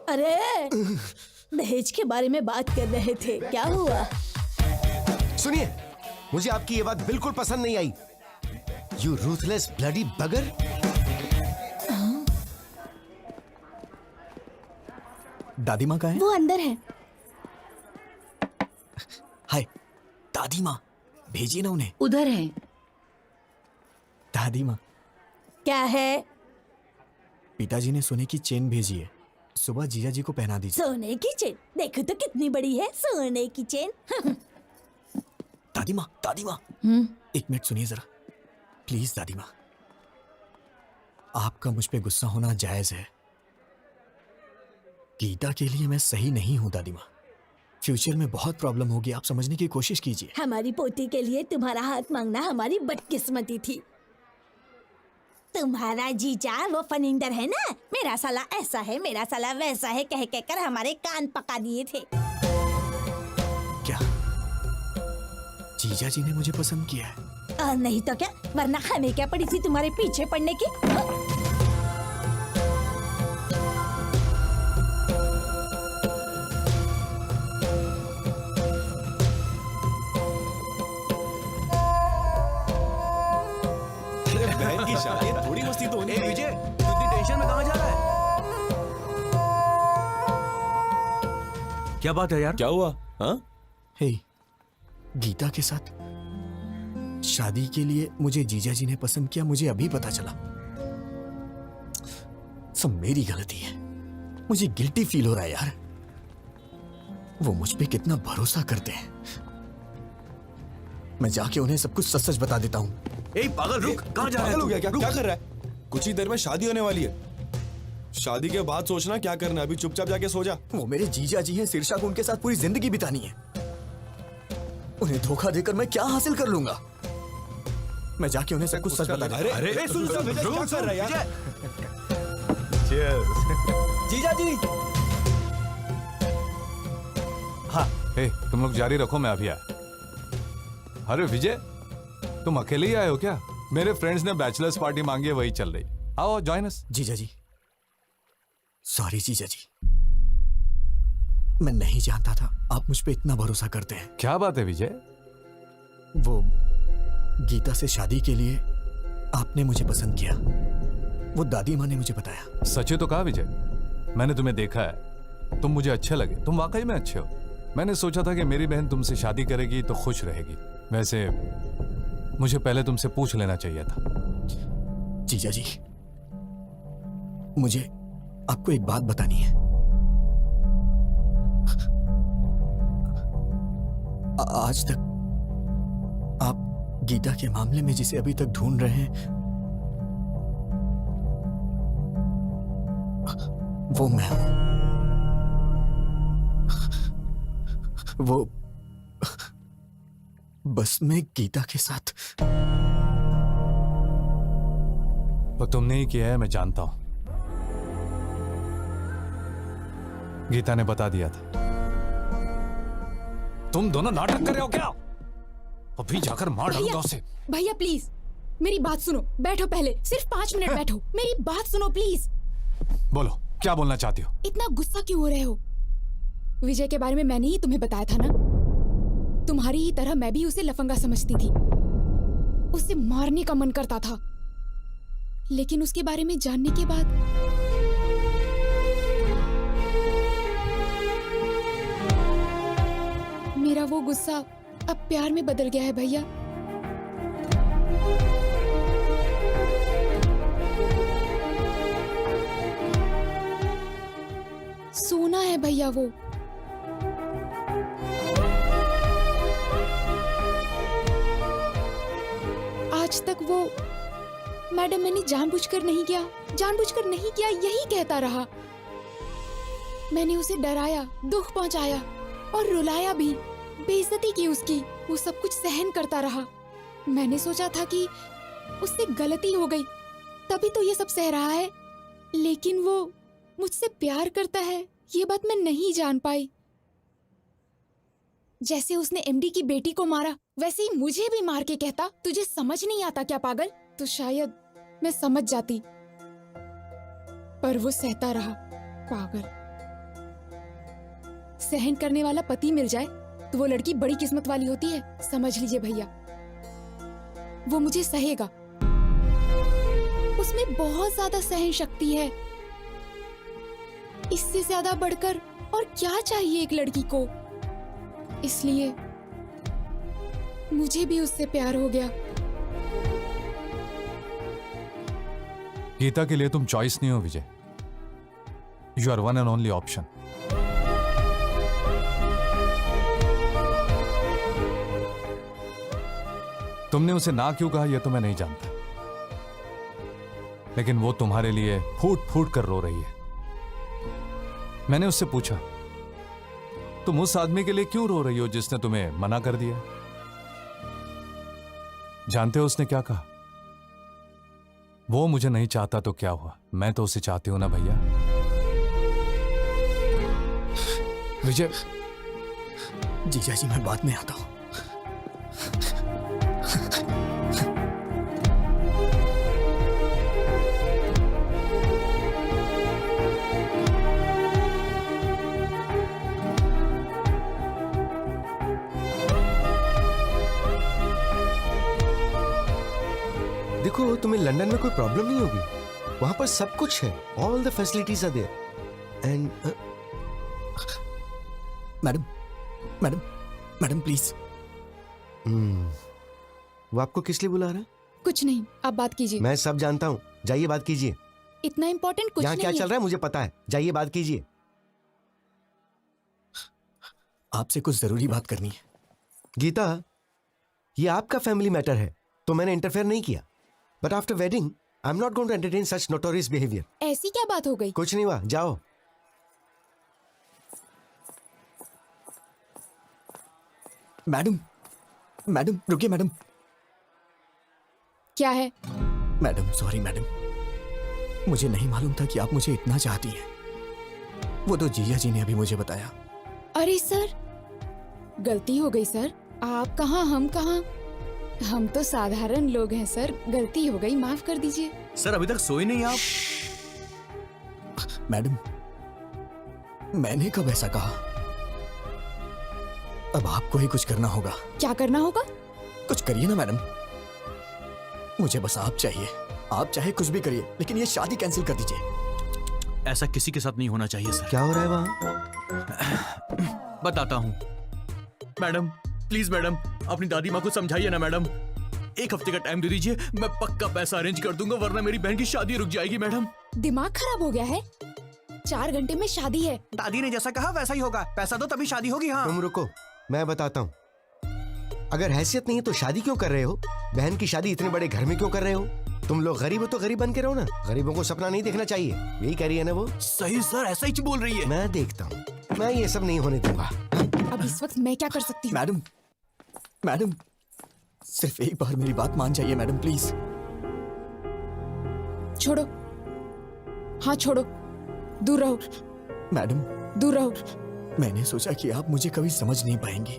अरे दहेज के बारे में बात कर रहे थे, क्या हुआ? सुनिए, मुझे आपकी ये बात बिल्कुल पसंद नहीं आई। यू रूथलेस ब्लडी बगर। दादी माँ कहाँ है? वो अंदर है। हाय दादी माँ, भेजिए ना उन्हें। उधर है। दादी माँ, क्या है? पिताजी ने सोने की चेन भेजी है, सुबह जीजा जी को पहना दीजिए। सोने की चेन? देखो तो कितनी बड़ी है सोने की चेन। दादी माँ, एक मिनट सुनिए जरा, प्लीज दादी माँ। आपका मुझ पे गुस्सा होना जायज है। गीता के लिए मैं सही नहीं हूँ दादी माँ। फ्यूचर में बहुत प्रॉब्लम होगी, आप समझने की कोशिश कीजिए। हमारी पोती के लिए तुम्हारा हाथ मांगना हमारी बदकिस्मती थी। तुम्हारा जीजा वो फनिंदर है ना, मेरा साला ऐसा है, मेरा साला वैसा है कह कर हमारे कान पका दिए थे। क्या जीजा जी ने मुझे पसंद किया है? नहीं तो क्या, वरना हमें क्या पड़ी थी तुम्हारे पीछे पड़ने की? क्या बात है यार? क्या हुआ? हाँ? हे, गीता के साथ शादी के लिए मुझे जीजा जी ने पसंद किया, मुझे अभी पता चला। सब मेरी गलती है, मुझे गिल्टी फील हो रहा है यार। वो मुझ पे कितना भरोसा करते हैं। मैं जाके उन्हें सब कुछ सच सच बता देता हूँ। ए पागल रुक, कहाँ जा रहा है पागल तू? हो गया क्या? रुक। क्या कर रहा है? कुछ ही देर में शादी होने वाली है। शादी के बाद सोचना क्या करना है। अभी चुपचाप जाके सो जा। वो मेरे जीजा जी हैं, शीर्षा को उनके साथ पूरी जिंदगी बितानी है। उन्हें धोखा देकर मैं क्या हासिल कर लूंगा? मैं जाके उन्हें सब कुछ सच बता दूंगा। अरे सुन सुन विजय, क्या कर रहा है यार? जीजा जी। हाँ, हे, तुम लोग जारी रखो, मैं अभी आया। अरे विजय, तुम अकेले ही आए हो क्या? मेरे फ्रेंड्स ने बैचलर्स पार्टी मांगी है, वही चल रही। आओ जॉइन अस। जीजा जी, सॉरी जीजा जी, मैं नहीं जानता था आप मुझ पे इतना भरोसा करते हैं। क्या बात है विजय? वो गीता से शादी के लिए आपने मुझे पसंद किया, वो दादी माँ ने मुझे बताया। सच तो कहा विजय, मैंने तुम्हें देखा है, तुम मुझे अच्छे लगे, तुम वाकई में अच्छे हो। मैंने सोचा था कि मेरी बहन तुमसे शादी करेगी तो खुश रहेगी। वैसे मुझे पहले तुमसे पूछ लेना चाहिए था। जीजा जी, मुझे आपको एक बात बतानी है। आज तक आप गीता के मामले में जिसे अभी तक ढूंढ रहे हैं, वो मैं हूं। वो बस मैं गीता के साथ। वो तुमने ही किया है, मैं जानता हूं। गीता ने बता दिया था। तुम दोनों नाटक कर रहे हो क्या? अभी जाकर मार डालूंगा उसे। भैया प्लीज मेरी बात सुनो, बैठो पहले, सिर्फ 5 मिनट बैठो, मेरी बात सुनो प्लीज। बोलो, क्या बोलना चाहती हो? इतना गुस्सा क्यों हो रहे हो? विजय के बारे में मैंने ही तुम्हें बताया था ना। तुम्हारी ही तरह मैं भी उसे लफंगा समझती थी, उसे मारने का मन करता था, लेकिन उसके बारे में जानने के बाद मेरा वो गुस्सा अब प्यार में बदल गया है भैया। सोना है भैया वो। आज तक वो मैडम मैंने जानबूझकर नहीं किया, जानबूझकर नहीं किया, यही कहता रहा। मैंने उसे डराया, दुख पहुंचाया और रुलाया भी, बेइज्जती की उसकी। वो सब कुछ सहन करता रहा। मैंने सोचा था कि उससे गलती हो गई, तभी तो ये सब सह रहा है, लेकिन वो मुझसे प्यार करता है, ये बात मैं नहीं जान पाई। जैसे उसने एमडी की बेटी को मारा, वैसे ही मुझे भी मार के कहता, तुझे समझ नहीं आता क्या पागल? तो शायद मैं समझ जाती, पर वो सहता रहा, पागल। सहन करने वाला पति मिल जाए तो वो लड़की बड़ी किस्मत वाली होती है, समझ लीजिए भैया। वो मुझे सहेगा, उसमें बहुत ज्यादा सहन शक्ति है। इससे ज्यादा बढ़कर और क्या चाहिए एक लड़की को? इसलिए मुझे भी उससे प्यार हो गया। गीता के लिए तुम चॉइस नहीं हो Vijay, you are one and only option. तुमने उसे ना क्यों कहा यह तो मैं नहीं जानता, लेकिन वो तुम्हारे लिए फूट फूट कर रो रही है। मैंने उससे पूछा, तुम उस आदमी के लिए क्यों रो रही हो जिसने तुम्हें मना कर दिया? जानते हो उसने क्या कहा? वो मुझे नहीं चाहता तो क्या हुआ, मैं तो उसे चाहती हूं ना भैया। विजय, जीजा जी मैं बाद में आता हूं। देखो, तुम्हें लंदन में कोई प्रॉब्लम नहीं होगी। वहां पर सब कुछ है, all the facilities are there. And madam madam madam please. वो आपको किस लिए बुला रहा है? कुछ नहीं, आप बात कीजिए। मैं सब जानता हूँ, जाइए बात कीजिए। इतना इम्पोर्टेंट कुछ यहाँ नहीं क्या है। चल रहा है मुझे पता है, जाइए बात कीजिए। आपसे कुछ जरूरी बात करनी है। गीता, ये आपका फैमिली मैटर है तो मैंने इंटरफेयर नहीं किया, but after wedding I am not going to entertain such notorious behaviour. ऐसी क्या बात हो गई? कुछ नहीं हुआ, जाओ। मैडम मैडम रुकिए मैडम। क्या है? मैडम सॉरी मैडम, मुझे नहीं मालूम था कि आप मुझे इतना चाहती हैं। वो तो जीजा जी ने अभी मुझे बताया। अरे सर, गलती हो गई सर। आप कहाँ, हम कहाँ? हम तो साधारण लोग हैं सर, गलती हो गई, माफ कर दीजिए। सर अभी तक सोए नहीं आप? मैडम मैंने कब ऐसा कहा? अब आपको ही कुछ करना होगा। क्या करना होगा? कुछ करिए ना मैडम, मुझे बस आप चाहिए। आप चाहे कुछ भी करिए, लेकिन ये शादी कैंसिल कर दीजिए। ऐसा किसी के साथ नहीं होना चाहिए सर। क्या हो रहा है वहाँ? बताता हूँ। मैडम प्लीज मैडम, अपनी दादी माँ को समझाइए ना मैडम। 1 हफ्ते का टाइम दे दीजिए, मैं पक्का पैसा अरेंज कर दूंगा, वरना मेरी बहन की शादी रुक जाएगी मैडम। दिमाग खराब हो गया है? 4 घंटे में शादी है। दादी ने जैसा कहा वैसा ही होगा, पैसा दो तभी शादी होगी। हाँ तुम रुको, मैं बताता हूँ। अगर हैसियत नहीं है तो शादी क्यों कर रहे हो? बहन की शादी इतने बड़े घर में क्यों कर रहे हो? तुम लोग गरीब हो तो गरीब बन के रहो ना, गरीबों को सपना नहीं देखना चाहिए, यही कह रही है ना वो? सही सर, ऐसा ही बोल रही है। मैं देखता हूँ, मैं ये सब नहीं होने दूंगा। अब इस वक्त मैं क्या कर सकती हूँ? मैडम मैडम सिर्फ एक बार मेरी बात मान जाइए मैडम प्लीज। छोड़ो, हाँ छोड़ो, दूर रहो मैडम दूर रहो। मैंने सोचा कि आप मुझे कभी समझ नहीं पाएंगे।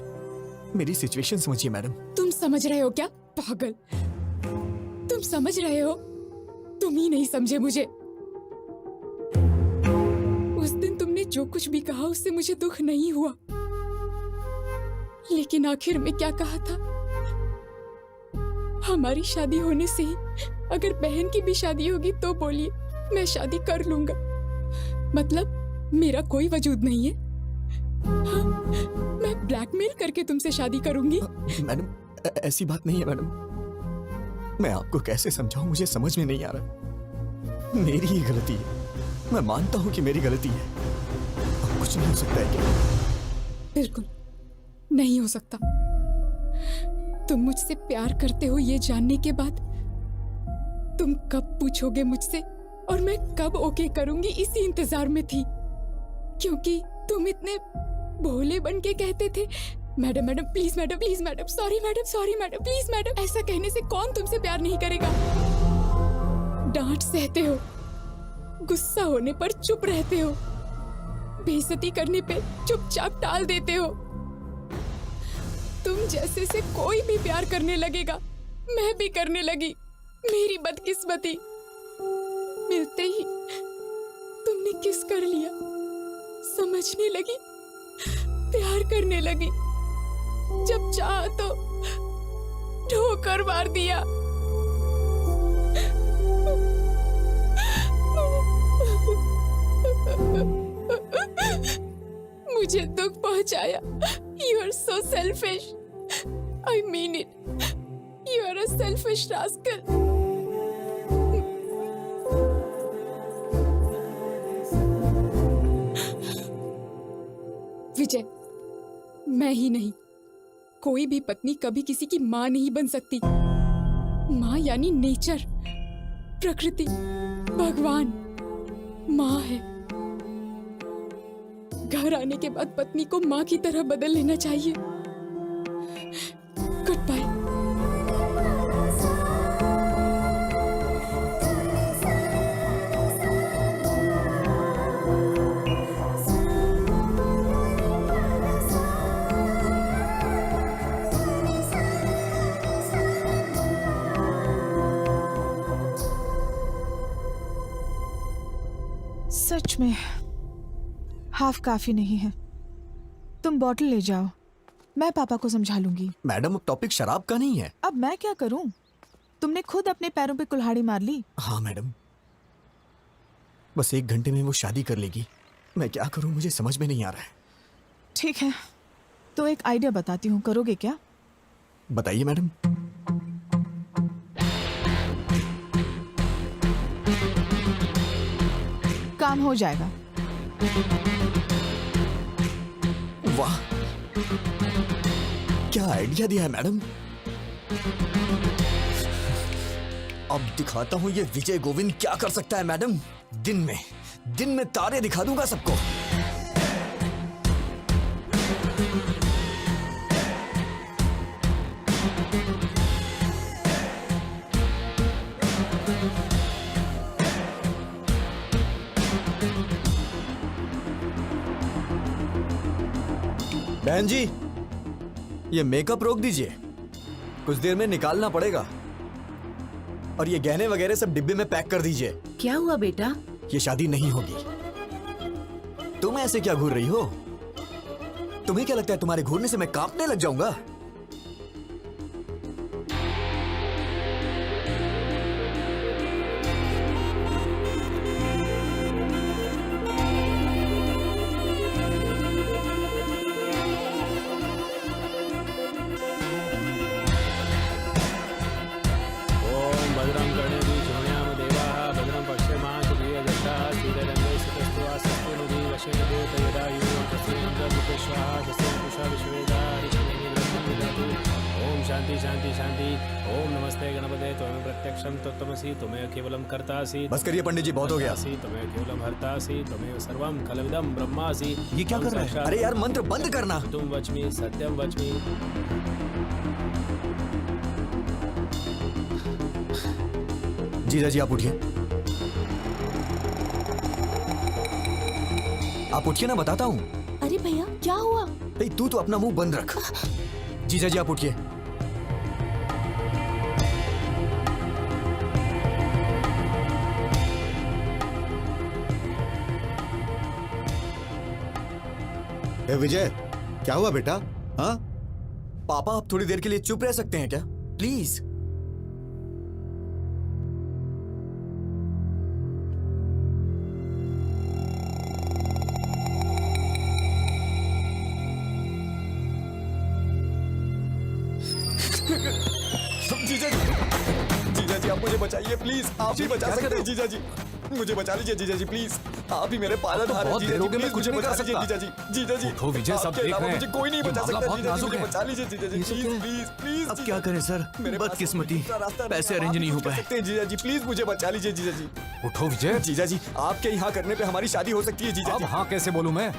मेरी सिचुएशन समझिए मैडम। तुम समझ रहे हो क्या पागल? तुम समझ रहे हो? तुम ही नहीं समझे मुझे। उस दिन तुमने जो कुछ भी कहा उससे मुझे दुख नहीं हुआ, लेकिन आखिर में क्या कहा था? हमारी शादी होने से ही अगर बहन की भी शादी होगी तो बोलिए, मैं शादी कर लूंगा। मतलब मेरा कोई वजूद नहीं है? हाँ, मैं ब्लैकमेल करके तुमसे शादी करूंगी? मैडम ऐसी बात नहीं है मैडम। मैं आपको कैसे समझाऊं, मुझे समझ में नहीं आ रहा। मेरी ही गलती है, मैं मानता हूं कि मेरी गलती है। अब कुछ नहीं हो सकता है क्या? बिल्कुल नहीं हो सकता। तुम मुझसे प्यार करते हो ये जानने के बाद तुम कब पूछोगे मुझसे और मैं कब ओके करूंगी, इसी इंतजार में थी। क्योंकि तुम इतने भोले बन के कहते थे, madam madam please madam, please madam, sorry madam please madam. ऐसा कहने से कौन तुमसे प्यार नहीं करेगा? डांट सहते हो, गुस्सा होने पर चुप रहते हो, बेइज्जती करने पे चुपचाप टाल देते हो। तुम जैसे से कोई भी प्यार करने लगेगा, मैं भी करने लगी। मेरी बदकिस्मती, मिलते ही तुमने किस कर लिया, समझने लगी, प्यार करने लगी। जब चाहा तो ठोकर मार दिया। मुझे दुख पहुंचाया। You are so selfish. I mean it. You are a selfish rascal. विजय, मैं ही नहीं, कोई भी पत्नी कभी किसी की माँ नहीं बन सकती। माँ यानी नेचर, प्रकृति, भगवान माँ है। घर आने के बाद पत्नी को माँ की तरह बदल लेना चाहिए। Good bye. सच में हाफ काफी नहीं है। तुम बॉटल ले जाओ, मैं पापा को समझा लूंगी। मैडम अब टॉपिक शराब का नहीं है। अब मैं क्या करूं? तुमने खुद अपने पैरों पे कुल्हाड़ी मार ली। हाँ मैडम, बस 1 घंटे में वो शादी कर लेगी। मैं क्या करूं, मुझे समझ में नहीं आ रहा है। ठीक है, तो एक आइडिया बताती हूँ, करोगे क्या? बताइए मैडम। काम हो जाएगा। वाह, क्या आइडिया दिया है मैडम। अब दिखाता हूँ ये विजय गोविंद क्या कर सकता है मैडम। दिन में तारे दिखा दूंगा सबको। बहन जी, ये मेकअप रोक दीजिए, कुछ देर में निकालना पड़ेगा। और ये गहने वगैरह सब डिब्बे में पैक कर दीजिए। क्या हुआ बेटा? ये शादी नहीं होगी। तुम ऐसे क्या घूर रही हो? तुम्हें क्या लगता है तुम्हारे घूरने से मैं कांपने लग जाऊंगा? शांति शांति शांति। ओम नमस्ते गणपते त्वमेव प्रत्यक्षं तत्त्वमसि त्वमेव केवलं कर्तासि। बस करिए पंडित जी, बहुत हो गया। त्वमेव केवलं हर्तासि त्वमेव सर्वं खलविदं ब्रह्मासि। ये क्या कर रहा है? अरे यार, मंत्र बंद करना। तुम वच्मि सत्यम वच्मि। जीजा जी आप उठिए, आप उठिए ना, बताता हूँ। अरे भैया क्या हुआ? भाई तू तो अपना मुंह बंद रख। जीजा जी आप उठिए। ए विजय, क्या हुआ बेटा? हाँ पापा, आप थोड़ी देर के लिए चुप रह सकते हैं क्या, प्लीज? जीजा जी आप मुझे बचाइए प्लीज, आप ही बचा सकते हैं। जीजा जी मुझे बचा लीजिए, जीजा जी प्लीज, आप ही मेरे पालनहार हैं। जीजा जी प्लीज मुझे बचा लीजिए। जीजा जी, जीजा जी उठो विजय, सब आपके देख अलावा रहे हैं। मुझे कोई नहीं बचा मामला सकता। बहुत जीजा जी नाजुक मुझे है। बचा लीजिए। जीजा जी प्लीज प्लीज प्लीज। अब क्या करें सर, बदकिस्मती, पैसे अरेंज नहीं हो पाए। जीजा जी प्लीज मुझे बचा लीजिए। जीजा जी, उठो विजय। जीजा जी आपके यहाँ करने पे हमारी शादी हो सकती है। जीजा अब जी हाँ कैसे बोलूं मैं?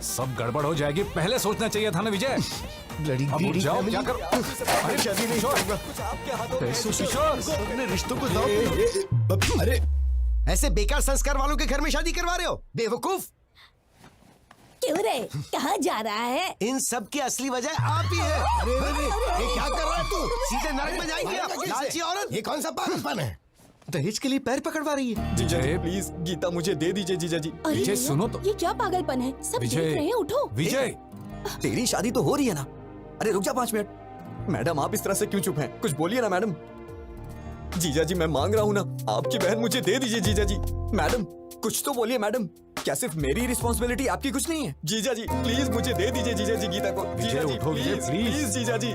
सब गड़बड़ हो जाएगी, पहले सोचना चाहिए था ना विजय। अब उठ जाओ, क्या करो? अरे शादी नहीं होगा, कुछ आपके हाथों में। अपने रिश्तों को दांव। अरे ऐसे बेकार संस्कार वालों के घर में शादी करवा रहे हो, बेवकूफ। क्यों रे, कहाँ जा रहा है? इन सब की असली वजह आप ही है। अरे ये क्या कर रहा है तू? सीधे नरक में जाएगी आप, लालची औरत। ये कौन सा पागलपन है? दहेज के लिए पैर पकड़वा रही है। जीजा जी प्लीज, गीता मुझे दे दीजिए। जीजा जी अरे विजय, भैया, सुनो तो। ये क्या पागलपन है? सब देख विजय, रहे हैं, उठो। विजय तेरी शादी तो हो रही है ना। अरे रुक जा 5 मिनट। मैडम आप इस तरह से क्यों चुप हैं? कुछ बोलिए ना मैडम। जीजा जी मैं मांग रहा हूँ ना, आपकी बहन मुझे दे दीजिए। जीजा जी, मैडम कुछ तो बोलिए मैडम। क्या सिर्फ मेरी रिस्पॉन्सिबिलिटी, आपकी कुछ नहीं है? जीजा जी प्लीज मुझे दे दीजिए। जीजा जी गीता को। जीजा जी उठो विजय, प्लीज प्लीज। प्लीज। जीजा जी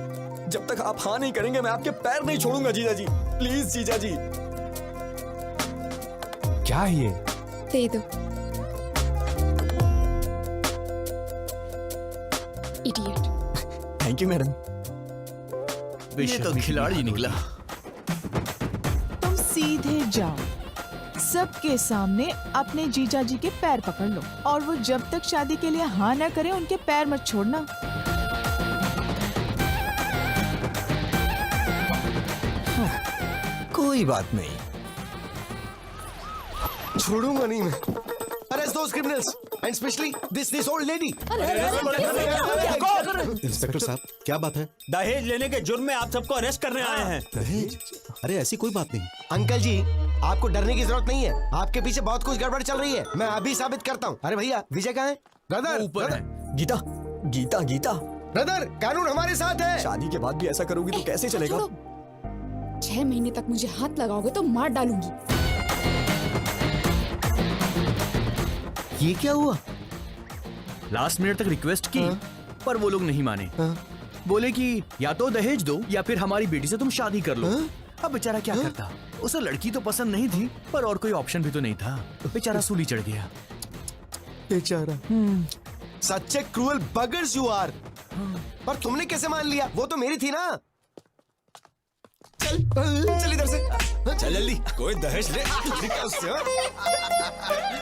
जब तक आप हाँ नहीं करेंगे मैं आपके पैर नहीं छोड़ूंगा। जीजा जी प्लीज। जीजा जी क्या है ये? दे दो। इडियट। Thank you madam. ये तो खिलाड़ी निकला। तुम सीधे जाओ, सबके सामने अपने जीजा जी के पैर पकड़ लो, और वो जब तक शादी के लिए हाँ ना करे उनके पैर मत छोड़ना। कोई बात नहीं, छोड़ूंगा नहीं मैं। Arrest those criminals and especially this old lady. Inspector साहब क्या बात है? दहेज लेने के जुर्म में आप सबको अरेस्ट करने आए हैं। दहेज? अरे ऐसी कोई बात नहीं। अंकल जी आपको डरने की जरूरत नहीं है, आपके पीछे बहुत कुछ गड़बड़ चल रही है, मैं अभी साबित करता हूँ। अरे भैया विजय कहाँ है? ब्रदर ऊपर है। गीता गीता गीता, ब्रदर कानून हमारे साथ है। शादी के बाद भी ऐसा करोगी तो कैसे चलेगा? 6 महीने तक मुझे हाथ लगाओगे तो मार डालूंगी। ये क्या हुआ? लास्ट मिनट तक रिक्वेस्ट की, पर वो लोग नहीं माने। बोले कि या तो दहेज दो या फिर हमारी बेटी से तुम शादी कर लो। अब बेचारा क्या करता, उसे लड़की तो पसंद नहीं थी, पर और कोई ऑप्शन भी तो नहीं था। बेचारा सूली चढ़ गया। बेचारा। सच्चे क्रूअल बगर्स यू आर। पर तुमने कैसे मान लिया? वो तो मेरी थी ना। चल इधर से, चल जल्दी। कोई दहेज ले निकल उससे, हाँ?